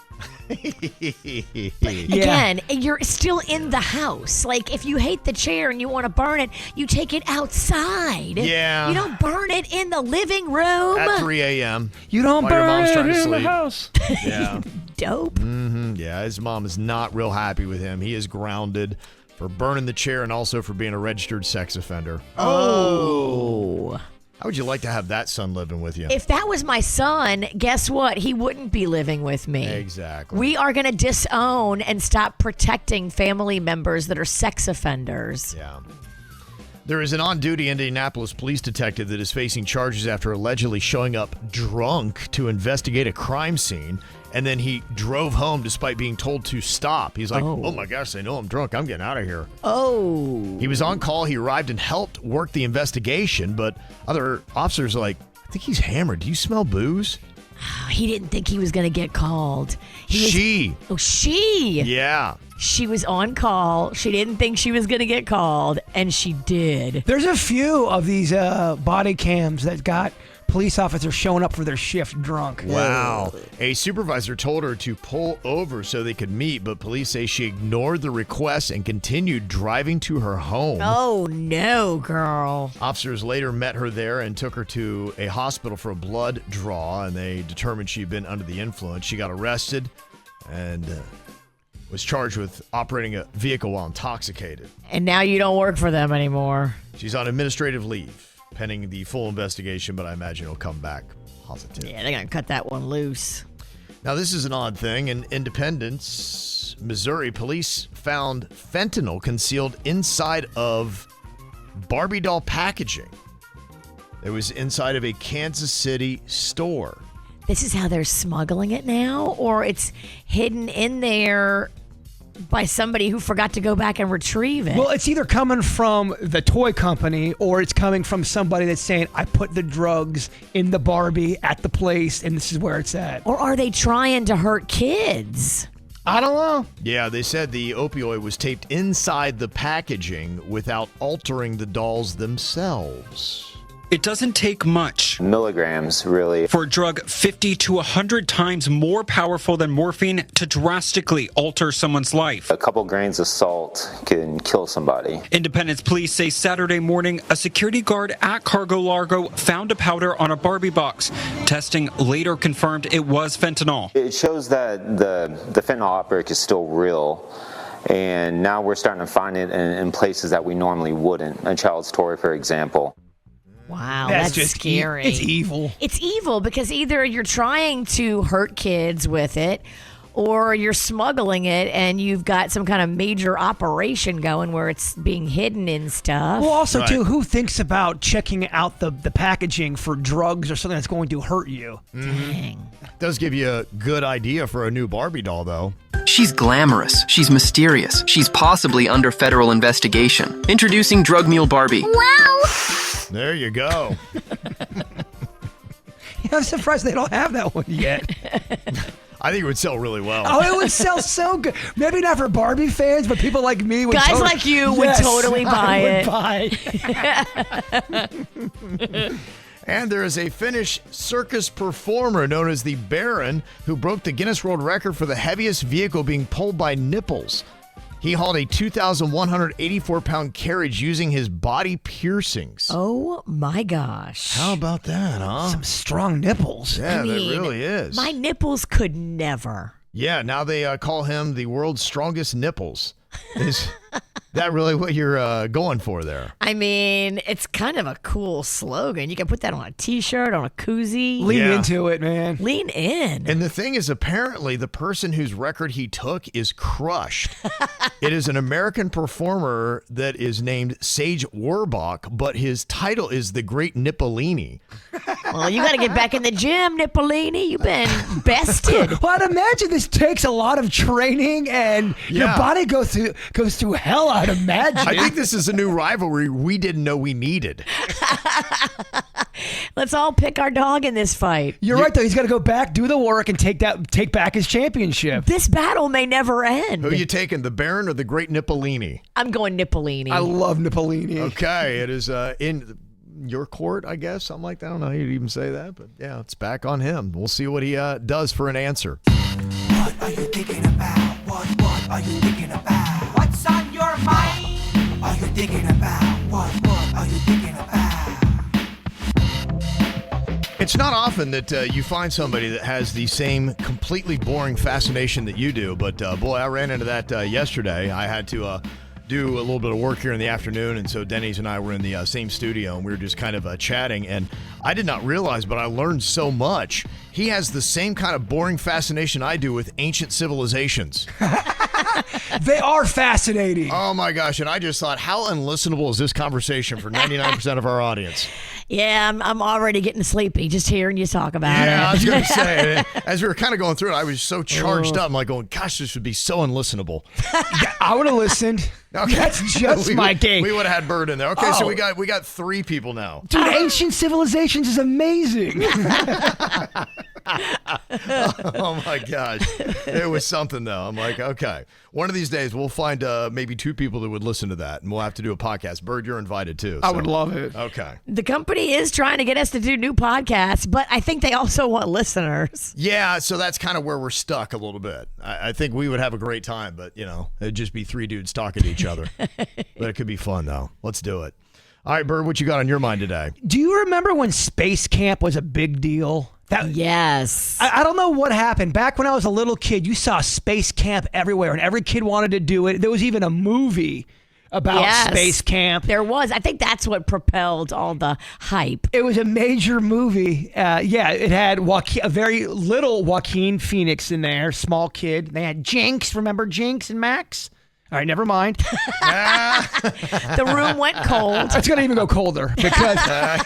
Again, you're still in the house. Like, if you hate the chair and you want to burn it, you take it outside. Yeah. You don't burn it in the living room. At 3 a.m. You don't while your burn mom's it trying to in the sleep. house. Yeah. Dope. Mm-hmm. Yeah, his mom is not real happy with him. He is grounded for burning the chair and also for being a registered sex offender. Oh. How would you like to have that son living with you? If that was my son, guess what? He wouldn't be living with me. Exactly. We are going to disown and stop protecting family members that are sex offenders. Yeah. There is an on-duty Indianapolis police detective that is facing charges after allegedly showing up drunk to investigate a crime scene, and then he drove home despite being told to stop. He's like, oh my gosh, they know I'm drunk. I'm getting out of here. Oh. He was on call. He arrived and helped work the investigation, but other officers are like, I think he's hammered. Do you smell booze? He didn't think he was going to get called. She. Yeah. She was on call. She didn't think she was going to get called, and she did. There's a few of these body cams that got police officer showing up for their shift drunk. Wow. A supervisor told her to pull over so they could meet, but police say she ignored the request and continued driving to her home. Oh, no, girl. Officers later met her there and took her to a hospital for a blood draw, and they determined she'd been under the influence. She got arrested and was charged with operating a vehicle while intoxicated. And now you don't work for them anymore. She's on administrative leave pending the full investigation, but I imagine it'll come back positive. Yeah, they're going to cut that one loose. Now, this is an odd thing. In Independence, Missouri, police found fentanyl concealed inside of Barbie doll packaging. It was inside of a Kansas City store. This is how they're smuggling it now? Or it's hidden in there by somebody who forgot to go back and retrieve it? Well, it's either coming from the toy company or it's coming from somebody that's saying, I put the drugs in the Barbie at the place and this is where it's at. Or are they trying to hurt kids? I don't know. Yeah, they said the opioid was taped inside the packaging without altering the dolls themselves. It doesn't take much. Milligrams, really. For a drug 50 to 100 times more powerful than morphine to drastically alter someone's life. A couple grains of salt can kill somebody. Independence police say Saturday morning, a security guard at Cargo Largo found a powder on a Barbie box. Testing later confirmed it was fentanyl. It shows that the fentanyl outbreak is still real. And now we're starting to find it in places that we normally wouldn't. A child's toy, for example. Wow, that's just scary. It's evil. It's evil because either you're trying to hurt kids with it or you're smuggling it and you've got some kind of major operation going where it's being hidden in stuff. Well, also, too, who thinks about checking out the packaging for drugs or something that's going to hurt you? Dang. Does give you a good idea for a new Barbie doll, though. She's glamorous. She's mysterious. She's possibly under federal investigation. Introducing Drug Mule Barbie. Wow! There you go. I'm surprised they don't have that one yet. I think it would sell really well. Oh, it would sell so good. Maybe not for Barbie fans, but people like me would. Guys like you would totally buy it. And there is a Finnish circus performer known as the Baron who broke the Guinness World Record for the heaviest vehicle being pulled by nipples. He hauled a 2,184-pound carriage using his body piercings. Oh, my gosh. How about that, huh? Some strong nipples. Yeah, that really is. My nipples could never. Yeah, now they call him the world's strongest nipples. Is that really what you're going for there? I mean, it's kind of a cool slogan. You can put that on a T-shirt, on a koozie. Lean into it, man. Lean in. And the thing is, apparently, the person whose record he took is crushed. It is an American performer that is named Sage Warbach, but his title is the Great Nippulini. Well, you got to get back in the gym, Nippulini. You've been bested. Well, I'd imagine this takes a lot of training, and your body goes through hell, I'd imagine. I think this is a new rivalry we didn't know we needed. Let's all pick our dog in this fight. You're right, though. He's got to go back, do the work, and take back his championship. This battle may never end. Who are you taking, the Baron or the Great Nippulini? I'm going Nippulini. I love Nippulini. Okay, it is in your court, I guess, something like that. I don't know how you'd even say that, but yeah, it's back on him. We'll see what he does for an answer. What are you thinking about? What are you thinking about? What's on your mind? Are you thinking about? What are you thinking about? It's not often that you find somebody that has the same completely boring fascination that you do, but boy, I ran into that yesterday. I had to do a little bit of work here in the afternoon, and so Denny's and I were in the same studio, and we were just kind of chatting, and I did not realize, but I learned so much. He has the same kind of boring fascination I do with ancient civilizations. They are fascinating. Oh my gosh, and I just thought, how unlistenable is this conversation for 99% of our audience? Yeah, I'm already getting sleepy just hearing you talk about it. Yeah, I was going to say, as we were kind of going through it, I was so charged up. I'm like going, gosh, this would be so unlistenable. I would have listened. Okay. That's just my thing. We would have had Bird in there. Okay, so we got 3 people now. Dude, ancient civilizations is amazing. Oh my gosh. It was something though. I'm like, okay. One of these days we'll find maybe 2 people that would listen to that and we'll have to do a podcast. Bird, you're invited too. I would love it. Okay. The company is trying to get us to do new podcasts, but I think they also want listeners. Yeah, so that's kind of where we're stuck a little bit. I think we would have a great time, but it'd just be 3 dudes talking to each other. But it could be fun though. Let's do it. All right, Bird, what you got on your mind today? Do you remember when Space Camp was a big deal? Yes. I don't know what happened. Back when I was a little kid, you saw Space Camp everywhere, and every kid wanted to do it. There was even a movie about Space Camp. There was. I think that's what propelled all the hype. It was a major movie. It had a very little Joaquin Phoenix in there, small kid. They had Jinx. Remember Jinx and Max? All right, never mind. The room went cold. It's going to even go colder because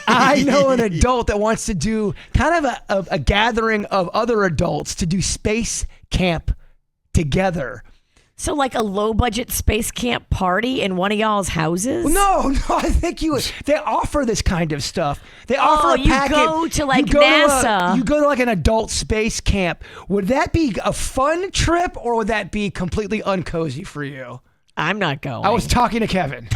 I know an adult that wants to do kind of a gathering of other adults to do Space Camp together. So like a low-budget Space Camp party in one of y'all's houses? No, I think they offer this kind of stuff. They offer a packet. You go to like NASA. You go to like an adult space camp. Would that be a fun trip or would that be completely uncozy for you? I'm not going. I was talking to Kevin.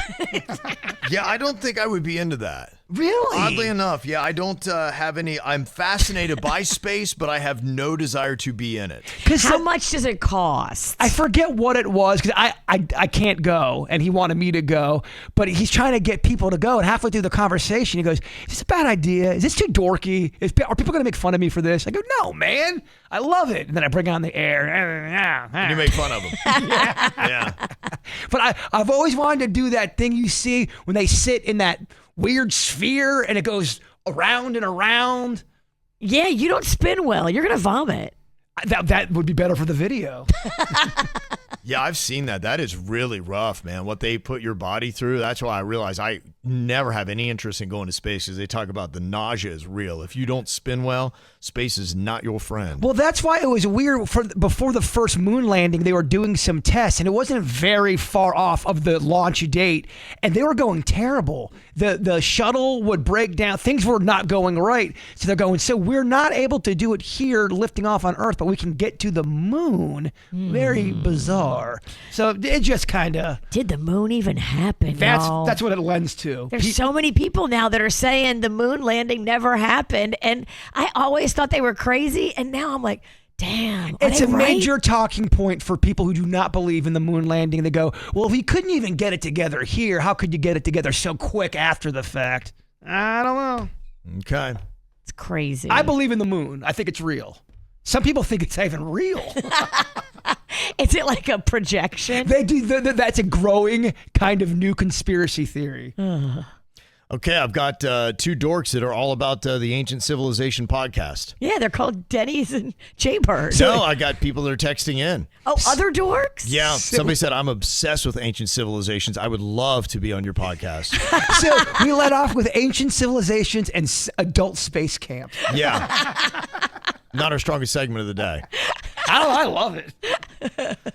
Yeah, I don't think I would be into that. Really? Oddly enough, yeah, I don't have any. I'm fascinated by space, but I have no desire to be in it. How much does it cost? I forget what it was because I can't go, and he wanted me to go, but he's trying to get people to go. And halfway through the conversation, he goes, "Is this a bad idea? Is this too dorky? Are people going to make fun of me for this?" I go, "No, man, I love it." And then I bring on the air, and you make fun of him. Yeah. But I've always wanted to do that thing you see when they sit in that weird sphere and it goes around and around. Yeah, you don't spin well. You're going to vomit. That would be better for the video. Yeah, I've seen that. That is really rough, man. What they put your body through. That's why I realize I never have any interest in going to space because they talk about the nausea is real. If you don't spin well, space is not your friend. Well, that's why it was weird. Before the first moon landing, they were doing some tests, and it wasn't very far off of the launch date, and they were going terrible. The shuttle would break down. Things were not going right. So they're going, so we're not able to do it here, lifting off on Earth, but we can get to the moon. Very bizarre. So it just kind of... Did the moon even happen, y'all? That's what it lends to. There's so many people now that are saying the moon landing never happened, and I always thought they were crazy, and now I'm like, damn. It's a major talking point for people who do not believe in the moon landing. They go, well, if you couldn't even get it together here, how could you get it together so quick after the fact? I don't know. Okay. It's crazy. I believe in the moon. I think it's real. Some people think it's even real. Is it like a projection? They do. That's a growing kind of new conspiracy theory. Okay, I've got 2 dorks that are all about the Ancient Civilization podcast. Yeah, they're called Denny's and Jbird. No, I got people that are texting in. Oh, other dorks? Yeah, somebody said, I'm obsessed with ancient civilizations. I would love to be on your podcast. So we let off with Ancient Civilizations and adult space camp. Yeah. Not our strongest segment of the day. I love it.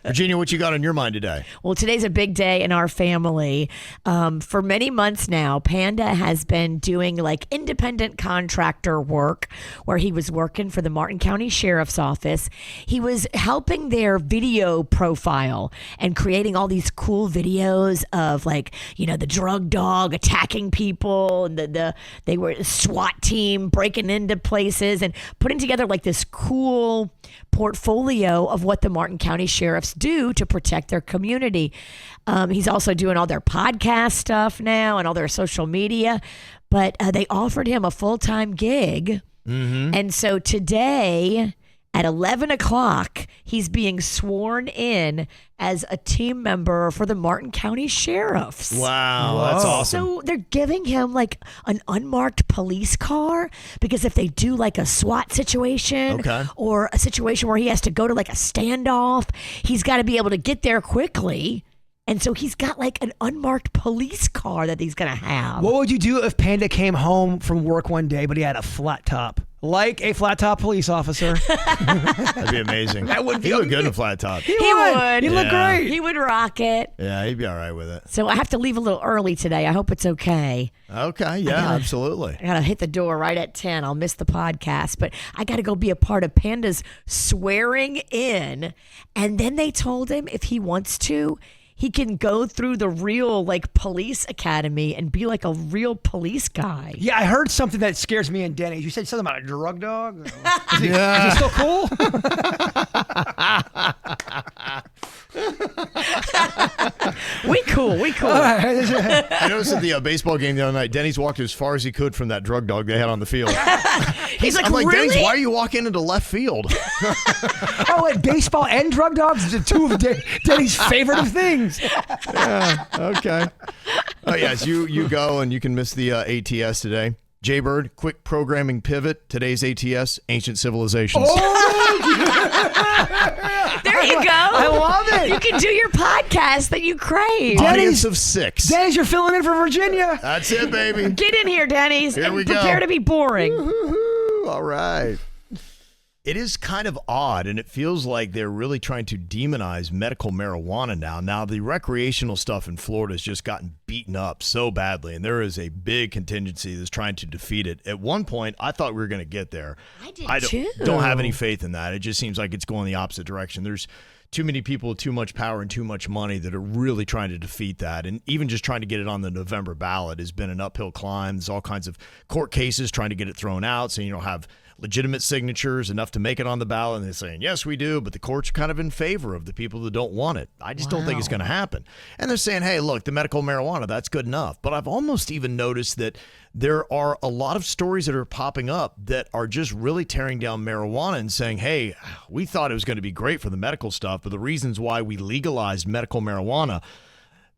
Virginia, what you got on your mind today? Well, today's a big day in our family. For many months now, Panda has been doing like independent contractor work where he was working for the Martin County Sheriff's Office. He was helping their video profile and creating all these cool videos of like, the drug dog attacking people and they were a SWAT team breaking into places and putting together like this cool portfolio of what the Martin County Sheriffs do to protect their community. He's also doing all their podcast stuff now and all their social media, but they offered him a full-time gig. Mm-hmm. And so today at 11 o'clock, he's being sworn in as a team member for the Martin County Sheriffs. Wow, that's awesome. So they're giving him like an unmarked police car because if they do like a SWAT situation or a situation where he has to go to like a standoff, he's got to be able to get there quickly. And so he's got like an unmarked police car that he's going to have. What would you do if Panda came home from work one day, but he had a flat top? like a flat top police officer. That'd be amazing. That would be He look good in a flat top. He would. He look great. He would rock it. Yeah, he'd be all right with it. So I have to leave a little early today. I hope it's okay. Okay, yeah, absolutely. I got to hit the door right at 10. I'll miss the podcast, but I got to go be a part of Panda's swearing in. And then they told him if he wants to, he can go through the real police academy and be like a real police guy. Yeah, I heard something that scares me and Denny. You said something about a drug dog? Is he still cool? We cool. I noticed at the baseball game the other night, Denny's walked as far as he could from that drug dog they had on the field. I'm like, Denny's, really? why are you walking into left field? Oh, and baseball and drug dogs are two of Denny's favorite of things. Yeah, okay. Oh, yes, you go and you can miss the ATS today. Jbird, quick programming pivot. Today's ATS, ancient civilizations. There you go. I love it. You can do your podcast that you crave. Audience of 6. Denny's, you're filling in for Virginia. That's it, baby. Get in here, Denny's. Here we Prepare go. to be boring. Woo-hoo-hoo. All right. It is kind of odd, and it feels like they're really trying to demonize medical marijuana now. Now, the recreational stuff in Florida has just gotten beaten up so badly, and there is a big contingency that's trying to defeat it. At one point, I thought we were going to get there. I did too. Don't have any faith in that. It just seems like it's going the opposite direction. There's too many people with too much power and too much money that are really trying to defeat that. And even just trying to get it on the November ballot has been an uphill climb. There's all kinds of court cases trying to get it thrown out so you don't have legitimate signatures enough to make it on the ballot. And they're saying, yes, we do, but the courts are kind of in favor of the people that don't want it. I just don't think it's going to happen. And they're saying, hey, look, the medical marijuana, that's good enough. But I've almost even noticed that there are a lot of stories that are popping up that are just really tearing down marijuana and saying, hey, we thought it was going to be great for the medical stuff, but the reasons why we legalized medical marijuana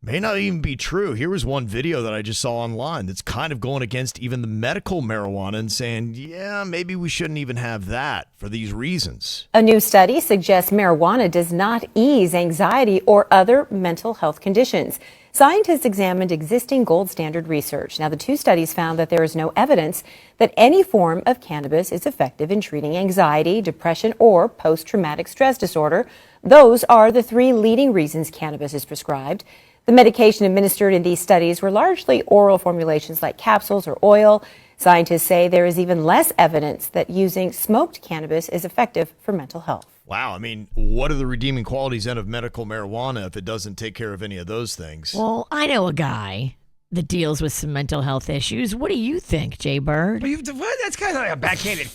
may not even be true. Here was one video that I just saw online that's kind of going against even the medical marijuana and saying, yeah, maybe we shouldn't even have that for these reasons. A new study suggests marijuana does not ease anxiety or other mental health conditions. Scientists examined existing gold standard research. Now, the two studies found that there is no evidence that any form of cannabis is effective in treating anxiety, depression, or post-traumatic stress disorder. Those are the 3 leading reasons cannabis is prescribed. The medication administered in these studies were largely oral formulations like capsules or oil. Scientists say there is even less evidence that using smoked cannabis is effective for mental health. Wow. I mean, what are the redeeming qualities then of medical marijuana if it doesn't take care of any of those things? Well, I know a guy that deals with some mental health issues. What do you think, Jbird? That's kind of like a backhanded.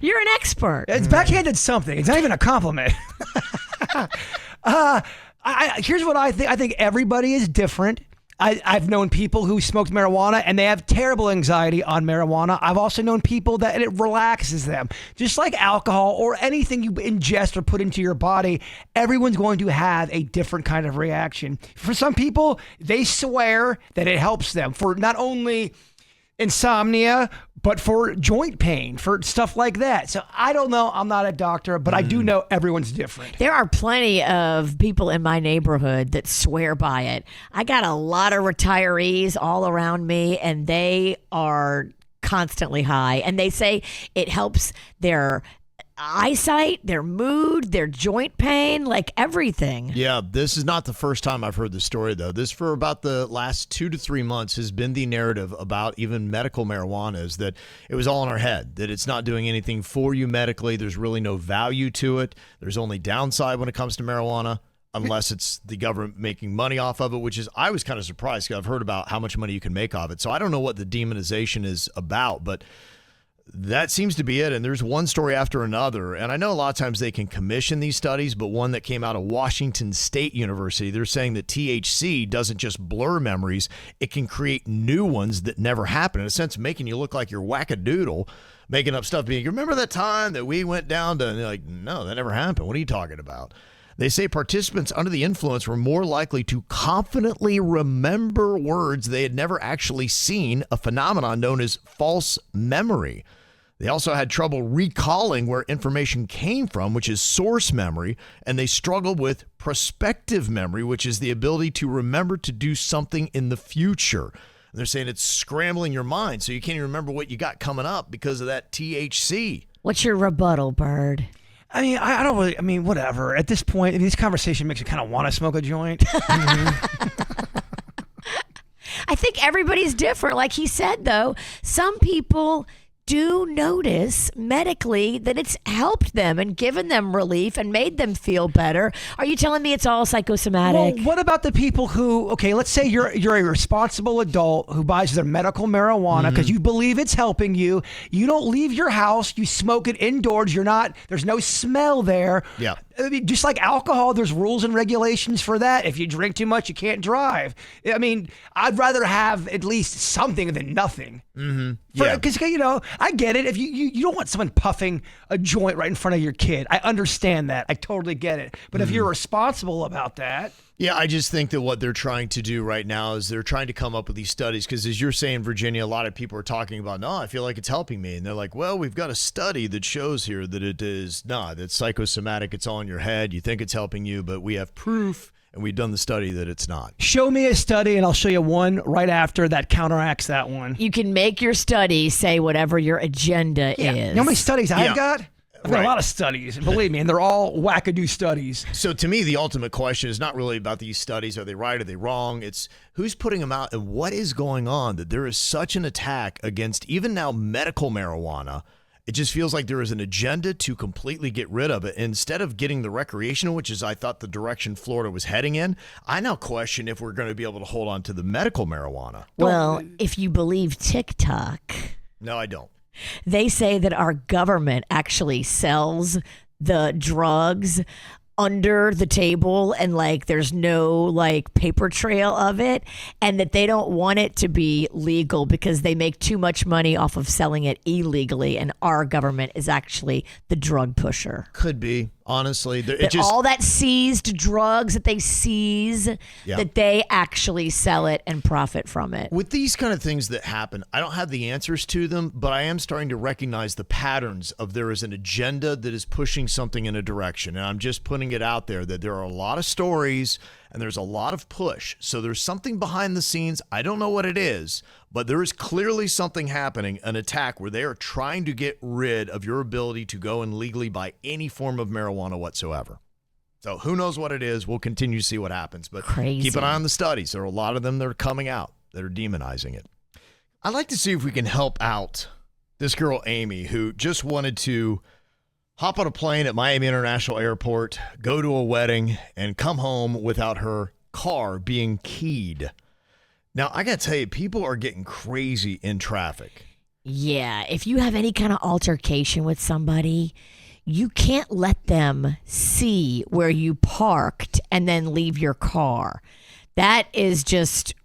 You're an expert. It's backhanded something. It's not even a compliment. Here's what I think. I think everybody is different. I've known people who smoked marijuana and they have terrible anxiety on marijuana. I've also known people that it relaxes them. Just like alcohol or anything you ingest or put into your body, everyone's going to have a different kind of reaction. For some people, they swear that it helps them for not only insomnia, but for joint pain, for stuff like that. So I don't know. I'm not a doctor, but I do know everyone's different. There are plenty of people in my neighborhood that swear by it. I got a lot of retirees all around me, and they are constantly high. And they say it helps their eyesight, their mood, their joint pain, like everything. Yeah, this is not the first time I've heard this story, though. This, for about the last 2 to 3 months, has been the narrative about even medical marijuana, is that it was all in our head, that it's not doing anything for you medically. There's really no value to it. There's only downside when it comes to marijuana, unless it's the government making money off of it, which is, I was kind of surprised because I've heard about how much money you can make off it. So I don't know what the demonization is about, but that seems to be it. And there's one story after another. And I know a lot of times they can commission these studies, but one that came out of Washington State University, they're saying that THC doesn't just blur memories, it can create new ones that never happen. In a sense, making you look like you're wackadoodle, making up stuff, being, you remember that time that we went down to, and they're like, no, that never happened. What are you talking about? They say participants under the influence were more likely to confidently remember words they had never actually seen, a phenomenon known as false memory. They also had trouble recalling where information came from, which is source memory, and they struggled with prospective memory, which is the ability to remember to do something in the future. And they're saying it's scrambling your mind, so you can't even remember what you got coming up because of that THC. What's your rebuttal, Bird? I mean, I don't really, I mean, whatever. At this point, this conversation makes me kind of want to smoke a joint. I think everybody's different. Like he said, though, some people do notice medically that it's helped them and given them relief and made them feel better. Are you telling me it's all psychosomatic? Well, what about the people who, okay, let's say you're a responsible adult who buys their medical marijuana because you believe it's helping you. You don't leave your house. You smoke it indoors. There's no smell there. Yeah. I mean, just like alcohol, there's rules and regulations for that. If you drink too much, you can't drive. I mean, I'd rather have at least something than nothing. Mm-hmm. Yeah. Because, I get it. If you don't want someone puffing a joint right in front of your kid. I understand that. I totally get it. But if you're responsible about that. Yeah, I just think that what they're trying to do right now is they're trying to come up with these studies because, as you're saying, Virginia, a lot of people are talking about, no, I feel like it's helping me. And they're like, well, we've got a study that shows here that it is not. It's psychosomatic. It's all in your head. You think it's helping you, but we have proof, and we've done the study that it's not. Show me a study, and I'll show you one right after that counteracts that one. You can make your study say whatever your agenda is. You know how many studies I've got? I've got a lot of studies, and believe me, and they're all wackadoo studies. So to me, the ultimate question is not really about these studies. Are they right? Are they wrong? It's who's putting them out and what is going on that there is such an attack against even now medical marijuana. It just feels like there is an agenda to completely get rid of it. Instead of getting the recreational, which is I thought the direction Florida was heading in, I now question if we're going to be able to hold on to the medical marijuana. Well, if you believe TikTok. No, I don't. They say that our government actually sells the drugs under the table and there's no paper trail of it, and that they don't want it to be legal because they make too much money off of selling it illegally, and our government is actually the drug pusher. Could be. Honestly, all that seized drugs that they seize, that they actually sell it and profit from it. With these kind of things that happen, I don't have the answers to them, but I am starting to recognize the patterns of there is an agenda that is pushing something in a direction. And I'm just putting it out there that there are a lot of stories and there's a lot of push. So there's something behind the scenes. I don't know what it is, but there is clearly something happening, an attack where they are trying to get rid of your ability to go and legally buy any form of marijuana whatsoever. So who knows what it is? We'll continue to see what happens, but keep an eye on the studies. There are a lot of them that are coming out that are demonizing it. I'd like to see if we can help out this girl, Amy, who just wanted to hop on a plane at Miami International Airport, go to a wedding, and come home without her car being keyed. Now, I got to tell you, people are getting crazy in traffic. Yeah, if you have any kind of altercation with somebody, you can't let them see where you parked and then leave your car. That is just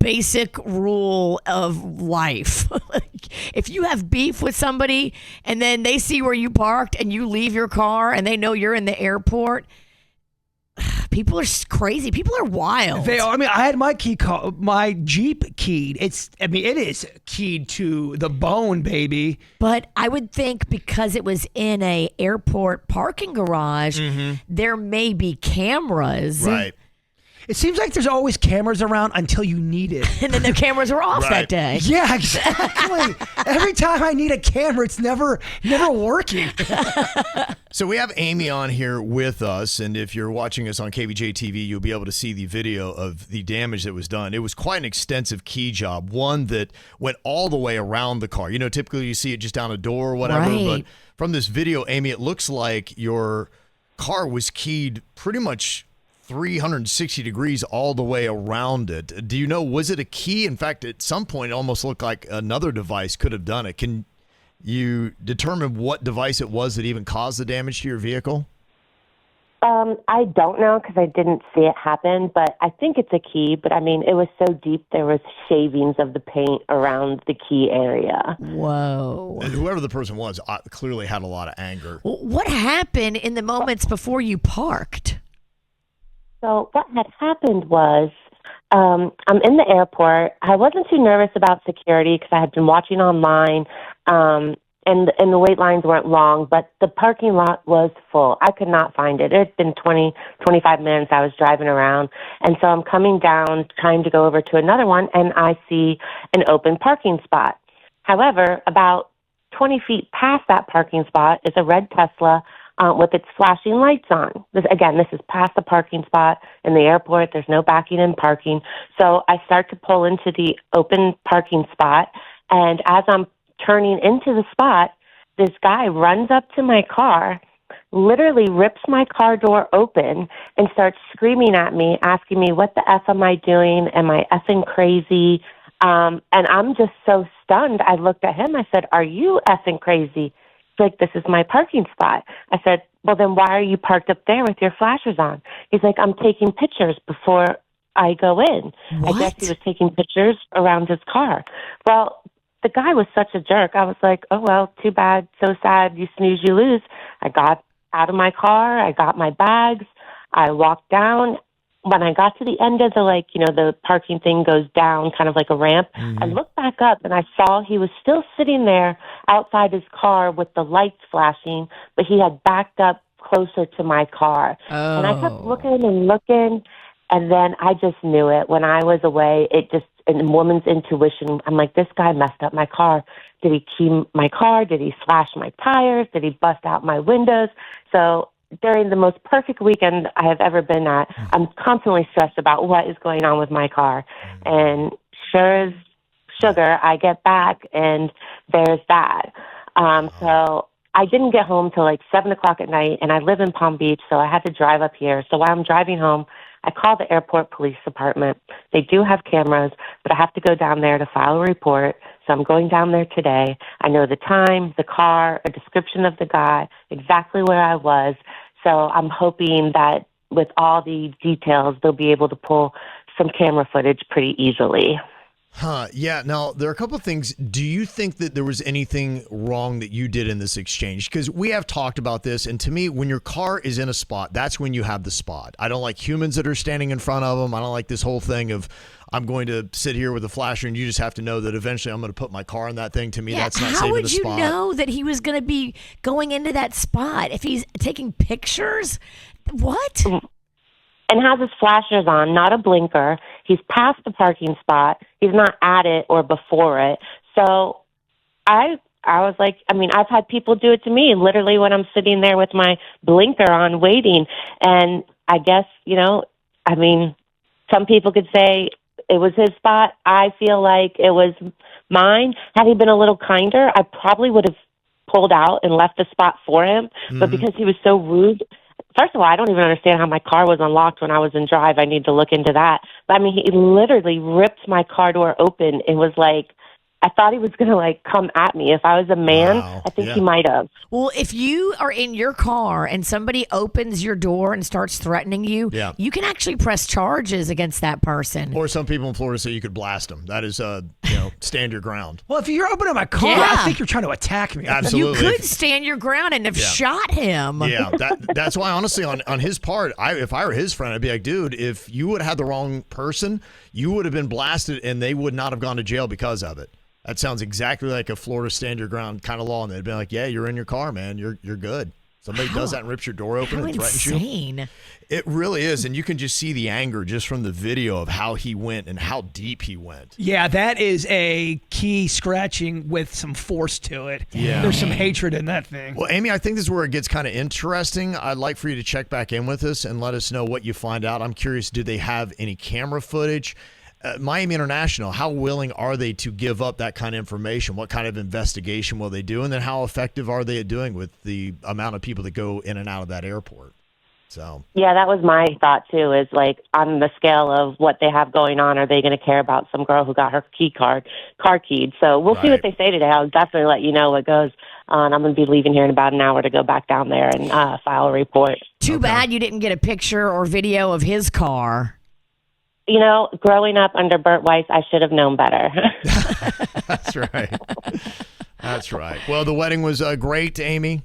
basic rule of life. If you have beef with somebody and then they see where you parked and you leave your car and they know you're in the airport, people are crazy. People are wild. They are. I mean, I had my my Jeep keyed. It is keyed to the bone, baby. But I would think because it was in a airport parking garage, there may be cameras. Right. It seems like there's always cameras around until you need it. And then the cameras are off that day. Yeah, exactly. Every time I need a camera, it's never working. So we have Amy on here with us, and if you're watching us on KVJ TV, you'll be able to see the video of the damage that was done. It was quite an extensive key job, one that went all the way around the car. You know, typically you see it just down a door or whatever, but from this video, Amy, it looks like your car was keyed pretty much 360 degrees all the way around it. Do you know, was it a key? In fact, at some point, it almost looked like another device could have done it. Can you determine what device it was that even caused the damage to your vehicle? I don't know because I didn't see it happen, but I think it's a key. But I mean, it was so deep, there was shavings of the paint around the key area. Whoa. And whoever the person was clearly had a lot of anger. What happened in the moments before you parked? So what had happened was I'm in the airport. I wasn't too nervous about security because I had been watching online. and the wait lines weren't long, but the parking lot was full. I could not find it. It had been 20, 25 minutes I was driving around, and so I'm coming down, trying to go over to another one, and I see an open parking spot. However, about 20 feet past that parking spot is a red Tesla with its flashing lights on. This is past the parking spot in the airport. There's no backing in parking. So I start to pull into the open parking spot, and as I'm turning into the spot, this guy runs up to my car, literally rips my car door open, and starts screaming at me, asking me, what the F am I doing? Am I effing crazy? And I'm just so stunned. I looked at him. I said, are you effing crazy? He's like, this is my parking spot. I said, well, then why are you parked up there with your flashers on? He's like, I'm taking pictures before I go in. What? I guess he was taking pictures around his car. Well, the guy was such a jerk. I was like, oh, well, too bad, so sad, you snooze, you lose. I got out of my car. I got my bags. I walked down. When I got to the end of the parking thing goes down, kind of like a ramp, I looked back up and I saw he was still sitting there outside his car with the lights flashing, but he had backed up closer to my car. And I kept looking and looking, and then I just knew it. When I was away, in woman's intuition, I'm like, this guy messed up my car. Did he key my car? Did he slash my tires? Did he bust out my windows? So during the most perfect weekend I have ever been at, I'm constantly stressed about what is going on with my car. And sure as sugar, I get back and there's that. So I didn't get home till like 7 o'clock at night, and I live in Palm Beach, so I had to drive up here. So while I'm driving home, I called the airport police department. They do have cameras, but I have to go down there to file a report. So I'm going down there today. I know the time, the car, a description of the guy, exactly where I was. So I'm hoping that with all the details, they'll be able to pull some camera footage pretty easily. Yeah. Now, there are a couple of things. Do you think that there was anything wrong that you did in this exchange? Because we have talked about this, and to me, when your car is in a spot, that's when you have the spot. I don't like humans that are standing in front of them. I don't like this whole thing of I'm going to sit here with a flasher and you just have to know that eventually I'm going to put my car in that thing. To me, that's not saving the spot. How would you know that he was going to be going into that spot if he's taking pictures? What? And has his flashers on, not a blinker. He's past the parking spot. He's not at it or before it. So I was like, I've had people do it to me, literally when I'm sitting there with my blinker on waiting. And I guess, some people could say it was his spot. I feel like it was mine. Had he been a little kinder, I probably would have pulled out and left the spot for him. But because he was so rude, first of all, I don't even understand how my car was unlocked when I was in drive. I need to look into that. But he literally ripped my car door open. It was like, I thought he was going to come at me. If I was a man, I think he might have. Well, if you are in your car and somebody opens your door and starts threatening you, you can actually press charges against that person. Or some people in Florida say you could blast them. That is, stand your ground. Well, if you're opening my car, I think you're trying to attack me. Absolutely. You could stand your ground and have shot him. Yeah, that's why, honestly, on his part, if I were his friend, I'd be like, dude, if you would have had the wrong person, you would have been blasted and they would not have gone to jail because of it. That sounds exactly like a Florida stand your ground kind of law, and they'd be like, yeah, you're in your car, man. You're good. Somebody does that and rips your door open and threatens you. It really is, and you can just see the anger just from the video of how he went and how deep he went. Yeah, that is a key scratching with some force to it. Yeah. There's some hatred in that thing. Well, Amy, I think this is where it gets kind of interesting. I'd like for you to check back in with us and let us know what you find out. I'm curious, do they have any camera footage? Miami International, how willing are they to give up that kind of information? What kind of investigation will they do? And then how effective are they at doing with the amount of people that go in and out of that airport? So yeah, that was my thought too, is on the scale of what they have going on, are they going to care about some girl who got her car keyed? So we'll see what they say today. I'll definitely let you know what goes on. I'm going to be leaving here in about an hour to go back down there and file a report. Too bad you didn't get a picture or video of his car. Growing up under Burt Weiss, I should have known better. That's right. That's right. Well, the wedding was great, Amy.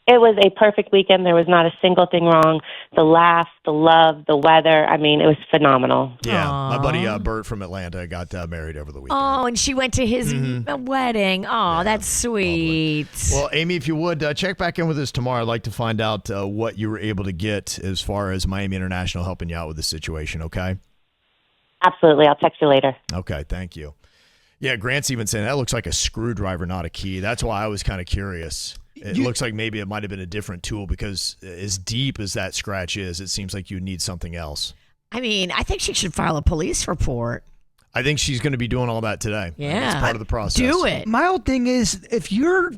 It was a perfect weekend. There was not a single thing wrong. The laughs, the love, the weather. I mean, it was phenomenal. Yeah, my buddy Bert from Atlanta got married over the weekend. Oh, and she went to his wedding. Oh, that's sweet. Well, Amy, if you would, check back in with us tomorrow. I'd like to find out what you were able to get as far as Miami International helping you out with the situation, okay? Absolutely. I'll text you later. Okay, thank you. Yeah, Grant's even saying that looks like a screwdriver, not a key. That's why I was kind of curious. It looks like maybe it might have been a different tool because as deep as that scratch is, it seems like you need something else. I mean, I think she should file a police report. I think she's going to be doing all that today. Yeah. It's part of the process. Do it. My whole thing is, if you're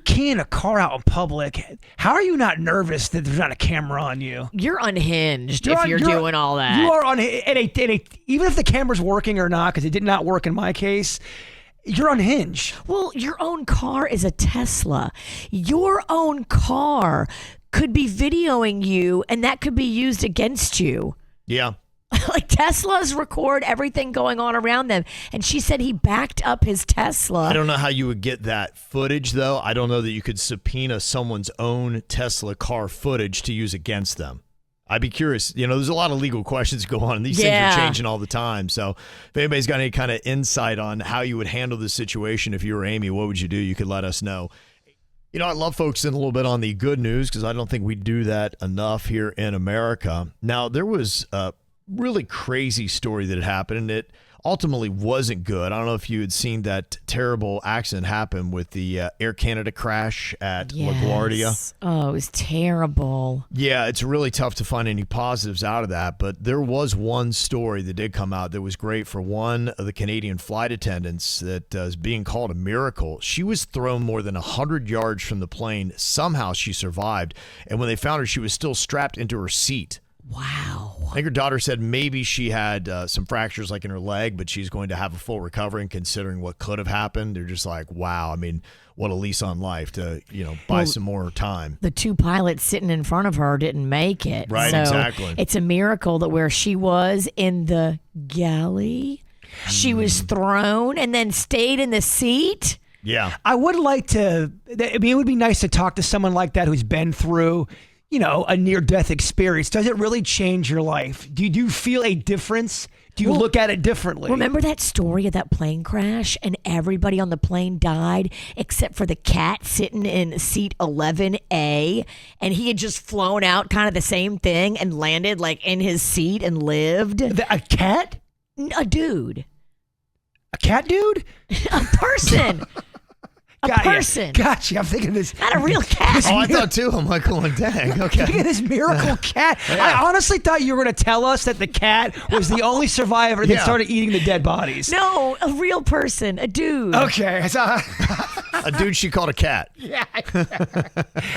keying a car out in public, how are you not nervous that there's not a camera on you? You're unhinged if you're doing all that. You are even if the camera's working or not, because it did not work in my case. You're unhinged. Well, your own car is a Tesla. Your own car could be videoing you, and that could be used against you. Yeah. Like Teslas record everything going on around them. And she said he backed up his Tesla. I don't know how you would get that footage, though. I don't know that you could subpoena someone's own Tesla car footage to use against them. I'd be curious. You know, there's a lot of legal questions go on, and these things are changing all the time. So if anybody's got any kind of insight on how you would handle this situation if you were Amy, what would you do? You could let us know. You know, I love focusing a little bit on the good news because I don't think we do that enough here in America. Now, there was a really crazy story that had happened, and it ultimately wasn't good. I don't know if you had seen that terrible accident happen with the Air Canada crash at LaGuardia. Oh, it was terrible. Yeah, it's really tough to find any positives out of that, but there was one story that did come out that was great for one of the Canadian flight attendants that is being called a miracle. She was thrown more than 100 yards from the plane. Somehow she survived, and when they found her, she was still strapped into her seat. Wow. I think her daughter said maybe she had some fractures like in her leg, but she's going to have a full recovery. And considering what could have happened, they're just like, wow. I mean, what a lease on life to, buy some more time. The two pilots sitting in front of her didn't make it. Right, so exactly. It's a miracle that where she was in the galley, she was thrown and then stayed in the seat. Yeah. I would like to, it would be nice to talk to someone like that who's been through a near-death experience. Does it really change your life? Do you feel a difference? Do you look at it differently? Remember that story of that plane crash and everybody on the plane died except for the cat sitting in seat 11A, and he had just flown out kind of the same thing and landed like in his seat and lived? A cat? A dude. A cat dude? A person. Person. Gotcha. I'm thinking this. Not a real cat. Oh, I thought too. I'm like, oh, dang. Okay. Look at this miracle cat. Yeah. I honestly thought you were going to tell us that the cat was the only survivor that started eating the dead bodies. No, a real person, a dude. Okay. A dude she called a cat. Yeah.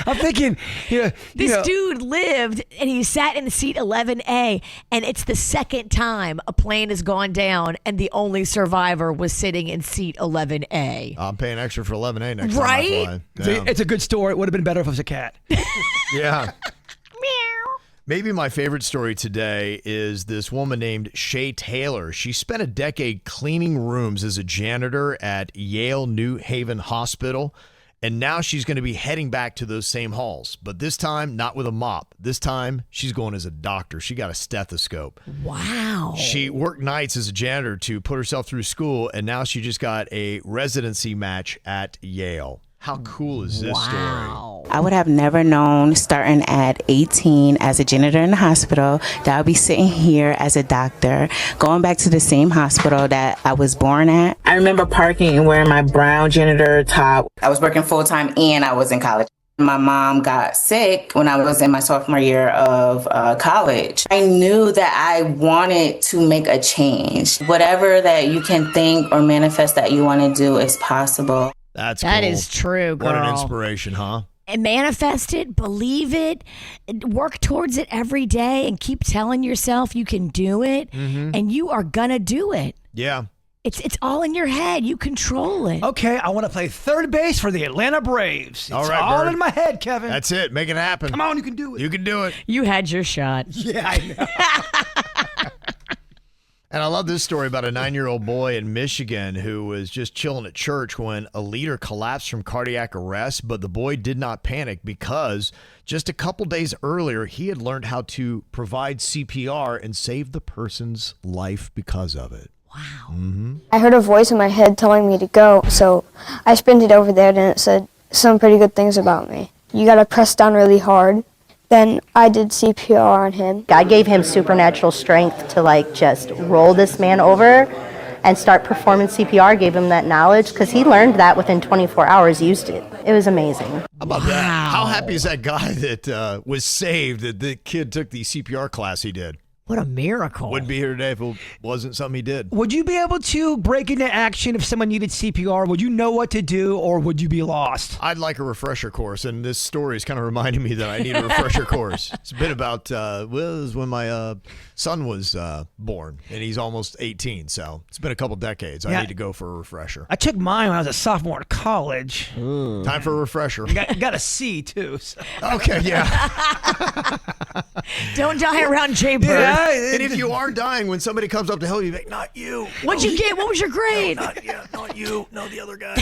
I'm thinking, this dude lived and he sat in seat 11A, and it's the second time a plane has gone down and the only survivor was sitting in seat 11A. I'm paying extra for 11A next time right? I fly. Yeah. It's a good story. It would have been better if it was a cat. Yeah. Maybe my favorite story today is this woman named Shay Taylor. She spent a decade cleaning rooms as a janitor at Yale New Haven Hospital, and now she's going to be heading back to those same halls, but this time not with a mop. This time she's going as a doctor. She got a stethoscope. Wow. She worked nights as a janitor to put herself through school, and now she just got a residency match at Yale. How cool is this story? I would have never known starting at 18 as a janitor in the hospital that I'll be sitting here as a doctor, going back to the same hospital that I was born at. I remember parking and wearing my brown janitor top. I was working full-time and I was in college. My mom got sick when I was in my sophomore year of college. I knew that I wanted to make a change. Whatever that you can think or manifest that you want to do is possible. That cool. Is true, girl. What an inspiration, huh? And manifest it, believe it, work towards it every day, and keep telling yourself you can do it, and you are gonna do it. Yeah. It's all in your head. You control it. Okay, I want to play third base for the Atlanta Braves. It's all right, all Bird. in my head, Kevin. That's it. Make it happen. Come on, you can do it. You can do it. You had your shot. Yeah, I know. And I love this story about a 9-year-old boy in Michigan who was just chilling at church when a leader collapsed from cardiac arrest, but the boy did not panic because just a couple days earlier, he had learned how to provide CPR and save the person's life because of it. Wow. Mm-hmm. I heard a voice in my head telling me to go, so I sprinted over there and it said some pretty good things about me. You gotta press down really hard. Then I did CPR on him. I gave him supernatural strength to just roll this man over and start performing CPR, gave him that knowledge because he learned that within 24 hours, used it. It was amazing. How about that? How happy is that guy that was saved, that the kid took the CPR class he did? What a miracle. Wouldn't be here today if it wasn't something he did. Would you be able to break into action if someone needed CPR? Would you know what to do, or would you be lost? I'd like a refresher course, and this story is kind of reminding me that I need a refresher course. It's a bit about, it was when my son was born, and he's almost 18, so it's been a couple decades. I need to go for a refresher. I took mine when I was a sophomore in college. Time for a refresher. Got a C, too. So. Okay, yeah. Don't die around Jbird. Yeah, and if you are dying, when somebody comes up to help you, like, not you. What'd you get? What was your grade? No, not you. No, the other guy.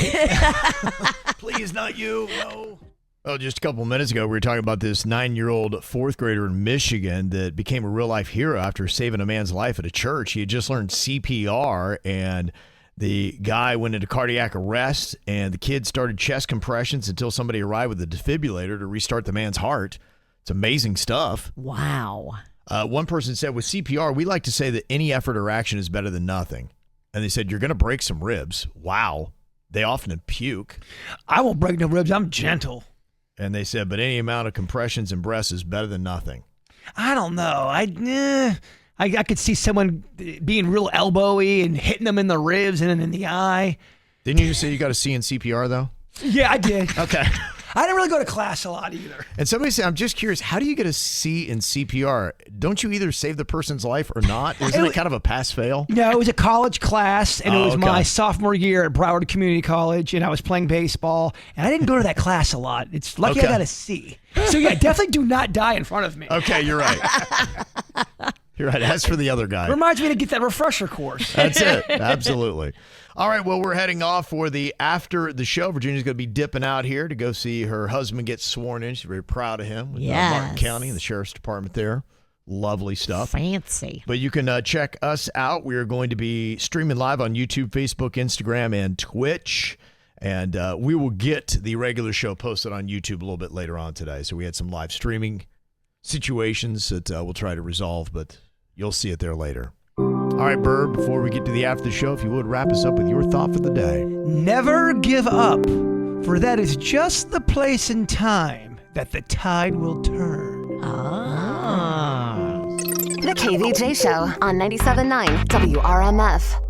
Please, not you. No. Well, just a couple of minutes ago, we were talking about this 9-year-old fourth grader in Michigan that became a real-life hero after saving a man's life at a church. He had just learned CPR, and the guy went into cardiac arrest, and the kid started chest compressions until somebody arrived with a defibrillator to restart the man's heart. It's amazing stuff. Wow. One person said, with CPR, we like to say that any effort or action is better than nothing. And they said, you're going to break some ribs. Wow. They often puke. I won't break no ribs. I'm gentle. And they said, but any amount of compressions and breaths is better than nothing. I don't know. I could see someone being real elbowy and hitting them in the ribs and then in the eye. Didn't you just say you got a C in CPR, though? Yeah, I did. Okay. I didn't really go to class a lot either. And somebody said, I'm just curious, how do you get a C in CPR? Don't you either save the person's life or not? Isn't it kind of a pass-fail? No, it was a college class, and it was my sophomore year at Broward Community College, and I was playing baseball, and I didn't go to that class a lot. It's lucky I got a C. So, yeah, definitely do not die in front of me. Okay, you're right. You're right. As for the other guy. Reminds me to get that refresher course. That's it. Absolutely. All right, well, we're heading off for after the show. Virginia's going to be dipping out here to go see her husband get sworn in. She's very proud of him with Martin County and the Sheriff's Department there. Lovely stuff. Fancy. But you can check us out. We are going to be streaming live on YouTube, Facebook, Instagram, and Twitch. And we will get the regular show posted on YouTube a little bit later on today. So we had some live streaming situations that we'll try to resolve, but you'll see it there later. All right, Bird, before we get to the after the show, if you would wrap us up with your thought for the day. Never give up, for that is just the place and time that the tide will turn. The KVJ Show on 97.9 WRMF.